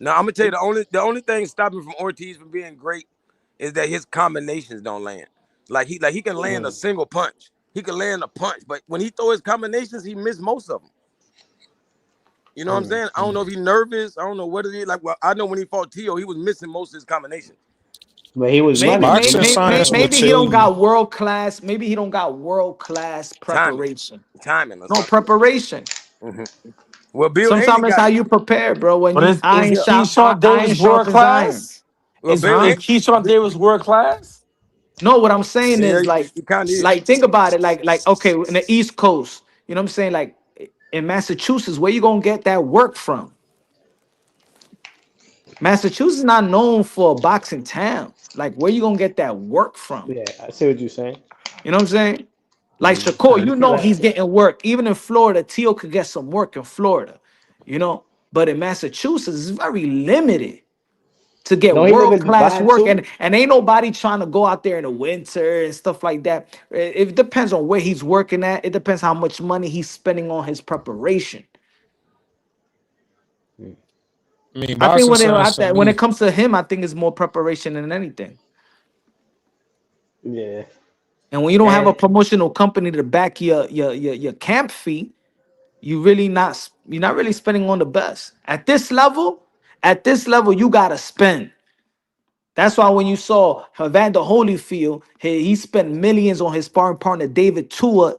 now I'm gonna tell you the only thing stopping from Ortiz from being great is that his combinations don't land. Like he can land a Mm, single punch. He can land a punch, but when he throw his combinations, he miss most of them. You know what I'm mm. saying? I don't know if he's nervous. I don't know what it is. Like, well, I know when he fought Tio, he was missing most of his combinations. But he was See, Maybe, running. maybe, boxing Remember? maybe, science will maybe he tell don't you. got world class. Maybe he don't got world class Timing, preparation. timing, or No something. preparation. Hmm. Well, Bill Haney Sometimes it's got how you prepare, bro. When But you is Keyshawn iron Davis world sharpens iron. class? well Bill Is Haney. Keyshawn Davis world class? No, what I'm saying Yeah, is like, he kind of is. like think about it. Like okay, in the East Coast, you know what I'm saying? Like in Massachusetts, where you gonna get that work from? Massachusetts is not known for a boxing town. Like where you gonna get that work from? Yeah, I see what you're saying. You know what I'm saying? Like Mm. Shakur, you know Like, he's getting work. Even in Florida, Teo could get some work in Florida. You know, but in Massachusetts, it's very limited to get don't he live world in class Dubai work, too? and ain't nobody trying to go out there in the winter and stuff like that. It depends on where he's working at. It depends how much money he's spending on his preparation. Mm. I mean, I think boxing science to when it me. comes to him, I think it's more preparation than anything. Yeah, And when you don't have a and promotional company to back your camp fee, you're not really spending on the best at this level. At this level, you gotta spend. That's why when you saw Evander Holyfield, he spent millions on his sparring partner David Tua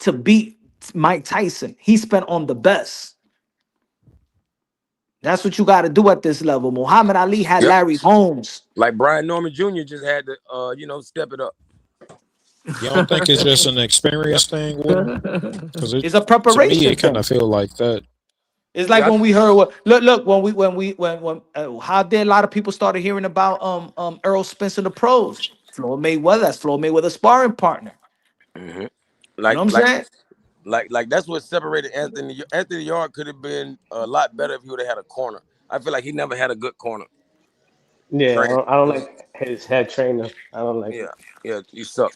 to beat Mike Tyson. He spent on the best. That's what you got to do at this level. Muhammad Ali had Yep. Larry Holmes. Like Brian Norman Jr. just had to, step it up. You don't think it's just an Yep. experience thing with him? Because It's a to me, preparation it kind thing. of feel like that. It's like Yeah. when we heard what look when how did a lot of people started hearing about Earl Spence in the pros. Floyd Mayweather, that's Floyd Mayweather's sparring partner. Mhm. You know Like, what I'm like, saying? like that's what separated Anthony. Anthony Yard could have been a lot better if he would have had a corner. I feel like he never had a good corner. Yeah, Train. I don't like his head trainer. I don't like him. Yeah, yeah, you suck.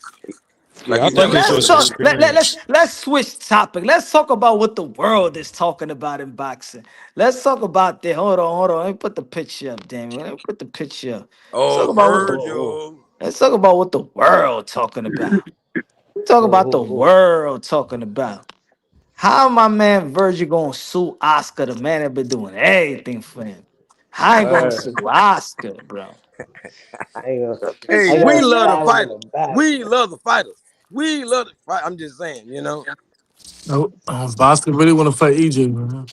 Like Yeah, I he's think never it's had a just good. experience. Let's switch topic. Let's talk about what the world is talking about in boxing. Let's talk about the hold on. Let me put the picture up, damn it. Let me put the picture up. Let's talk Oh, about what the Virgil. let's talk about what the world talking about. Talk about the Who? world talking about. How my man Virgil gonna sue Oscar, the man that been doing everything for him? I ain't gonna Word. sue Oscar, bro. I ain't gonna, Hey, I we gotta love the stab him in fighters. the back. We love the fighters. We love the fight. I'm just saying, No, Boston really want to fight EJ, man.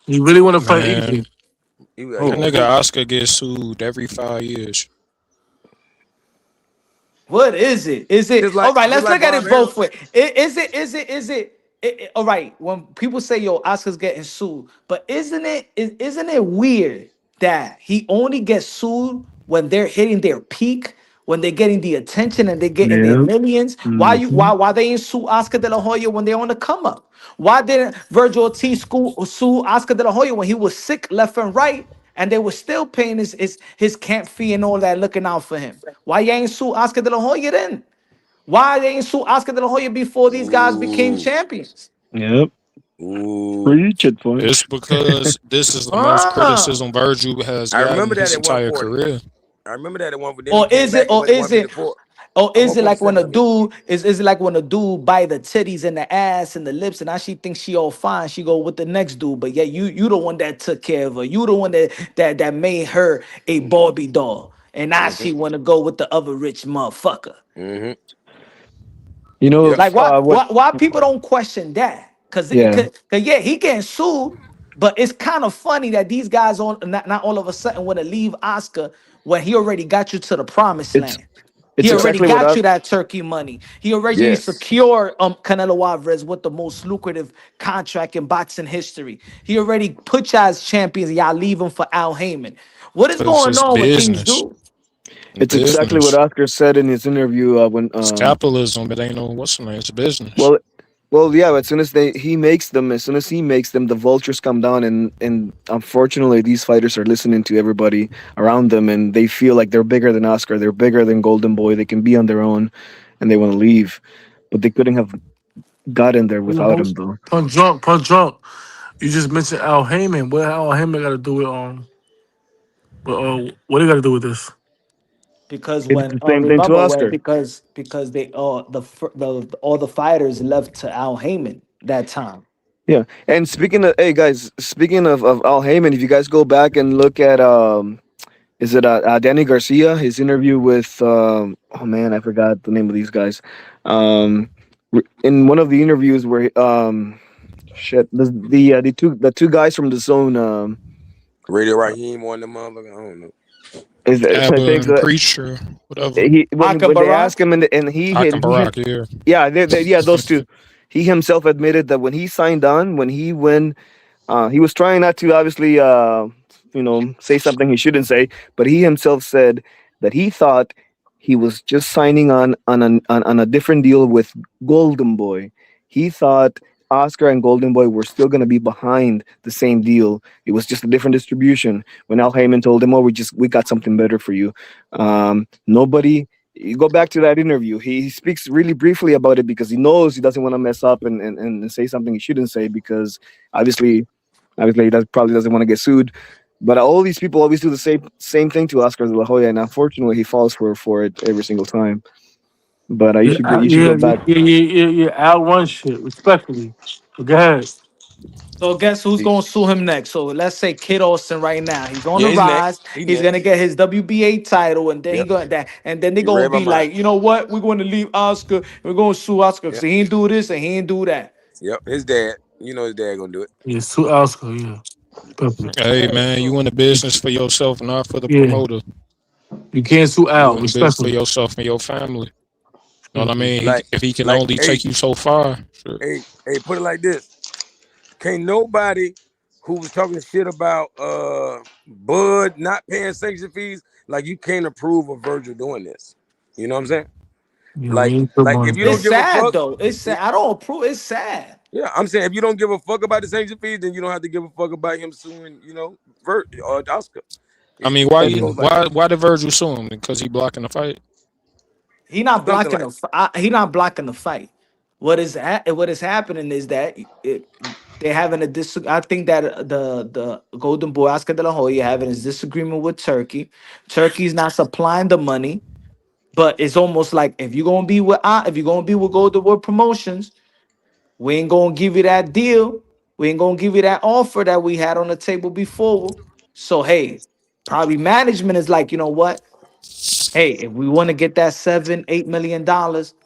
He really want to fight Man, EJ. He that Oh, want nigga both. Oscar gets sued every 5 years. What is it? Is it all right? Just Let's like look at Bob it Arum. both ways. All right? When people say yo, Oscar's getting sued, but isn't it weird that he only gets sued when they're hitting their peak, when they're getting the attention and they're getting their Yeah. millions? Hmm. Why they ain't sue Oscar De La Hoya when they're on the come up? Why didn't Virgil Ortiz sue Oscar De La Hoya when he was sick left and right? And they were still paying his camp fee and all that, looking out for him. Why you ain't sue Oscar De La Hoya then? Why they ain't sue Oscar De La Hoya before these guys became Ooh, champions? Yep. ooh. Preach it, It's Punch. because this is the most Ah. criticism Virgil has I gotten remember that his at entire 140. career. I remember that at one. Then he Or came is it, back and went at 154. or At is it like when 147, a I mean. dude is it like when a dude buy the titties and the ass and the lips and now she thinks she all fine, she go with the next dude, but yeah, you the one that took care of her, you the one that made her a Barbie doll, and now Mm-hmm. she want to go with the other rich motherfucker. Mm-hmm. You know, Yep. Like what? why people don't question that? Yeah. Cause yeah, he getting sued, but it's kind of funny that these guys on not all of a sudden want to leave Oscar when he already got you to the promised It's land. it's He already exactly what got I. you that turkey money. He already Yes. secured Canelo Alvarez with the most lucrative contract in boxing history. He already put y'all as champions. Y'all leave him for Al Heyman. What is Because going it's on with these business. dudes? It's exactly what Business. Oscar said in his interview when It's capitalism. It ain't no what's the name. It's business. well, yeah. As soon as he makes them, as soon as he makes them, the vultures come down, and unfortunately, these fighters are listening to everybody around them, and they feel like they're bigger than Oscar, they're bigger than Golden Boy, they can be on their own, and they want to leave, but they couldn't have gotten there without him, though. punch drunk, punch drunk. You just mentioned Al Heyman. What Al Heyman got to do with what do you got to do with this? Because It's when the same thing to remember when Oscar. because they all the fighters left to Al Heyman that time. Yeah, and speaking of, hey guys, speaking of Al Heyman, if you guys go back and look at is it Danny Garcia? His interview with oh man, I forgot the name of these guys. In one of the interviews where shit, the two guys from the zone Radio Raheem on the motherfucker. I don't know. I Abba think and Preacher, whatever. he Akim when they Barak. ask him and I can Barack here. yeah, yeah, those two. He himself admitted that when he signed on, when he went he was trying not to obviously, say something he shouldn't say, but he himself said that he thought he was just signing on a different deal with Golden Boy. He thought Oscar and Golden Boy were still going to be behind the same deal. It was just a different distribution. When Al Heyman told him, "Oh, we got something better for you," nobody. You go back to that interview. He speaks really briefly about it because he knows he doesn't want to mess up and say something he shouldn't say because obviously he probably doesn't want to get sued. But all these people always do the same thing to Oscar De La Hoya, and unfortunately, he falls for it every single time. But Yeah, you should yeah, go yeah, back. yeah, yeah, yeah. Al run shit respectfully. But go ahead. So guess who's gonna sue him next? So let's say Kid Austin right now. He's on Yeah, the he's next. rise. He He's gonna next. get his WBA title, and then he Yep. going that, and then they're You gonna read my be mind. like, you know what? We're going to leave Oscar. We're gonna sue Oscar because Yep. he didn't do this and he didn't do that. Yep. His dad. You know his dad gonna do it. Yeah, sue Oscar. Yeah, Pepper. Hey man, you in the business for yourself, not for the Yeah, promoter. you can't sue You Al. in the business for Respectfully. yourself and your family. You know what I Mhm. mean? Like, If he can like, only hey, take you so far, sure. put it like this. Can't nobody who was talking shit about Bud not paying sanction fees, like you can't approve of Virgil doing this. You know what I'm saying? Yeah, we Like, ain't put like money. if you It's don't give a sad fuck, though. It's sad. I don't approve. It's sad. yeah, I'm saying if you don't give a fuck about the sanction fees, then you don't have to give a fuck about him suing, or Oscar. I It, mean, it just goes like that. why did Virgil sue him? Because he blocking the fight. He not Something blocking like the. He not blocking the fight. What is happening is that they're having a dis. I think that the Golden Boy Oscar De La Hoya having his disagreement with Turkey. Turkey's not supplying the money, but it's almost like if you're gonna be with Golden Boy Promotions, we ain't gonna give you that deal. We ain't gonna give you that offer that we had on the table before. So hey, probably management is like, you know what? Hey, if we want to get that $7-8 million,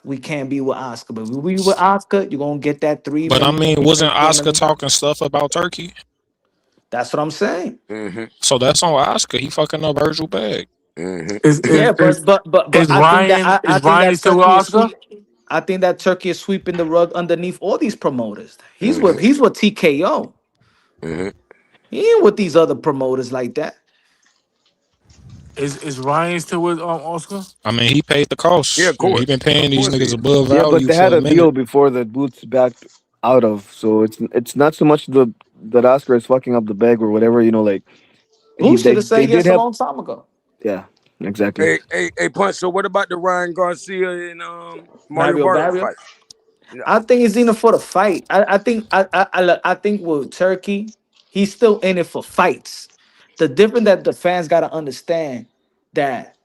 we can't be with Oscar. But if we be with Oscar, you're gonna get that three But I million, mean, three wasn't point four Oscar million. talking stuff about Turkey? That's what I'm saying. mm-hmm, So that's on Oscar. He fucking up Virgil bag. mm-hmm. Is Yeah, is is but is Ryan I is think Ryan that still with Turkey is Oscar? sweep. I think that Turkey is sweeping the rug underneath all these promoters. Mm-hmm, He's with TKO. mm-hmm. He ain't with these other promoters like that. Is Ryan still with Oscar? I mean, he paid the Yeah, costs. He been of paying these course he niggas is. above Yeah, but value they for had a a deal minute. before that Boots backed out of, so it's not so much the that Oscar is fucking up the bag or whatever. Like Blue should have they said did yes a have, long time ago. yeah, exactly. Hey, Punch. So what about the Ryan Garcia and Mario Mario Barrios Barrio. fight? Yeah, I think it's in it for the fight. I think with Turkey, he's still in it for fights. The difference that the fans gotta understand that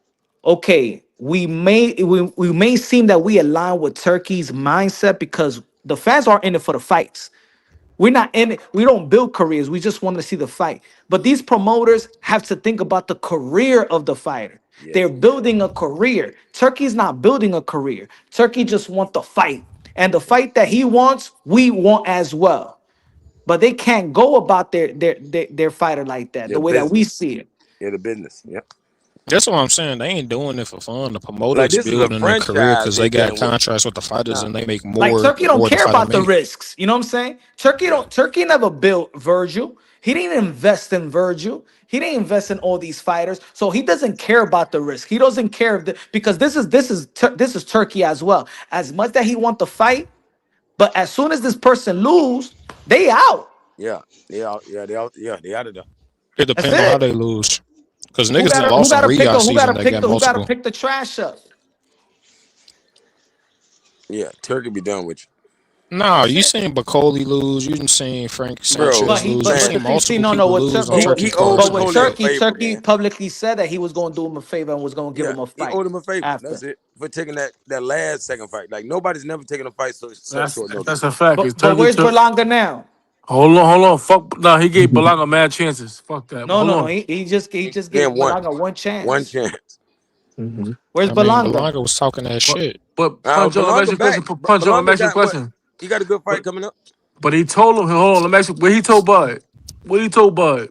okay, we may seem that we align with Turkey's mindset because the fans are in it for the fights. We're not in it. We don't build careers. We just want to see the fight. But these promoters have to think about the career of the fighter. They're yes, building a career. Turkey's not building a career. Turkey just wants the fight. And the fight that he wants, we want as well. But they can't go about their fighter like that, the your way that we business. see it. Yeah, the business. Yeah, That's what I'm saying. They ain't doing it for fun. The like promoters this is a building their career franchise because they they got dealing with. contracts with the fighters Nah, and they make Like more Turkey the don't more the care fighter about the make. risks. You know what I'm saying? yeah, Turkey never built Virgil. He didn't invest in Virgil. He didn't invest in all these fighters. So he doesn't care about the risk. He doesn't care if because this is Turkey as well. As much that he want the fight, but as soon as this person lose, they out. yeah, they out of there. It That's depends on how it. they lose. Because niggas that Who lost in gotta pick Riyadh up? season, they got Who gotta multiple. pick the trash up? Yeah, Turkey be done with Nah, That's you it. seen Bacoli lose. You done seen Frank you, bro. Sanchez lose. You But Man, seen the thing, see, multiple no, no, people what Tur- lose on he Turkey owed cards, but with man. Bacoli a favor, Turkey man. publicly said that he was gonna do him a favor and was gonna give Yeah, him a he fight owed him a favor. after. That's it for taking that last second fight. Like nobody's never taken a fight such That's short notice. that's a fact. It's But Turkey where's took. Berlanga now? Hold on. Fuck. Nah, he gave Balanga mad chances. Fuck that. But No, hold no, no. on. He just Again, gave one, Berlanga one one chance. chance. Hmm. Where's I mean, Berlanga? Belonga was talking that But shit. but Punch up. Let me ask you Belonga a question. back. Punch up. Let me Belonga ask you a got what? question. He got a good fight But coming up. but he told him. Hold on. Let me ask you. What he told Bud? What he told Bud?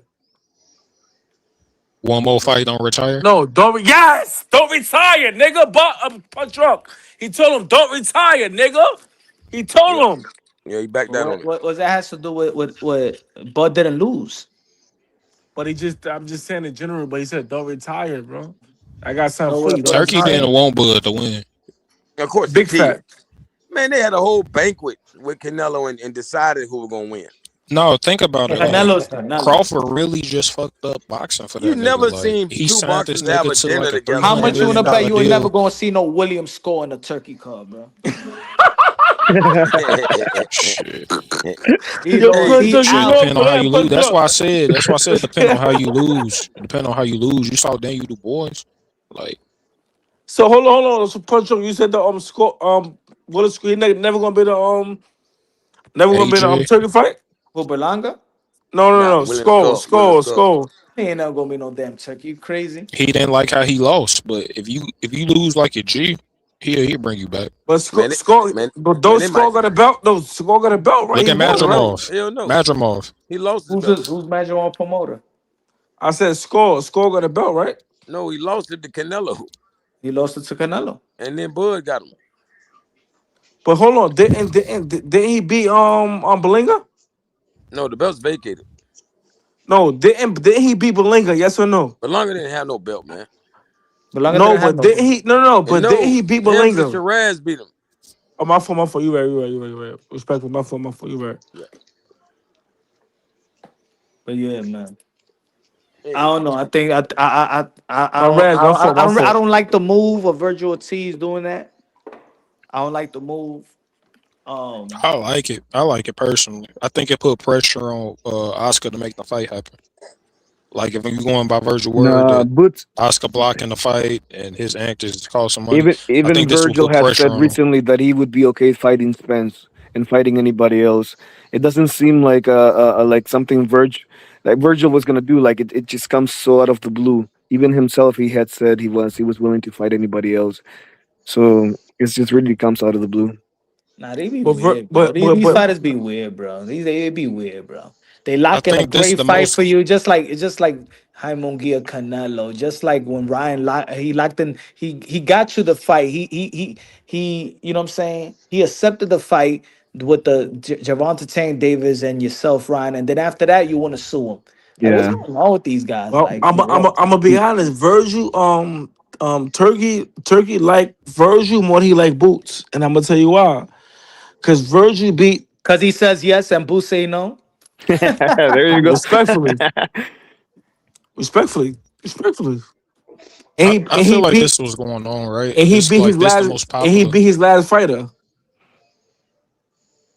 One more fight, don't retire. No, yes, don't retire, nigga. But Punch drunk. He told him, don't retire, nigga. He Yeah, told him. yeah, he backed that on What him. what that has to do with Bud didn't lose? But I'm just saying in general. But he said, don't retire, bro. I got something So for you. Don't Turkey retire. didn't want Bud to win. Of course, he Big did. fat. Man, they had a whole banquet with Canelo and decided who was gonna win. No, think about it. Like Canelo's Canelo. Crawford really just fucked up boxing for You that nigga. never Like seen he two signed this boxers have nigga a to dinner like a three together How hundred and much you really million wanna not bet dollar you ain't compete. never deal. gonna see no Williams score in the turkey club, bro? Shit. He Yo, lost. Punch Hey, He drunk, you Shit, know out. him depend for on how that. you lose. Punch That's drunk. why I said. That's why I said. Depend on how you lose. Depend on how you lose. You saw Daniel Du Bois. Like So hold on. So Punch drunk, you said the score what is he never gonna be the never gonna be the AJ, turkey fight? For Berlanga, nah, No. William Skull, William Skull. Skull. he ain't never gonna be no damn turkey. You crazy? he didn't like how he lost. But if you lose like a G, He'll bring you back. But Man, but man, those they might. Skull got a belt. Those Skull got a belt, right? Look He at won, right? Madrimov. Hell no. Madrimov. He lost his Who's belt. who's Major on promoter? I said Skull. Skull got a belt, right? No, he lost it to Canelo, He lost it to Canelo. and then Bud got him. But hold on, didn't he beat on Belinga? No, the belt's vacated. No, didn't he beat Belinga? Yes or no? But Longer didn't have no belt, man. Belonga No, didn't have but no. didn't he? No, And but didn't no, he beat Hems and Belinga? Shiraz beat him. Oh, my fault, my fault. You right. Respectful, my fault. You right. Yeah. But yeah, man. Hey, I don't know. I think My Raz, my I fault. don't like the move of Virgil Ortiz doing that. I don't like the move. I like it. I like it personally. I think it put pressure on Oscar to make the fight happen. Like if you're going by Virgil word Nah, that but Oscar blocking the fight and his antics cost some money, I even think this will Virgil put had pressure said on him. recently that he would be okay fighting Spence and fighting anybody else. It doesn't seem like something Virgil was gonna do. Like it just comes so out of the blue. Even himself, he had said he was willing to fight anybody else. So it's just really comes out of the blue. Nah, they be But weird, bro. These fighters be weird, bro. They be weird, bro. They I lock in a think this great the fight most. for you, just like Jaime Munguia Canelo, just like when Ryan he locked in, he got you the fight. He you know what I'm saying? He accepted the fight with the Javante Tank Davis and yourself, Ryan, and then after that you want to sue him. Like, what's Yeah. going on with these guys? well, Like, for real. I'm gonna be honest. Virgil, Turkey like Virgil more than he like Boots, and I'm gonna tell you why. Cause Virgil beat Cause he says yes and Boo say no. There you go. respectfully, respectfully, and I feel like this was going on, right? This like this the most he popular. beat his last fighter.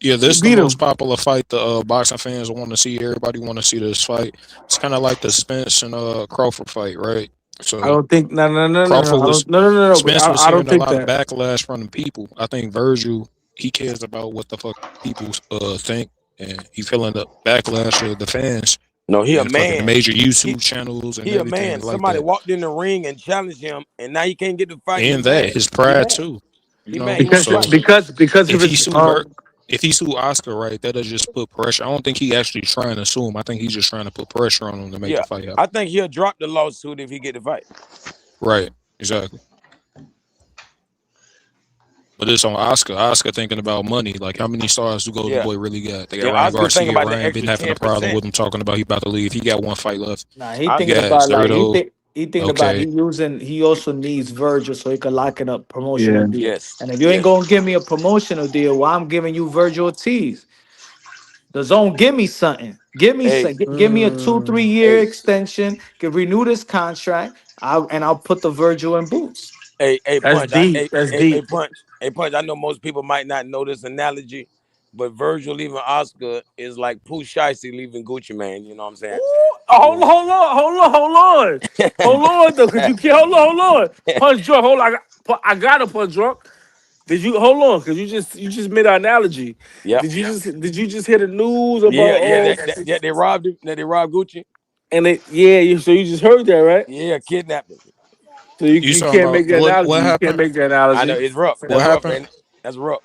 Yeah, He this the beat most him. popular fight the boxing fans want to see. Everybody want to see this fight. It's kind of like the Spence and Crawford fight, right? I So don't think no. Crawford I was don't no. But Spence was I don't hearing a think lot of that. backlash from the people. I think Virgil he cares about what the fuck people think, and he feeling the backlash of the fans no, he a and fucking the man. major He YouTube channels and he a everything man. like Somebody that. walked in the ring and challenged him, and now he can't get the fight. He And that mad. his He pride mad. too, you He know. mad. He want to Because fight. So because of if he his sue if he sue Oscar, right, that'll just put pressure. I don't think he actually trying to sue him. I think he's just trying to put pressure on him to make the Yeah, fight happen. I think he'll drop the lawsuit if he get the fight. Right, exactly. But it's on Oscar. Oscar thinking about money. Like how many stars do Golden Yeah, Boy really got? They got yeah. Ryan Oscar thinking Garcia. about the Ryan been extra having a problem 10%. with him talking about he about to leave. He got one fight left. Nah, he He thinking Oscar, got about like Zerto. he thinking about Okay. he also needs Virgil so he can lock in a promotional Yeah. deal. yes, And if you ain't yes. gonna give me a promotional deal, well, I'm giving you Virgil Ortiz. The zone, give me something. Hey, Give me a 2-3 year hey, extension. Can renew this contract. I'll put the Virgil in boots. hey, that's punch. I, deep. hey, That's hey, hey, deep. punch. Hey, punch. I know most people might not know this analogy, but Virgil leaving Oscar is like Pooh Shiesty leaving Gucci Man. You know what I'm saying? Ooh, You know. hold on, though, cause you can't hold on. Punch drunk, hold on. I got to punch drunk. Did you hold on? Cause you just made an analogy. Yep. Did you just hear the news about Yeah. They robbed him. That they robbed Gucci. and it so you just heard that, right? Yeah, kidnapped him. So you, You you talking can't about make that what analogy. You can't happened? make that I know analogy. it's rough. What That's rough, happened? man. That's rough.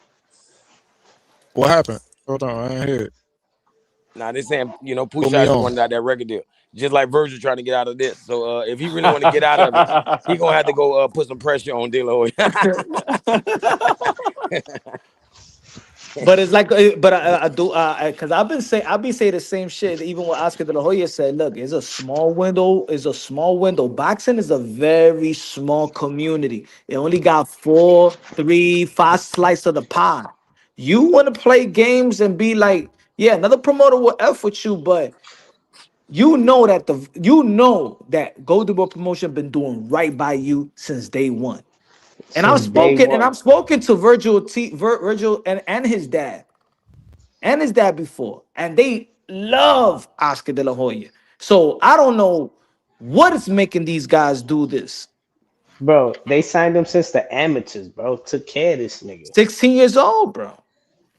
What happened? Hold on, I ain't hear it. Now they saying Pooh Put me Shiesty on. wanted out that record deal, just like Virgil trying to get out of this. So if he really want to get out of it, he gonna have to go put some pressure on De La Hoya. But it's like, but I do, because I be saying the same shit. Even what Oscar De La Hoya said, look, it's a small window. It's a small window. Boxing is a very small community. It only got 4, 3, 5 slices of the pie. You want to play games and be like, yeah, another promoter will f with you, but you know that Golden Boy Promotion been doing right by you since day one. And Since day one. I've spoken to Virgil and his dad before, and they love Oscar De La Hoya. So I don't know what is making these guys do this. Bro, they signed him since the amateurs, bro. Took care of this nigga. 16 years old, bro.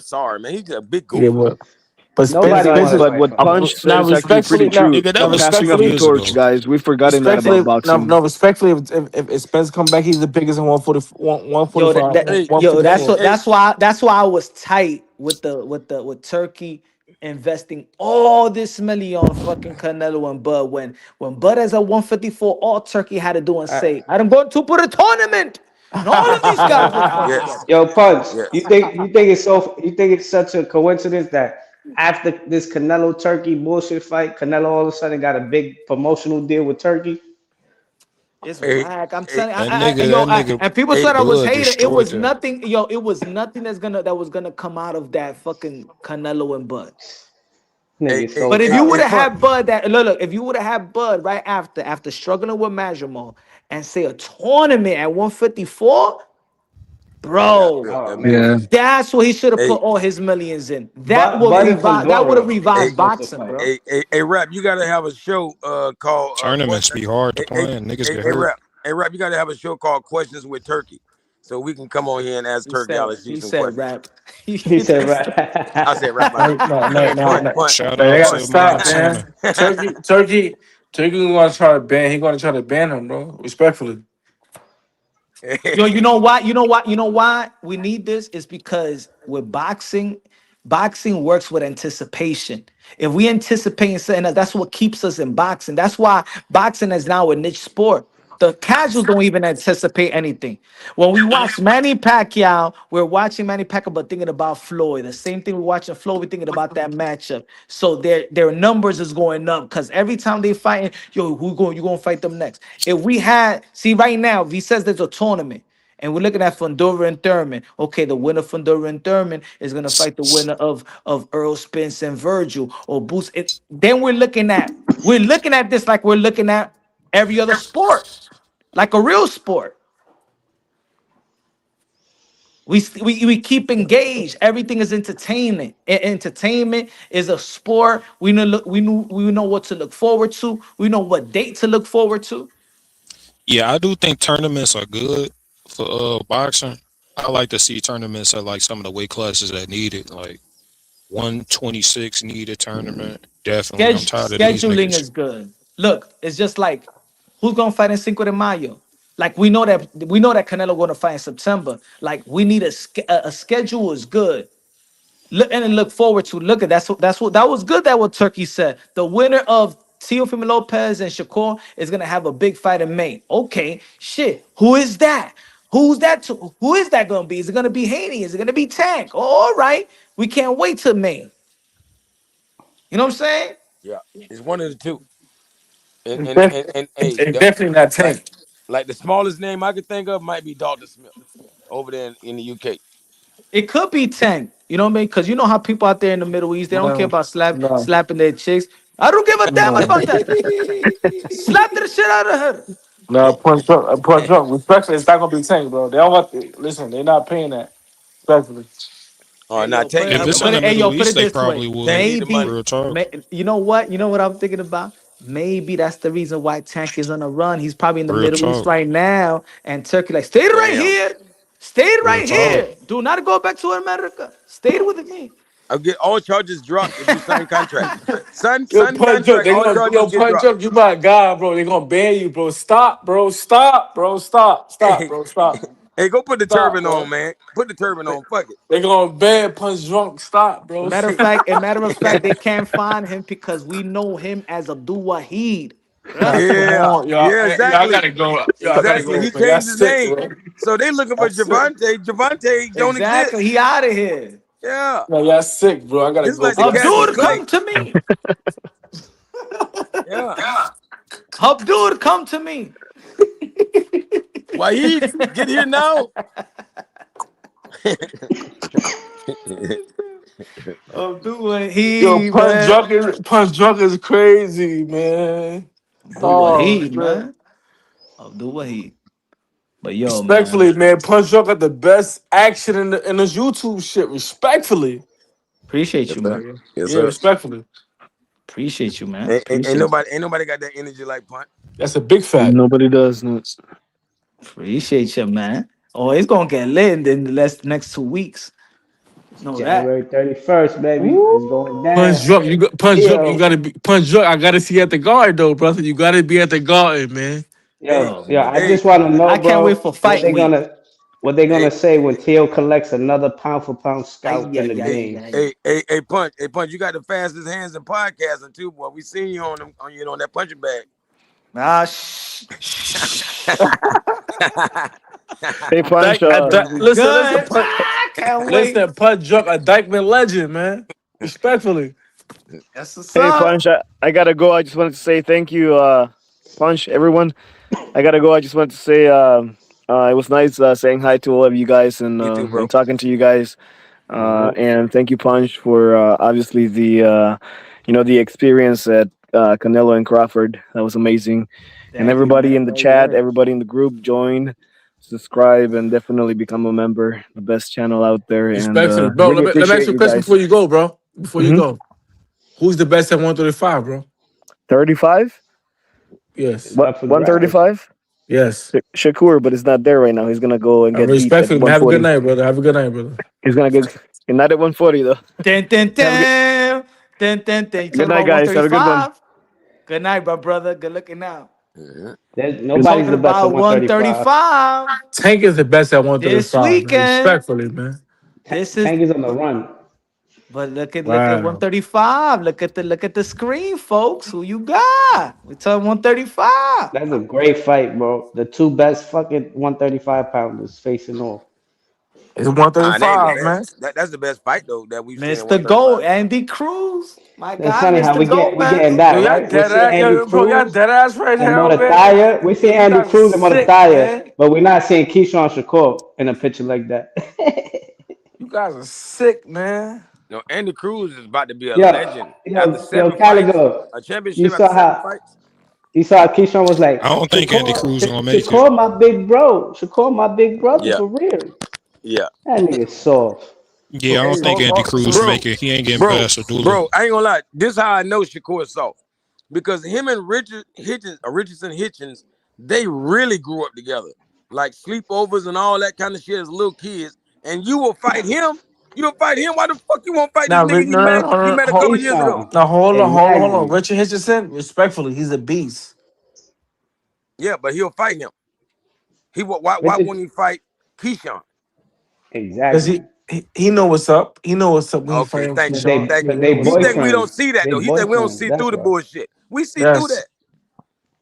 sorry, man. He's a big Yeah, goofer. but Spence, Nobody Spence want to is But fight what Funch. Punch said now is actually pretty respectfully, true. Nigga, that was Passing up 5 the respectfully, years torch, ago. guys. We've forgotten that respectfully, about boxing. no, respectfully, if Spence come back, he's the biggest in 140, Yo, 145, Hey, yo, 154. hey, that's why I was tight with Turkey investing all this money on fucking Canelo and Bud when Bud is at 154, all Turkey had to do and say, I'm going to put a tournament. And all of these guys will fight Yeah, together. Yo, Punch, yeah. you think it's such a coincidence that after this Canelo Turkey bullshit fight, Canelo all of a sudden got a big promotional deal with Turkey? It's Hey, whack. I'm hey, telling you, That nigga, yo, that nigga and people hey, said I was Bud hating. It destroyed was them. nothing, yo. It was nothing that was gonna come out of that fucking Canelo and Bud. Nigga, hey, But so if you would hey, have Punch. had Bud, look, if you would have had Bud right after struggling with Majamal and say a tournament at 154, Yeah, bro, oh that man. man, Yeah. that's what he should have Hey, put all his millions in. Bud hey, and That would have Fundora hey, was revived supposed to boxing, fight. bro. hey, Rap, you gotta have a show called Tournaments Question. be hard to Hey, hey, plan. Niggas hey, get hey, hurt. Rap, you gotta have a show called Questions with Turkey, so we can come on here and ask Turkey He some said questions. rap. He said, I right. said Rap, my bad. No. Punt, Shout They out gotta to punt. stop, man. Montana. Turkey gonna try to ban. He gonna try to ban him, bro. Respectfully. Yo, you know why? You know what? You know why we need this is because with boxing, boxing works with anticipation. If we anticipate something, that's what keeps us in boxing. That's why boxing is now a niche sport. The casuals don't even anticipate anything. When we watch Manny Pacquiao, we're watching Manny Pacquiao, but thinking about Floyd. The same thing we're watching Floyd, we're thinking about that matchup. So their numbers is going up because every time they fighting, yo, you gonna fight them next? If we had, see right now, if he says there's a tournament. And we're looking at Fundora and Thurman. Okay, the winner of Fundora and Thurman is gonna fight the winner of Earl Spence and Virgil or Boost. Then we're looking at this like we're looking at every other sport, like a real sport. We keep engaged. Everything is entertainment. Entertainment is a sport. We know what to look forward to. We know what date to look forward to. Yeah, I do think tournaments are good for boxing. I like to see tournaments at like some of the weight classes that need it. Like 126 need a tournament. Definitely. I'm tired of these Scheduling niggas. is good. Look, it's just like who's gonna fight in Cinco de Mayo? Like we know that Canelo gonna fight in September. Like we need a schedule is good. Look and then look forward to. Look at that's what that was good. That what Turkey said. The winner of Teofimo Lopez and Shakur is gonna have a big fight in May. Okay, shit. Who is that? Who is that gonna be? Is it gonna be Haney? Is it gonna be Tank? All right, we can't wait till May. You know what I'm saying? Yeah, it's one of the two. And It's, and def- and, and it's hey, definitely not like Tank. the smallest name I could think of might be Dalton Smith over there in the UK. It could be Tank. You know what I mean? Because you know how people out there in the Middle East, they don't care No, about no, slapping their chicks. I don't give a damn no. about that. Slap the shit out of her. No, punch drunk. Respectfully, it's not gonna be Tank, bro. They don't want to listen, they're not paying that. Respectfully. Oh, Hey now yo, Tank put If need it, the it's in put the it. money. Hey yo, Middle put East, it they this way. probably Tank would. need the money. Maybe, Real talk. you know what? You know what I'm thinking about? Maybe that's the reason why Tank is on a run. He's probably in the Real Middle East talk. right now, and Turkey like, stay right Damn. here, stay Real right talk. here. Do not go back to America. Stay with me. I'll get all charges dropped if you sign contract. Yo, Sign punch drunk. contract, They all gonna charges yo get punch dropped. drunk. You my God, bro. They gonna ban you, bro. Stop, bro. Stop, bro. Stop, Hey, bro. Stop. hey, go put the Stop, turban bro. on, man. Put the turban on. Fuck it. They gonna ban punch drunk. Stop, bro. A matter of fact, they can't find him because we know him as Abdul Wahid. Nah, come Yeah, on, y'all. yeah, Y'all exactly. gotta go. Y'all gotta Exactly. go, He bro. Y'all changed his sick, name. bro. So they looking for Y'all sick. Javante. Javante don't Exactly. exist. He out of here. Yeah. No, y'all sick, bro. I gotta This is go, like the bro. Y'all sick, Cassius Abdul, bro. Clay. come to me. Yeah. Abdul, come to me. Why he get here now? Abdul Yo, Wahid, man. punch drunk is crazy, man. Abdul Oh, Wahid, man. man. Abdul Wahid. But yo, man. Respectfully, man, punch drunk got the best action in this YouTube shit. Respectfully. Appreciate Yes, you, sir. man. Yes, Yeah, sir. respectfully. Appreciate you, man. Ain't Appreciate you. nobody got that energy like Punt. That's a big fact. Nobody does. No. Appreciate you, man. Oh, it's gonna get lit in the next 2 weeks. Know that. January 31st, baby. It's going Punch down. drunk, punch drunk. You Yo, gotta be punch drunk. I gotta see you at the garden though, brother. You gotta be at the garden, man. Hey, yo, Oh yo, man. I hey, just want to know, I can't wait bro, for what fight they week. gonna What they Hey, gonna say when Teo collects another pound for pound Ay, scout in the ay, hey, ay, game? ay. hey, Punch. Hey, Punch, you got the fastest hands in podcasting too, boy. We seen you on them on that punching bag. Ah, shh. Hey, Punch. Listen, Good. Ah, can't wait. Pud Drunk, a Dykeman legend, man. Respectfully. That's what's Hey, up. Punch. I gotta go. I just wanted to say thank you, Punch. Everyone, I gotta go. I just wanted to say it was nice saying hi to all of you guys You too, and bro. talking to you guys. Yep. And thank you, Punch, for obviously the the experience at Canelo and Crawford. That was amazing. And Thank you, everybody man. in the No chat, words. everybody in the group, join, subscribe, and definitely become a member. The best channel out there, and Respectfully. Bro, really let me ask appreciate you a you question guys. before you go, bro. Before you Hmm. go. Who's the best at 135, bro? 35? Yes. It's What? up for grabs. 135? Yes. Shakur, but he's not there right now. He's gonna go and get beef at Respectfully, man. Have a good 140. night, brother. Have a good night, brother. He's gonna get not at 140 though. Dun, dun, Have a good dun. Dun, dun, dun. You good talking night, about guys. Have a good one. 135? Good night, my brother. Good looking out. Mhm. There's Good. nobody's Talking the best at about 135. 135 Tank is the best at this 135, man. weekend. Respectfully, man. This is Tank is on the run. but look at Wow. 135. Look at the screen, folks. Who you got? We talking 135. That's a great fight, bro. The two best fucking 135 pounders facing off. It's That ain't the 135, man. best. That's the best fight though that we've seen at Mr. Gold, 135. Andy Cruz. My It's guy, funny how Mr. Gold, we man. getting Yo, that y'all right. We dead see ass. Andy Yo, bro, y'all Cruz dead ass right and now, man. Modathaya. We see Yo, you Andy guys are Cruz and sick, Modathaya, man. but we're not seeing Keyshawn Shakur in a picture like that. You guys are sick, man. No, Andy Cruz is about to be a yo, legend after yo, 7 fights, Caligo. a You championship after saw seven how fights. you saw how Keyshawn was like I don't think Andy Shakur, Cruz gonna make it. Shakur, my big bro, Shakur, my big brother Yeah, for real. yeah, That nigga soft. Yeah, I don't think Andy Cruz bro, make it. He ain't getting bro, past Abdullah. bro. I ain't gonna lie. This is how I know Shakur is soft because him and Richardson Hitchens, they really grew up together, like sleepovers and all that kind of shit as little kids. And you will fight him. You'll fight him. Why the fuck you won't fight this Now, nigga no, no, no, you no, met a hold, couple years ago? Keyshawn now, and hold on. Maggie. Richard Hitchison, respectfully, he's a beast. Yeah, but he'll fight him. Why Richard, won't he fight Keyshawn? Because exactly. he know what's up. He know what's up when he Okay, fighting thank Cause you. they, Keyshawn. Thank Yeah, you. cause he know they what's He up. think we don't boyfriends. see that They though. He think we don't boyfriends. see That's through the why. bullshit. We see through Yes. that.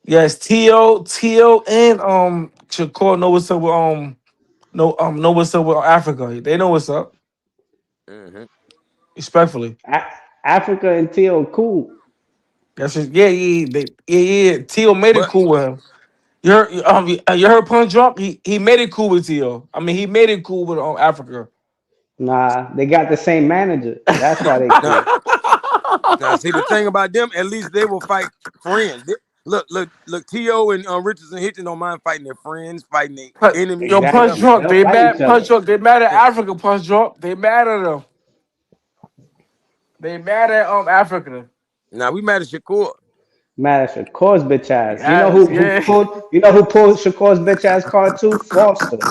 Yes, Tio and Shakur know what's up with know what's up with Africa. They know what's up. Hmm. Respectfully. Africa and Teo cool. That's just yeah. Tio made it But cool with him. You heard Punch Drunk? He made it cool with Tio. I mean, he made it cool with Africa. Nah, they got the same manager. That's why they now, cool. see the thing about them, at least they will fight friends. Look. T.O. and Richardson Hitchens don't mind fighting their friends, fighting their enemies, Yo, or Punch Exactly. whatever. Drunk, They'll fight each Punch other. Drunk, they mad at Yeah. Africa, Punch Drunk. They mad at them. They mad at Africa. Now we mad at Shakur. Man, Shakur's bitch ass. You know Yes, yeah. who pulled Shakur's bitch ass card too? Foster.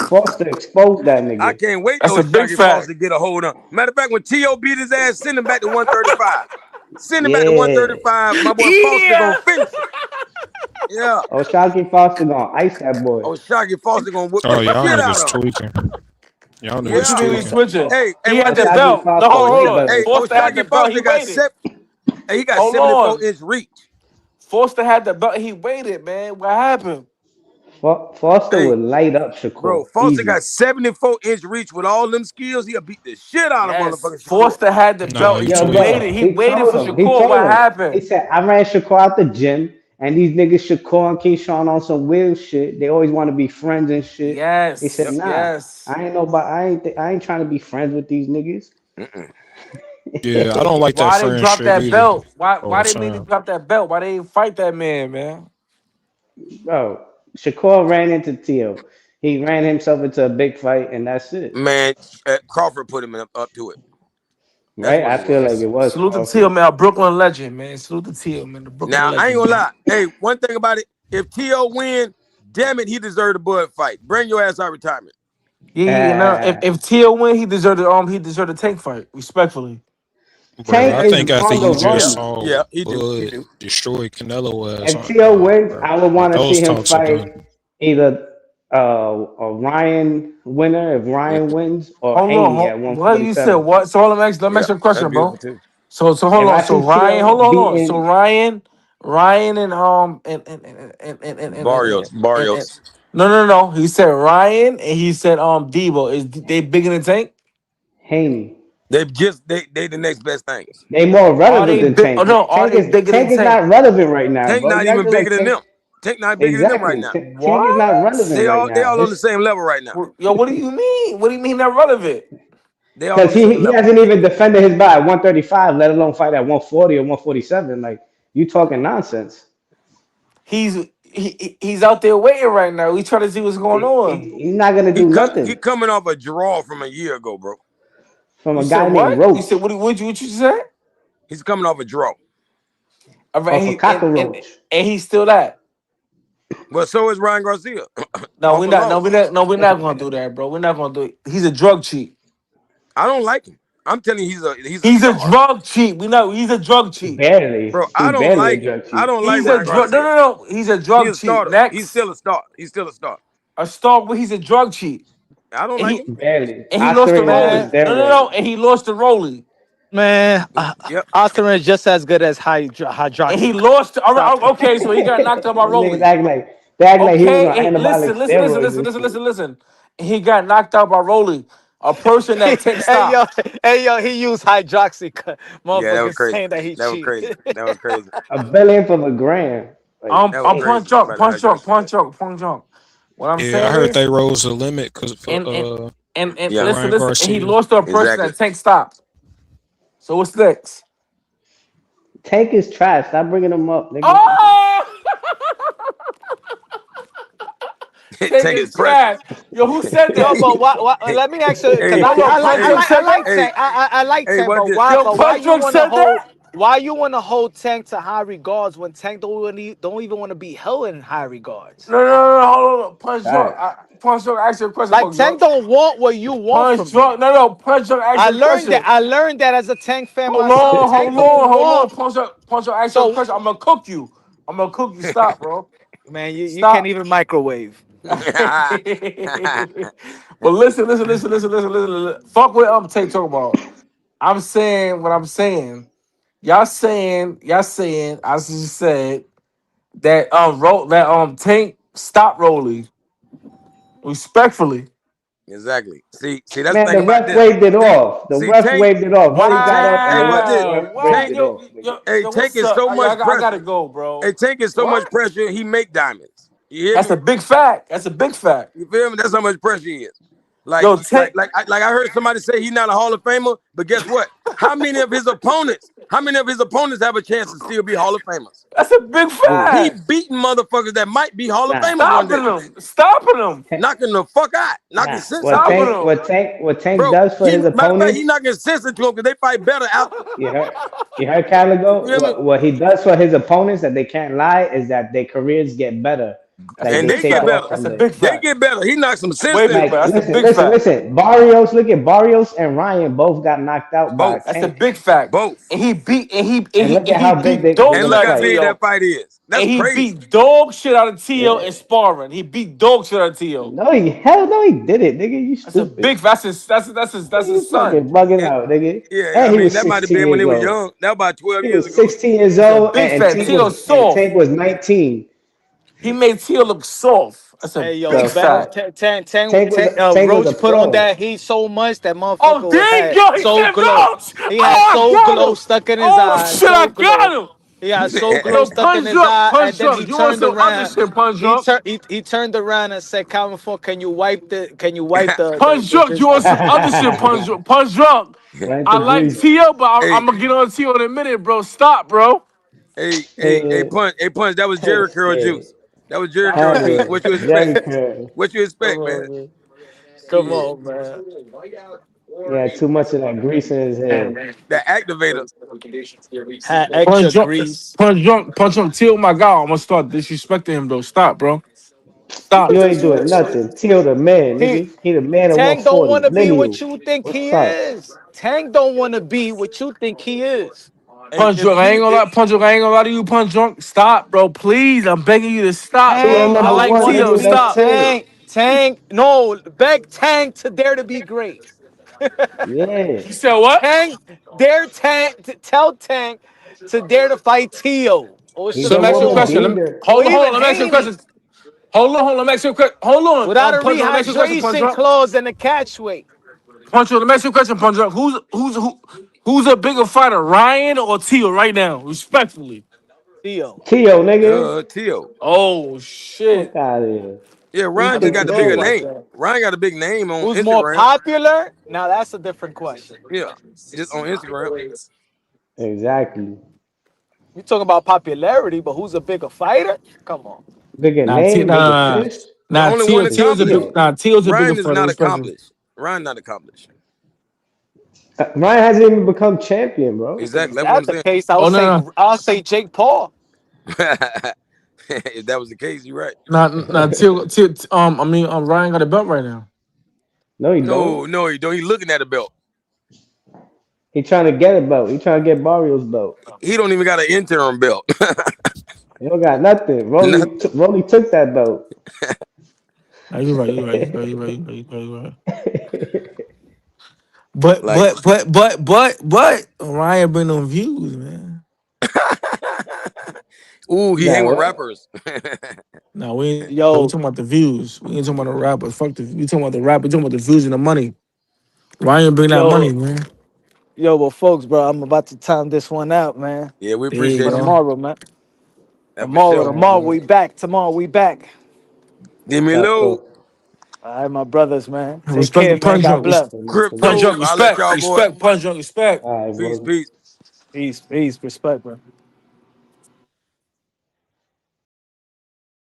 Foster exposed that I nigga. can't wait That's though. a big Shaggy fact. Foster get a hold on. Matter of fact, when T.O. beat his ass, send him back to 135. Send him back to Yeah. 135. My boy Foster gonna Yeah. finish him. Yeah. Oshaki Foster gonna ice that boy. Oh, Shaggy Foster gonna whip the Oh, y'all shit out niggas of him. tweaking. Y'all What niggas you Yeah. mean we tweaking. switching? Hey, He what had I'm the saying? Oshaki belt. No, Foster Oh, hold way on. better. Foster had the Shaggy belt. Foster He waited. he got Hold 74 on. inch reach. Foster had the belt. He waited, man. What happened? Foster Hey, would light up bro, Shakur. Foster Easy. got 74-inch reach with all them skills. He'll beat the shit out of Yes. motherfucking Shakur. Foster had the Nah, belt. you He Yo, tweaking. waited. bro, He he waited told for him. He Shakur. told What him. He happened? said, I ran Shakur out the gym, and these niggas Shakur and Keyshawn on some weird shit. They always want to be friends and shit. He said, Yep. Yes. nah, Yes. I ain't nobody. I ain't trying to be friends with these niggas. Mm-mm. Yeah, I don't like that Why they dropped friendship that either. belt? Why All the they made him time. drop that belt? Why they didn't fight that man? Bro, Shakur ran into Teo. He ran himself into a big fight, and that's it. Man, Crawford put him up to it. That's Right? what I it feel like was. it was Salute to Teal, Crawford. man. A Brooklyn legend, man. Salute to Teal, man. The Brooklyn Now, I ain't legend, gonna man. lie. Hey, one thing about it, if T.O. win, damn it, he deserved a Bud fight. Bring your ass out of retirement. Yeah. No, Uh, if Teal win, he deserved a tank fight. Respectfully. Bro, Tank I is think after on the you just run. saw Yeah, he do. He Bud do. destroy Canelo ass, If Teo wins, bro, I would like want to see those him talks are fight done. either Ryan winner if Mm, Ryan wins, or Hold on. Haney at What you said? 147. What? So let me yeah, ask you a that's question, bro. beautiful too. So hold If on. I So see Ryan, Teo hold on. So beating Ryan and Barrios. no. He said Ryan and he said Debo. They bigger than Tank? Haney, They the next best things. they more Are relevant they than big? Oh Tank. no, are they bigger than Tank is Tank? not relevant right now, Tank bro. not You even acting bigger like than Tank. them. Tank not bigger than them right Exactly. now. Tank is not What? relevant right They now. all on the It's same level right now. Yo, what do you mean? What do you mean they're relevant? They all on because the he same he level. hasn't even defended his body at 135, let alone fight at 140 or 147. Like you talking nonsense. He's out there waiting right now. We trying to see what's going on. He's not gonna do He nothing coming off a draw from a year ago, bro. from You a said guy named what? You said Roach what you said? He's coming off a draw. All right, off a and cockroach. he's still that. But so is Ryan Garcia No, off we're a not. No, loss. we're not gonna do that, bro. We're not gonna do it. He's a drug cheat. I don't like him. I'm telling you, he's a He's a star, drug cheat. We know he's a drug cheat. Barely. bro. I He's don't barely a like him. drug I cheat. don't like He's a Ryan drug. No, Garcia. no, no. He's a He's drug a cheat. starter. He's Next, still a star. He's still a star. a star, but he's a drug cheat, I don't and like he him. Barely. and he lost to Oscar is on Rolly. Man, No, steroids. and he lost to Rolly, man, Yep. Oscar is just as good as and he hydroxy. lost. All right, Stop it. okay, so he got knocked out by Niggas Rolly. act like they act like he was on Okay, and anabolic steroids and shit. listen. He got knocked out by Rolly, a person that Tank hey yo, stopped. hey yo, he used hydroxy. Yeah, that was Motherfuckers crazy. saying that he That was cheat. crazy. That was crazy. A billionth of a gram. Like, That was I'm damn. crazy punch up, about the punch up, hydroxy punch shit. up, punch up. What I'm Yeah, I saying heard is, they rose the limit because for and and and Yeah, listen, Ryan and he Garcia. lost to a person exactly. that Tank stopped. So what's next? Tank is trash. Stop bringing him up, nigga. Oh, Tank Take his is pressure. trash. Yo, who said Yo, that? but why? hey, Let me ask you, because hey, Hold on, Punch hey, Drunk said that. hey, Tank. I like hey, Tank, watch but this. why? Yo, But why Punch you Drunk want to said hold? that. Why you want to hold Tank to high regards when Tank don't even want to be held in high regards? No, hold on. Punch Drunk. Facts. Punch Drunk. Ask you a question, Like Punch Drunk. Tank don't want what you want Punch from him. Drunk. No. Punch Drunk. Ask I you a learned that. question. I learned that as a Tank fan Hold myself. on, Tank don't hold on. want. Punch Drunk. Ask you a So question. I'm gonna cook you. I'm gonna cook you. Stop, bro. man, you can't Stop. even microwave. But listen. Fuck what Tank talking about. I'm saying what I'm saying. Y'all saying. I just said that Tank stop rolling respectfully. exactly. See, that's the Man, thing the about ref this. waved it See, off. The see, ref Tank, waved it off. He got Tank. up and Hey, watch the this. Wow, ref wow, waved Tank, it off, nigga. hey, Tank what's is up? so much I gotta pressure. go, bro. Hey, Tank is so much What? pressure. He make diamonds. You hear That's me? a big fact. That's a big fact. You feel me? That's how much pressure he is. Like, Yo, like, Tank. like, I, like I heard somebody say he's not a Hall of Famer, but guess what? How many of his opponents have a chance to still be Hall of Famers? That's a big Who? He fact. beating motherfuckers that might be Hall of Nah. Famers one day. Stopping them, Tank, Knocking the fuck out, knocking nah. sense What into him. stopping Tank? them. What Tank Bro, does for he his matter of fact, he opponents? knocking sense into him because they fight better after. You heard? You heard Caligo? You hear me? What he does for his opponents that they can't lie is that their careers get better. That's a Like And they big they take get fact. off better. That's from a the. big They fact. get better. He knocks some sense Way big into fact. him. Like That's a listen, big listen, fact. listen. Barrios, look at Barrios and Ryan both got knocked out by Both, That's a Tank, big fact. both. And he beat and look at he how big beat they're dog And shit gonna look out how of fight. big that Tio. fight is. That's And he crazy. beat dog shit out of Tio Yeah. in sparring. He beat dog shit out of Tio. No, he hell no, he did it, nigga. You That's a stupid. big. That's You his son. fucking bugging And out, nigga. yeah, I And he mean was that might have 16 been when years they was old. young. That was about 12 He years was ago. 16 years That's a old, big and fact. Tank Tio was and soft. Tank was 19. He made Tio look soft. That's a Hey yo, big The back fact. fuck? Tank was a Roach put on pro. that heat so much that Oh, motherfucker dang, had yo, he so said glow. Roach. He Oh, had I so got glow him. stuck in his Oh, eye, shit, I so got glow. him. He had so glow Yo, stuck in punch his drunk, eye, and punch then he drunk. You want turned some other around. shit, punch drunk? He turned around and said, "Calvin Ford, can you wipe Punch drunk. You want some other shit, punch drunk? Punch drunk. Rent I the like grease. Tio, but hey, I'm gonna get on Tio in a minute, bro. Stop, bro. Uh, punch. That was Jerry Curl yeah. juice. That was Jerry Curl Stop. juice. Hella. What you expect? Jerry curl. What you Come expect, man? on, man. Come Shit, on, man. He had too much of that grease in his head. the activator. Had Punch extra drunk. grease. Punch drunk. Tio, my God, I'm gonna start disrespecting him though. Stop, bro. Stop. You ain't doing nothing. Till the man, He nigga. He the man of Tank don't 140. want to be what Lineal. you think he What's up? is. Tank don't want to be what you think he is. Punch drunk. I ain't gonna lie. Punch drunk. I ain't gonna lie to you, punch drunk. Stop, bro. Please, I'm begging you to stop, Till bro. Tank I number don't like one, want to Tio. nigga. be That's Stop. Tank. Tank, no, beg Tank to dare to be great. Yeah. You said what? Tank, dare Tank, tell Tank to dare to fight Teo. Or He So let some me don't ask you a want to more. question. beat her. Or Hold on. even Let me ask you a Haney. question. Hold on. Let me ask you a question. Hold on. Without a Punch Drunk, let me ask you a question, Punch rehydration Drunk. clause and a catch weight. Punch Drunk, let me ask you a question, Punch Drunk. Who's a bigger fighter, Ryan or Teal right now? Respectfully. Teo. Tio, nigga. Tio. Oh shit. Fuck out of here. Yeah, He Ryan I just thick don't got as the know bigger shit. about name. that. Ryan got a big name on Who's more Instagram. popular? Now that's a different question. Yeah, just on Instagram. Exactly. You talking about popularity, but who's a bigger fighter? Come on. Bigger Nah, T, name, nah, bigger nah, nah. fish. The Nah, only one Teal's a big. accomplished. Tio. Nah, Teal's a bigger Ryan is fighter, not respectfully. accomplished. Ryan not accomplished. Ryan hasn't even become champion, bro. Exactly. Is That's what that I'm the saying. case? Oh no, no. I'll say Jake Paul. If that was the case, you're right. Nah, I mean, Ryan got a belt right now. No, he don't. No, he don't. He looking at the belt. He trying to get a belt. He trying to get Barrios belt. He don't even got an interim belt. He don't got nothing. Nothing. Rolly took that belt. Nah, you're right. You're right. But Like, but but but but but Ryan bring them views, man. ooh, he Nah, hang with what? rappers. No, we Yo, talking about the views. We ain't talking about the rappers. Fuck the. We talking about the rap. We talking about the views and the money. Ryan bring that money, yo, man. well, folks, bro, I'm about to time this one out, man. Yeah, we There you For appreciate you. go. tomorrow, man. That for sure. All right, Tomorrow man. we back. Tomorrow we back. Give me low. Taco. All right, my brothers, man. Take Respect the care, man. punch God drunk. bless. Punch Crypto. drunk. I'll let Respect. y'all boy. Respect. Punch drunk. Respect. All right, Peace, boy. peace. Peace, respect, bro.